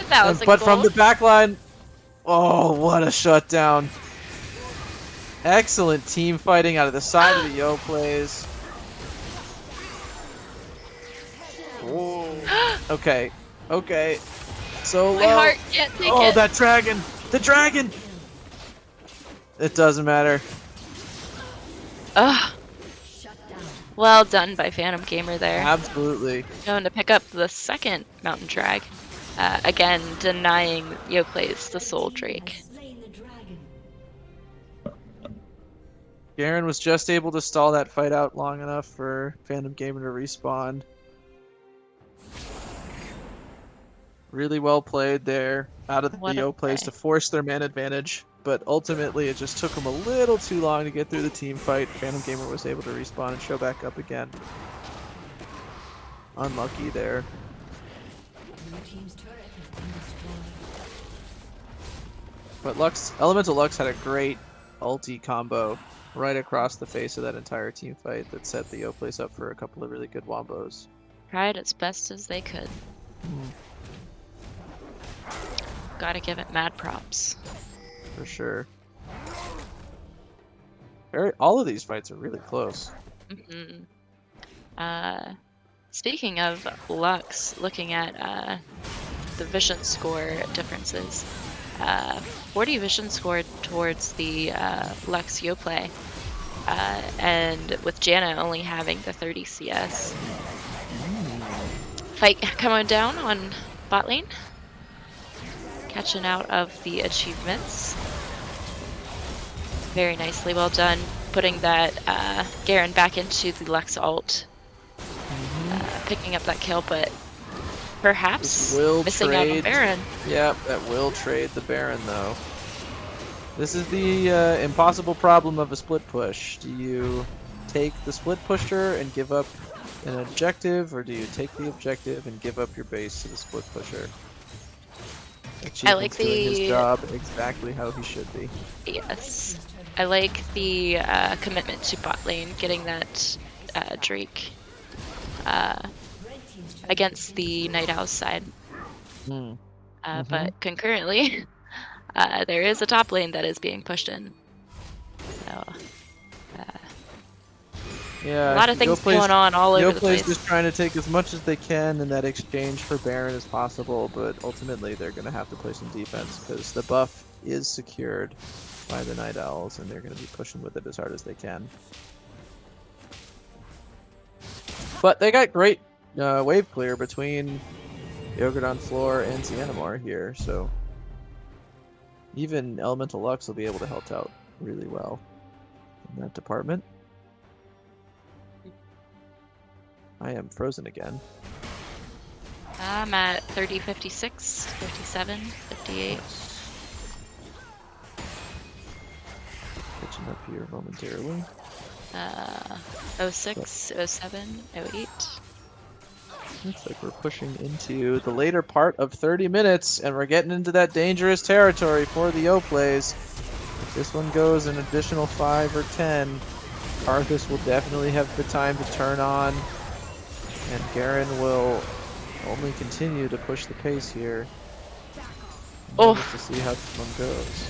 That was a But from goal. the back line, oh, what a shutdown. Excellent team fighting out of the side of the Yoplays. Okay. Okay. So My low. heart can't take Oh, it. that dragon! The dragon! It doesn't matter. Ugh. Well done by Phantom Gamer there. Absolutely. Going to pick up the second Mountain Drag. Again, denying Yoplays the Soul Drake. Garen was just able to stall that fight out long enough for Phantom Gamer to respawn. Really well played there out of the What a Yoplays play. to force their man advantage, but ultimately it just took them a little too long to get through the team fight. Phantom Gamer was able to respawn and show back up again. Unlucky there. But Elemental Lux had a great ulti combo right across the face of that entire team fight that set the Yoplays up for a couple of really good wombos. Tried as best as they could. Gotta give it mad props. For sure. All of these fights are really close. Speaking of Lux, looking at the vision score differences, 40 vision score towards the Lux Yoplay, and with Janna only having the 30 CS. Fight coming down on bot lane. Catching out of the achievements. Very nicely, well done. Putting that Garen back into the Lux ult. Picking up that kill, but perhaps missing out on Baron. Yep, that will trade the Baron though. This is the impossible problem of a split push. Do you take the split pusher and give up an objective, or do you take the objective and give up your base to the split pusher? I like doing his the job exactly how he should be. Yes, I like the commitment to bot lane, getting that Drake against the Night Owl's side. But concurrently, there is a top lane that is being pushed in. So, yeah, a lot of things going on all over the place. Yoplays just trying to take as much as they can in that exchange for Baron as possible, but ultimately they're going to have to play some defense because the buff is secured by the Night Owls, and they're going to be pushing with it as hard as they can. But they got great wave clear between Yogurt on Floor and xianamore here, so even Elemental Lux will be able to help out really well in that department. I am frozen again. I'm at 30, 56, 57, 58. Catching up here momentarily. 06, 07, 08. Looks like we're pushing into the later part of 30 minutes, and we're getting into that dangerous territory for the Yoplays. If this one goes an additional 5 or 10, Karthus will definitely have the time to turn on, and Garen will only continue to push the pace here. Oh, to see how this one goes.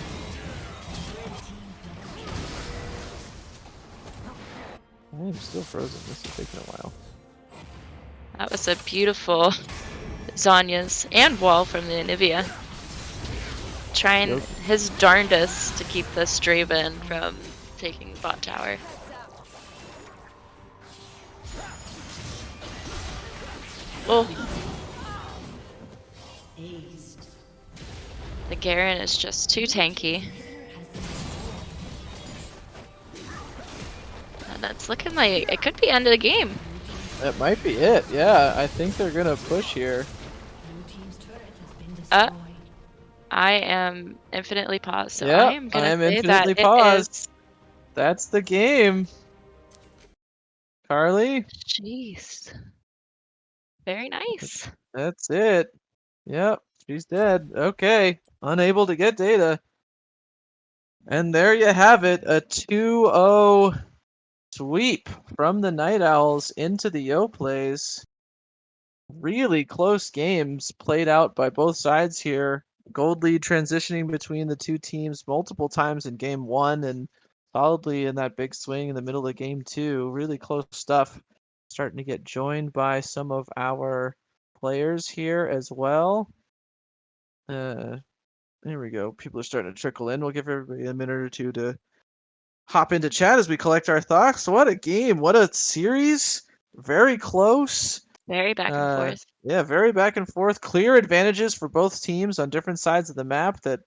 I am still frozen. This is taking a while. that was a beautiful Zanya's and wall from the Anivia. Trying his darndest to keep this DRAVEN from taking the bot tower. Oh. The Garen is just too tanky. And that's looking like it could be end of the game. That might be it. Yeah, I think they're gonna push here. I am infinitely paused, so Yeah, I am gonna say infinitely that paused. it is. That's the game. Carly? Jeez. Very nice. That's it. Yep, she's dead. Okay, unable to get data. And there you have it, a 2-0 sweep from the Night Owls into the Yoplays. Really close games played out by both sides here. Gold lead transitioning between the two teams multiple times in game 1 and solidly in that big swing in the middle of game 2. Really close stuff. starting to get joined by some of our players here as well. There we go. People are starting to trickle in. We'll give everybody a minute or two to hop into chat as we collect our thoughts. What a game. What a series. Very close. Very back and forth. Yeah, very back and forth. Clear advantages for both teams on different sides of the map that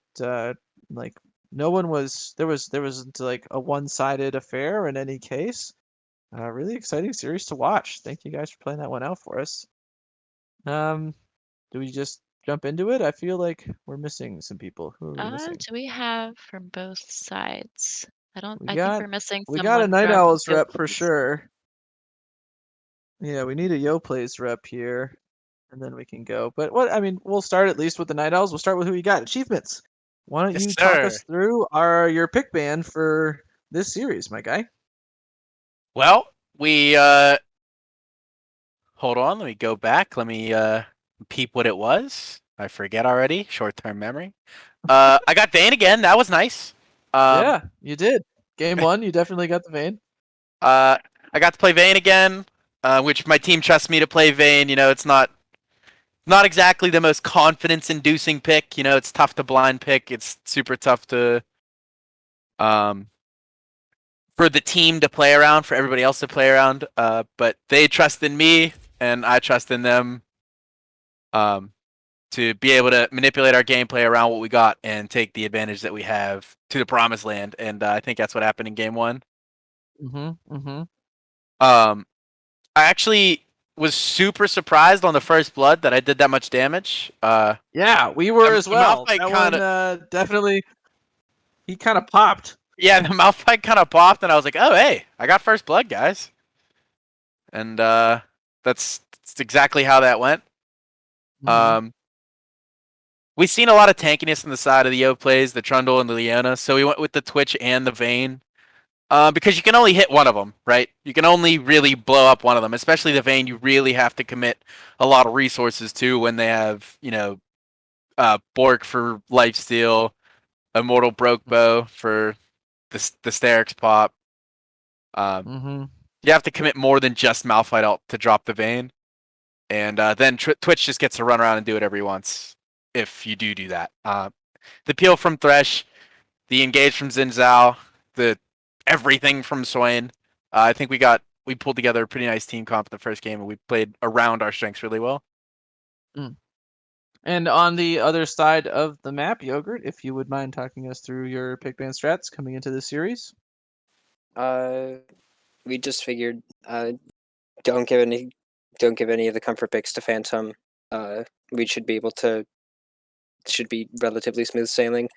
like no one was there wasn't like a one-sided affair in any case. Really exciting series to watch. Thank you guys for playing that one out for us. Do we just jump into it? I feel like we're missing some people. Who are we missing? Do we have from both sides? I think got we're missing we got a someone Night from Owls rep for Yoplays. sure. Yeah, we need a Yoplays rep here, and then we can go. But we'll start at least with the Night Owls. We'll start with who you got. Achievements. Why don't Yes, you talk us sir. through your pick band for this series, my guy? Well, we hold on. Let me go back. Let me peep what it was. I forget already. Short-term memory. I got Vayne again. That was nice. Yeah, you did. Game 1, you definitely got the Vayne. I got to play Vayne again, which my team trusts me to play Vayne. You know, it's not exactly the most confidence-inducing pick. You know, it's tough to blind pick. It's super tough to for the team to play around, for everybody else to play around. But they trust in me, and I trust in them to be able to manipulate our gameplay around what we got and take the advantage that we have to the promised land. And I think that's what happened in game 1. I actually was super surprised on the first blood that I did that much damage. Yeah, we were as well. Malphite That one definitely, he kind of popped. Yeah, the Malphite kind of popped, and I was like, oh, hey, I got first blood, guys. And that's exactly how that went. We've seen a lot of tankiness on the side of the Yoplays, the Trundle, and the Leona, so we went with the Twitch and the Vayne. Because you can only hit one of them, right? You can only really blow up one of them, especially the Vayne. You really have to commit a lot of resources to when they have, Bork for lifesteal, Immortal Broke Bow for the Sterix pop. You have to commit more than just Malphite ult to drop the Vayne. And then Twitch just gets to run around and do whatever he wants if you do that. The peel from Thresh, the engage from Xin Zhao, the everything from Swain. I think we pulled together a pretty nice team comp in the first game, and we played around our strengths really well. And on the other side of the map, Yogurt, if you would mind talking us through your pick band strats coming into this series. We just figured don't give any of the comfort picks to Phantom. We should be relatively smooth sailing.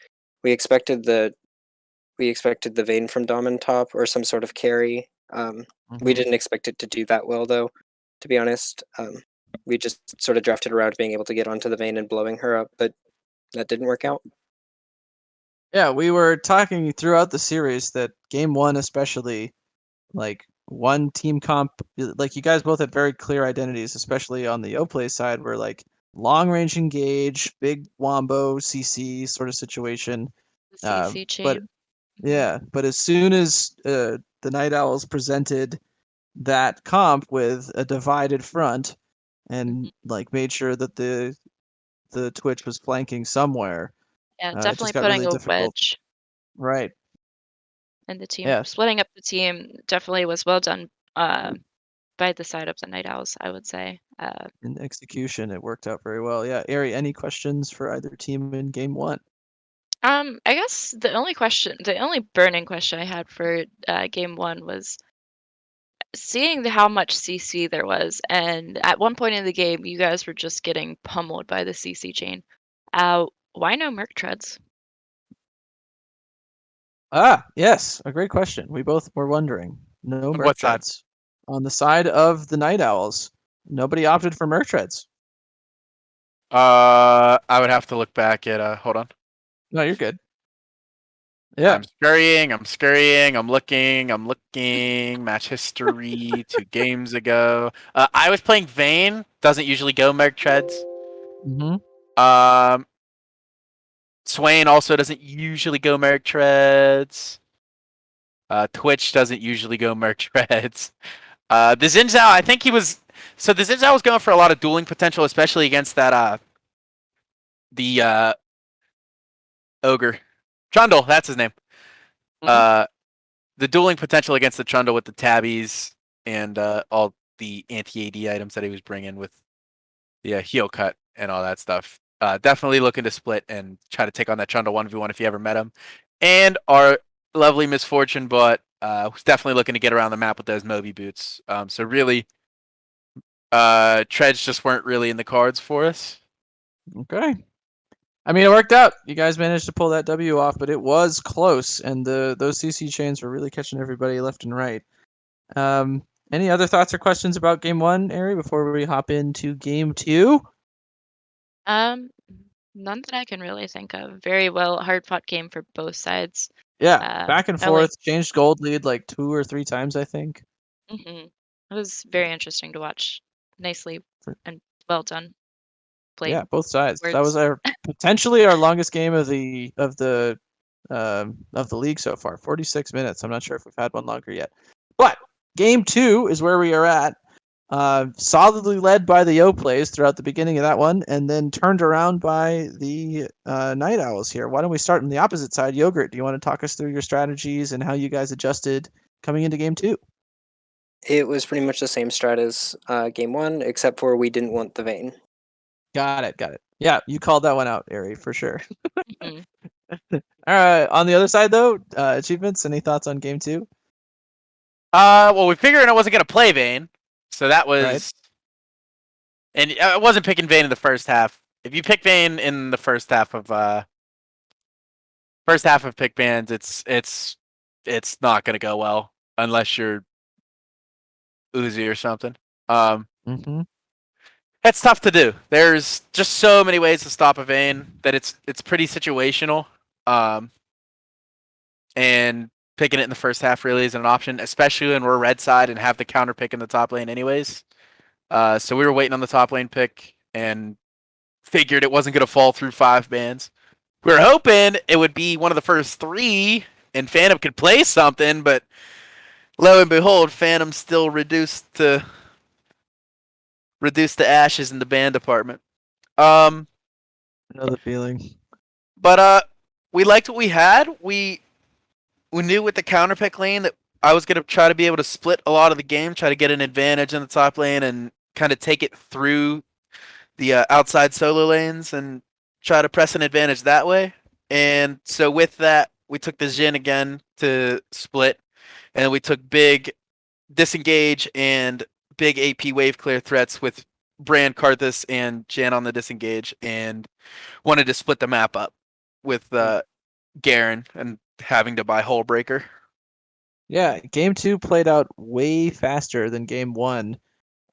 We expected the Vayne from Dom and top or some sort of carry. We didn't expect it to do that well, though, to be honest. We just sort of drafted around being able to get onto the Vayne and blowing her up, but that didn't work out. Yeah, we were talking throughout the series that game 1 especially, like one team comp, like you guys both had very clear identities, especially on the Yoplay side, where like long range engage, big Wombo CC sort of situation. The CC chain. But yeah, but as soon as the Night Owls presented that comp with a divided front and like made sure that the Twitch was flanking somewhere. Yeah, It definitely just got putting really a difficult. wedge. Right. And the team Yeah. splitting up the team definitely was well done by the side of the Night Owls, I would say. In execution, it worked out very well. Yeah, Ihri, any questions for either team in game 1? I guess the only burning question I had for game 1 was seeing how much CC there was, and at one point in the game, you guys were just getting pummeled by the CC chain. Why no Merc treads? Yes, a great question. We both were wondering. No On Merc what side? treads. On the side of the Night Owls, nobody opted for Merc treads. I would have to look back at. Hold on. No, you're good. Yeah. I'm scurrying, I'm looking, match history 2 games ago. I was playing Vayne, doesn't usually go Merc treads. Swain also doesn't usually go Merc treads. Twitch doesn't usually go Merc treads. The Xin Zhao, I think he was. So the Xin Zhao was going for a lot of dueling potential, especially against that the ogre Trundle. That's his name. Mhm. The dueling potential against the Trundle with the tabbies and all the anti-AD items that he was bringing with the heal cut and all that stuff. Definitely looking to split and try to take on that Trundle 1v1 if you ever met him. And our lovely Misfortune, but who's definitely looking to get around the map with those Moby boots. So really, treads just weren't really in the cards for us. Okay. I mean, it worked out. You guys managed to pull that W off, but it was close, and those CC chains were really catching everybody left and right. Any other thoughts or questions about game one, Ihri, before we hop into game two? None that I can really think of. Very well, hard fought game for both sides. Yeah, back and I like. forth, changed gold lead like 2 or 3 times, I think. It was very interesting to watch. Nicely and well done. Played. Yeah, both sides. That Words. was our potentially our longest game of the league so far. 46 minutes. I'm not sure if we've had one longer yet. But game two is where we are at. Solidly led by the Yoplays throughout the beginning of that one, and then turned around by the Night Owls here. Why don't we start on the opposite side? Yogurt, do you want to talk us through your strategies and how you guys adjusted coming into game two? It was pretty much the same strat as game one, except for we didn't want the vein. Got it. Yeah, you called that one out, Ihri, for sure. Mhm. All right. On the other side, though, achievements. Any thoughts on game two? Well, we figured I wasn't gonna play Vayne, so that was. Right. And I wasn't picking Vayne in the first half. If you pick Vayne in the first half of pick bands, it's not gonna go well unless you're Uzi or something. Mm-hmm. It's tough to do. There's just so many ways to stop a Vayne that it's pretty situational. And picking it in the first half really isn't an option, especially when we're red side and have the counter pick in the top lane anyways. So we were waiting on the top lane pick and figured it wasn't going to fall through 5 bans. We were hoping it would be one of the first 3 and Phantom could play something, but lo and behold, Phantom's still reduced to ashes in the ban department. I know the feeling. But we liked what we had. We knew with the counter pick lane that I was gonna try to be able to split a lot of the game, try to get an advantage in the top lane, and kind of take it through the outside solo lanes and try to press an advantage that way. And so with that, we took the Jhin again to split, and we took big disengage and big AP wave clear threats with Brand, Karthus, and Jan on the disengage, and wanted to split the map up with Garen and having to buy Hullbreaker. Yeah, game two played out way faster than game one.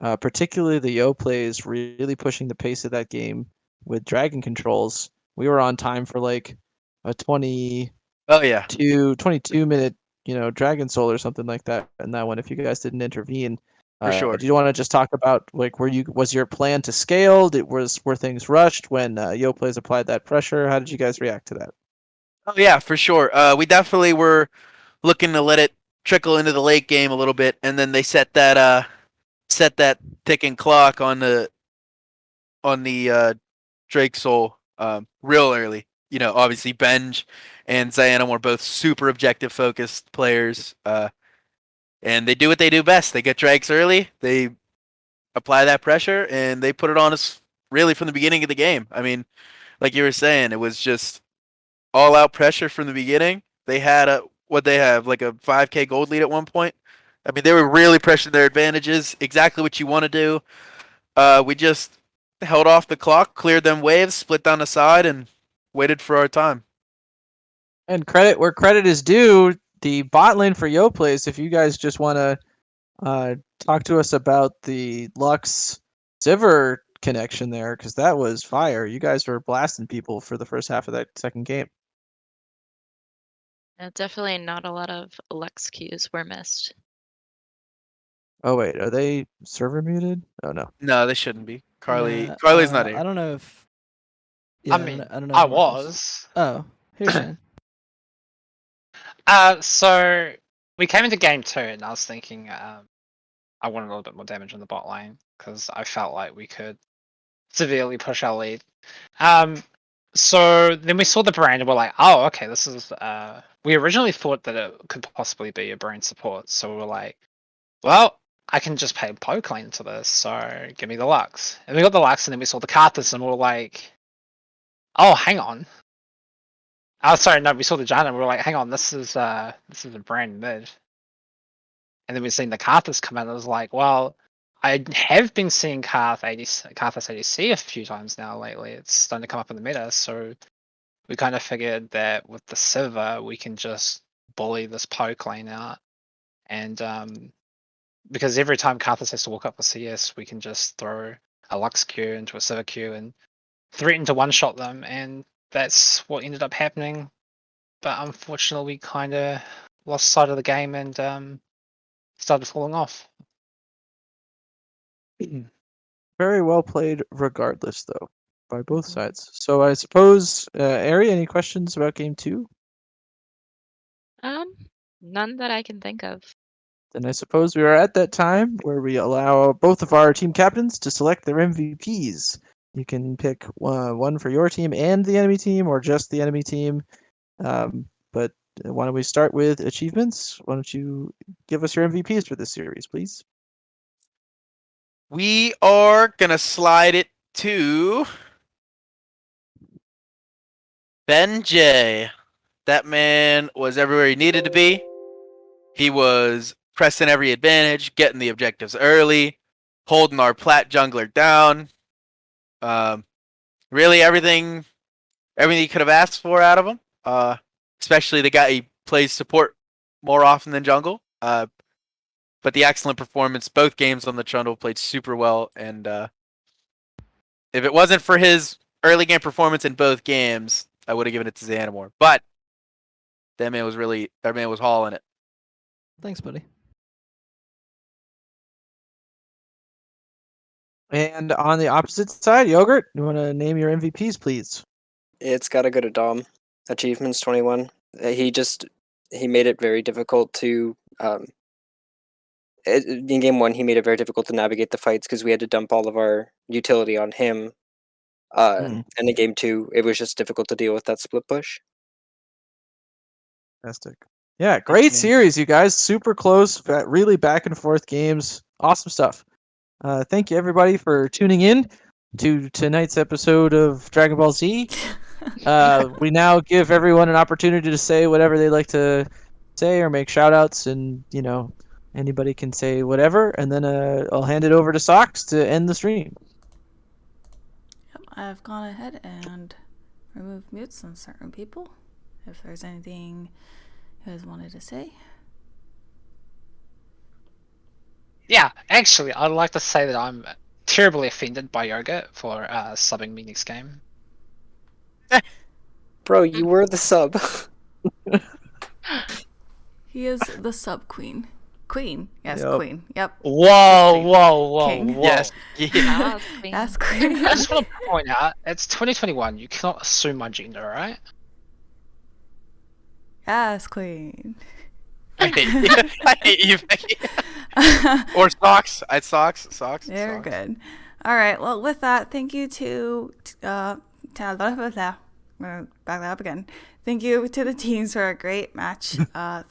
Particularly the Yoplays really pushing the pace of that game with dragon controls. We were on time for like a 22 minute, dragon soul or something like that in that one if you guys didn't intervene. For sure. Do you want to just talk about like was your plan to scale? Were things rushed when Yoplays applied that pressure? How did you guys react to that? Oh yeah, for sure. We definitely were looking to let it trickle into the late game a little bit, and then they set that ticking clock on the Drake Soul real early. Obviously Benjj and xianamore were both super objective focused players, and they do what they do best. They get Drakes early, they apply that pressure, and they put it on us really from the beginning of the game. I mean, like you were saying, it was just all out pressure from the beginning. They had what they have, like a 5k gold lead at one point. I mean, they were really pressing their advantages. Exactly what you want to do. We just held off the clock, cleared them waves, split down the side, and waited for our time. And credit where credit is due, the bot lane for Yoplays, if you guys just want to talk to us about the Lux Sivir connection there, because that was fire. You guys were blasting people for the first half of that second game. Definitely not a lot of Lux cues were missed. Oh wait, are they server muted? Oh no. No, they shouldn't be. Nah, Carly's not I here. don't know if. Yeah, I mean, I don't know. I if Marcus- was. Oh, here's Shane. So we came into game two, and I was thinking, I wanted a little bit more damage in the bot lane because I felt like we could severely push our lead. So then we saw the brand and we're like, oh, okay, this is. We originally thought that it could possibly be a brand support, so we were like, well, I can just pay poke lane to this, so give me the Lux. And we got the Lux, and then we saw the Karthus, and we were like, oh, hang on. Oh, sorry, no, we saw the Giant, and we were like, hang on, this is a brand mid. And then we seen the Karthus come out, and I was like, well, I have been seeing Karthus ADC a few times now lately. It's starting to come up in the meta, so we kind of figured that with the Sivir, we can just bully this poke lane out. And because every time Karthus has to walk up with CS, we can just throw a Lux Q into a Sivir Q and threaten to one-shot them, and that's what ended up happening. But unfortunately, we kind of lost sight of the game and started falling off. Very well played, regardless, though, by both sides. So I suppose, Ihri, any questions about game 2? None that I can think of. Then I suppose we are at that time where we allow both of our team captains to select their MVPs. You can pick one for your team and the enemy team, or just the enemy team. But why don't we start with achievements? Why don't you give us your MVPs for this series, please? We are going to slide it to Benjj. That man was everywhere he needed to be. He was pressing every advantage, getting the objectives early, holding our plat jungler down. Really everything he could have asked for out of him. Especially the guy he plays support more often than jungle. But the excellent performance, both games on the Trundle played super well, and if it wasn't for his early game performance in both games, I would have given it to xianamore. But that man was hauling it. Thanks, buddy. And on the opposite side, Yogurt, you want to name your MVPs, please? It's got to go to Dom. Achievements 21. He made it very difficult to. In game 1, he made it very difficult to navigate the fights because we had to dump all of our utility on him. And in game 2, it was just difficult to deal with that split push. Fantastic. Yeah, great series, you guys. Super close, really back and forth games. Awesome stuff. Thank you, everybody, for tuning in to tonight's episode of Dragon Ball Z. We now give everyone an opportunity to say whatever they'd like to say or make shout-outs, and, anybody can say whatever, and then I'll hand it over to Socks to end the stream. Yep, I've gone ahead and removed mutes on certain people. If there's anything you guys wanted to say. Yeah, actually, I'd like to say that I'm terribly offended by Yogurt for subbing me next game. Bro, you were the sub. He is the sub queen. Queen. Yes, Yep. queen. Yep. Whoa, whoa, whoa, King. whoa. Yes. Yeah. Ah, queen. That's queen. I just want to point out, it's 2021. You cannot assume my gender, alright? Yes, queen. I hate you. I hate you, Becky. Or Socks. Socks. They're Socks. good. All right. Well, with that, thank you to back that up again. Thank you to the teams for a great match.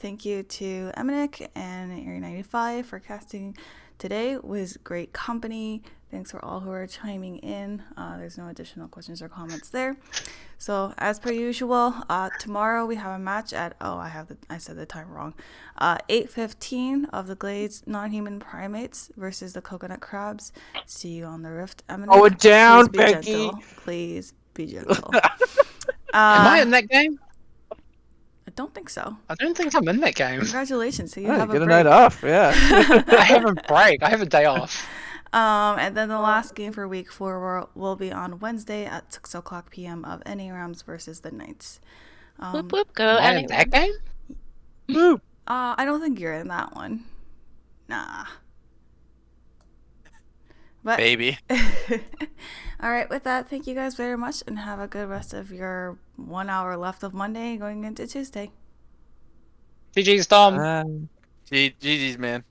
Thank you to Eminek and Ihri95 for casting today. It was great company. Thanks for all who are chiming in. There's no additional questions or comments there. So as per usual, tomorrow we have a match at I said the time wrong. 8:15 of the Glades non-human primates versus the coconut crabs. See you on the Rift. Oh, it down, please be Becky. gentle. Please be gentle. Am I in that game? I don't think so. I don't think I'm in that game. Congratulations. So you Yeah, have get a a break. night off, yeah. I have a break. I have a day off. And then the last game for week 4 will be on Wednesday at 6:00 p.m. of NA Rams versus the Knights. Whoop whoop, go Am I in anyway. that game? Woo. I don't think you're in that one. Nah. But Baby. all right, with that, thank you guys very much and have a good rest of your 1 hour left of Monday going into Tuesday. GG's, Dom. GG's, man.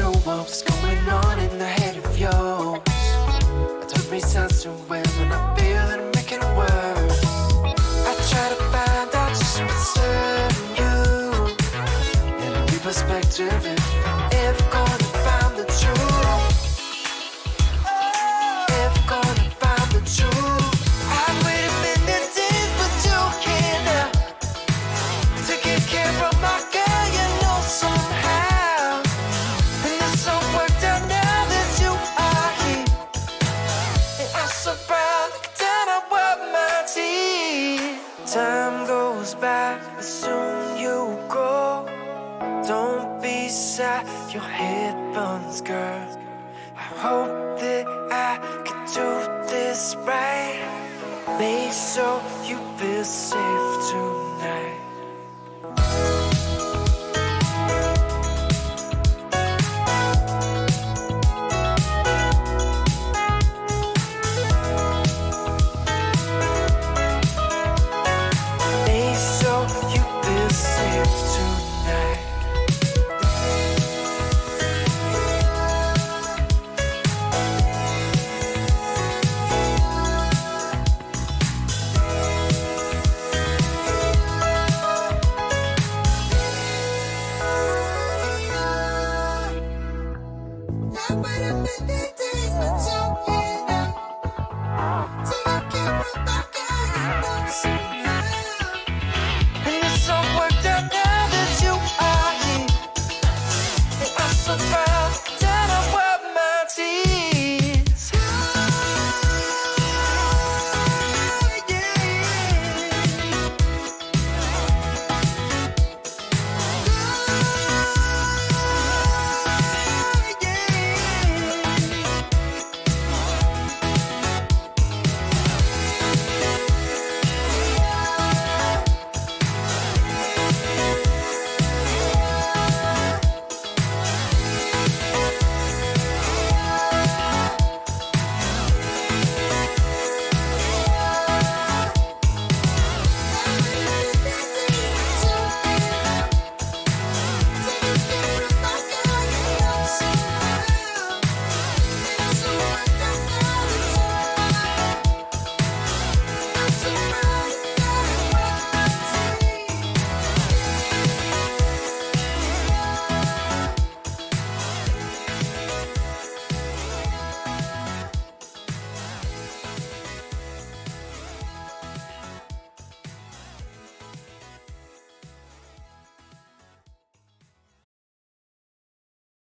know what's going on in the head of yours. I don't make sense to when I feel that I'm making it worse. I try to find out just what's serving you. In a new perspective, if gonna find the truth. If gonna find the truth. I've waited many days, but you can't take care of my girl, you know somehow. And it's all worked out now that you are here. And I'm so proud, like that I wipe my teeth. Time goes by, but soon you go. Don't be sad, your head burns, girl. I hope that I can do this right. Make sure you feel safe tonight. Make sure you feel safe tonight.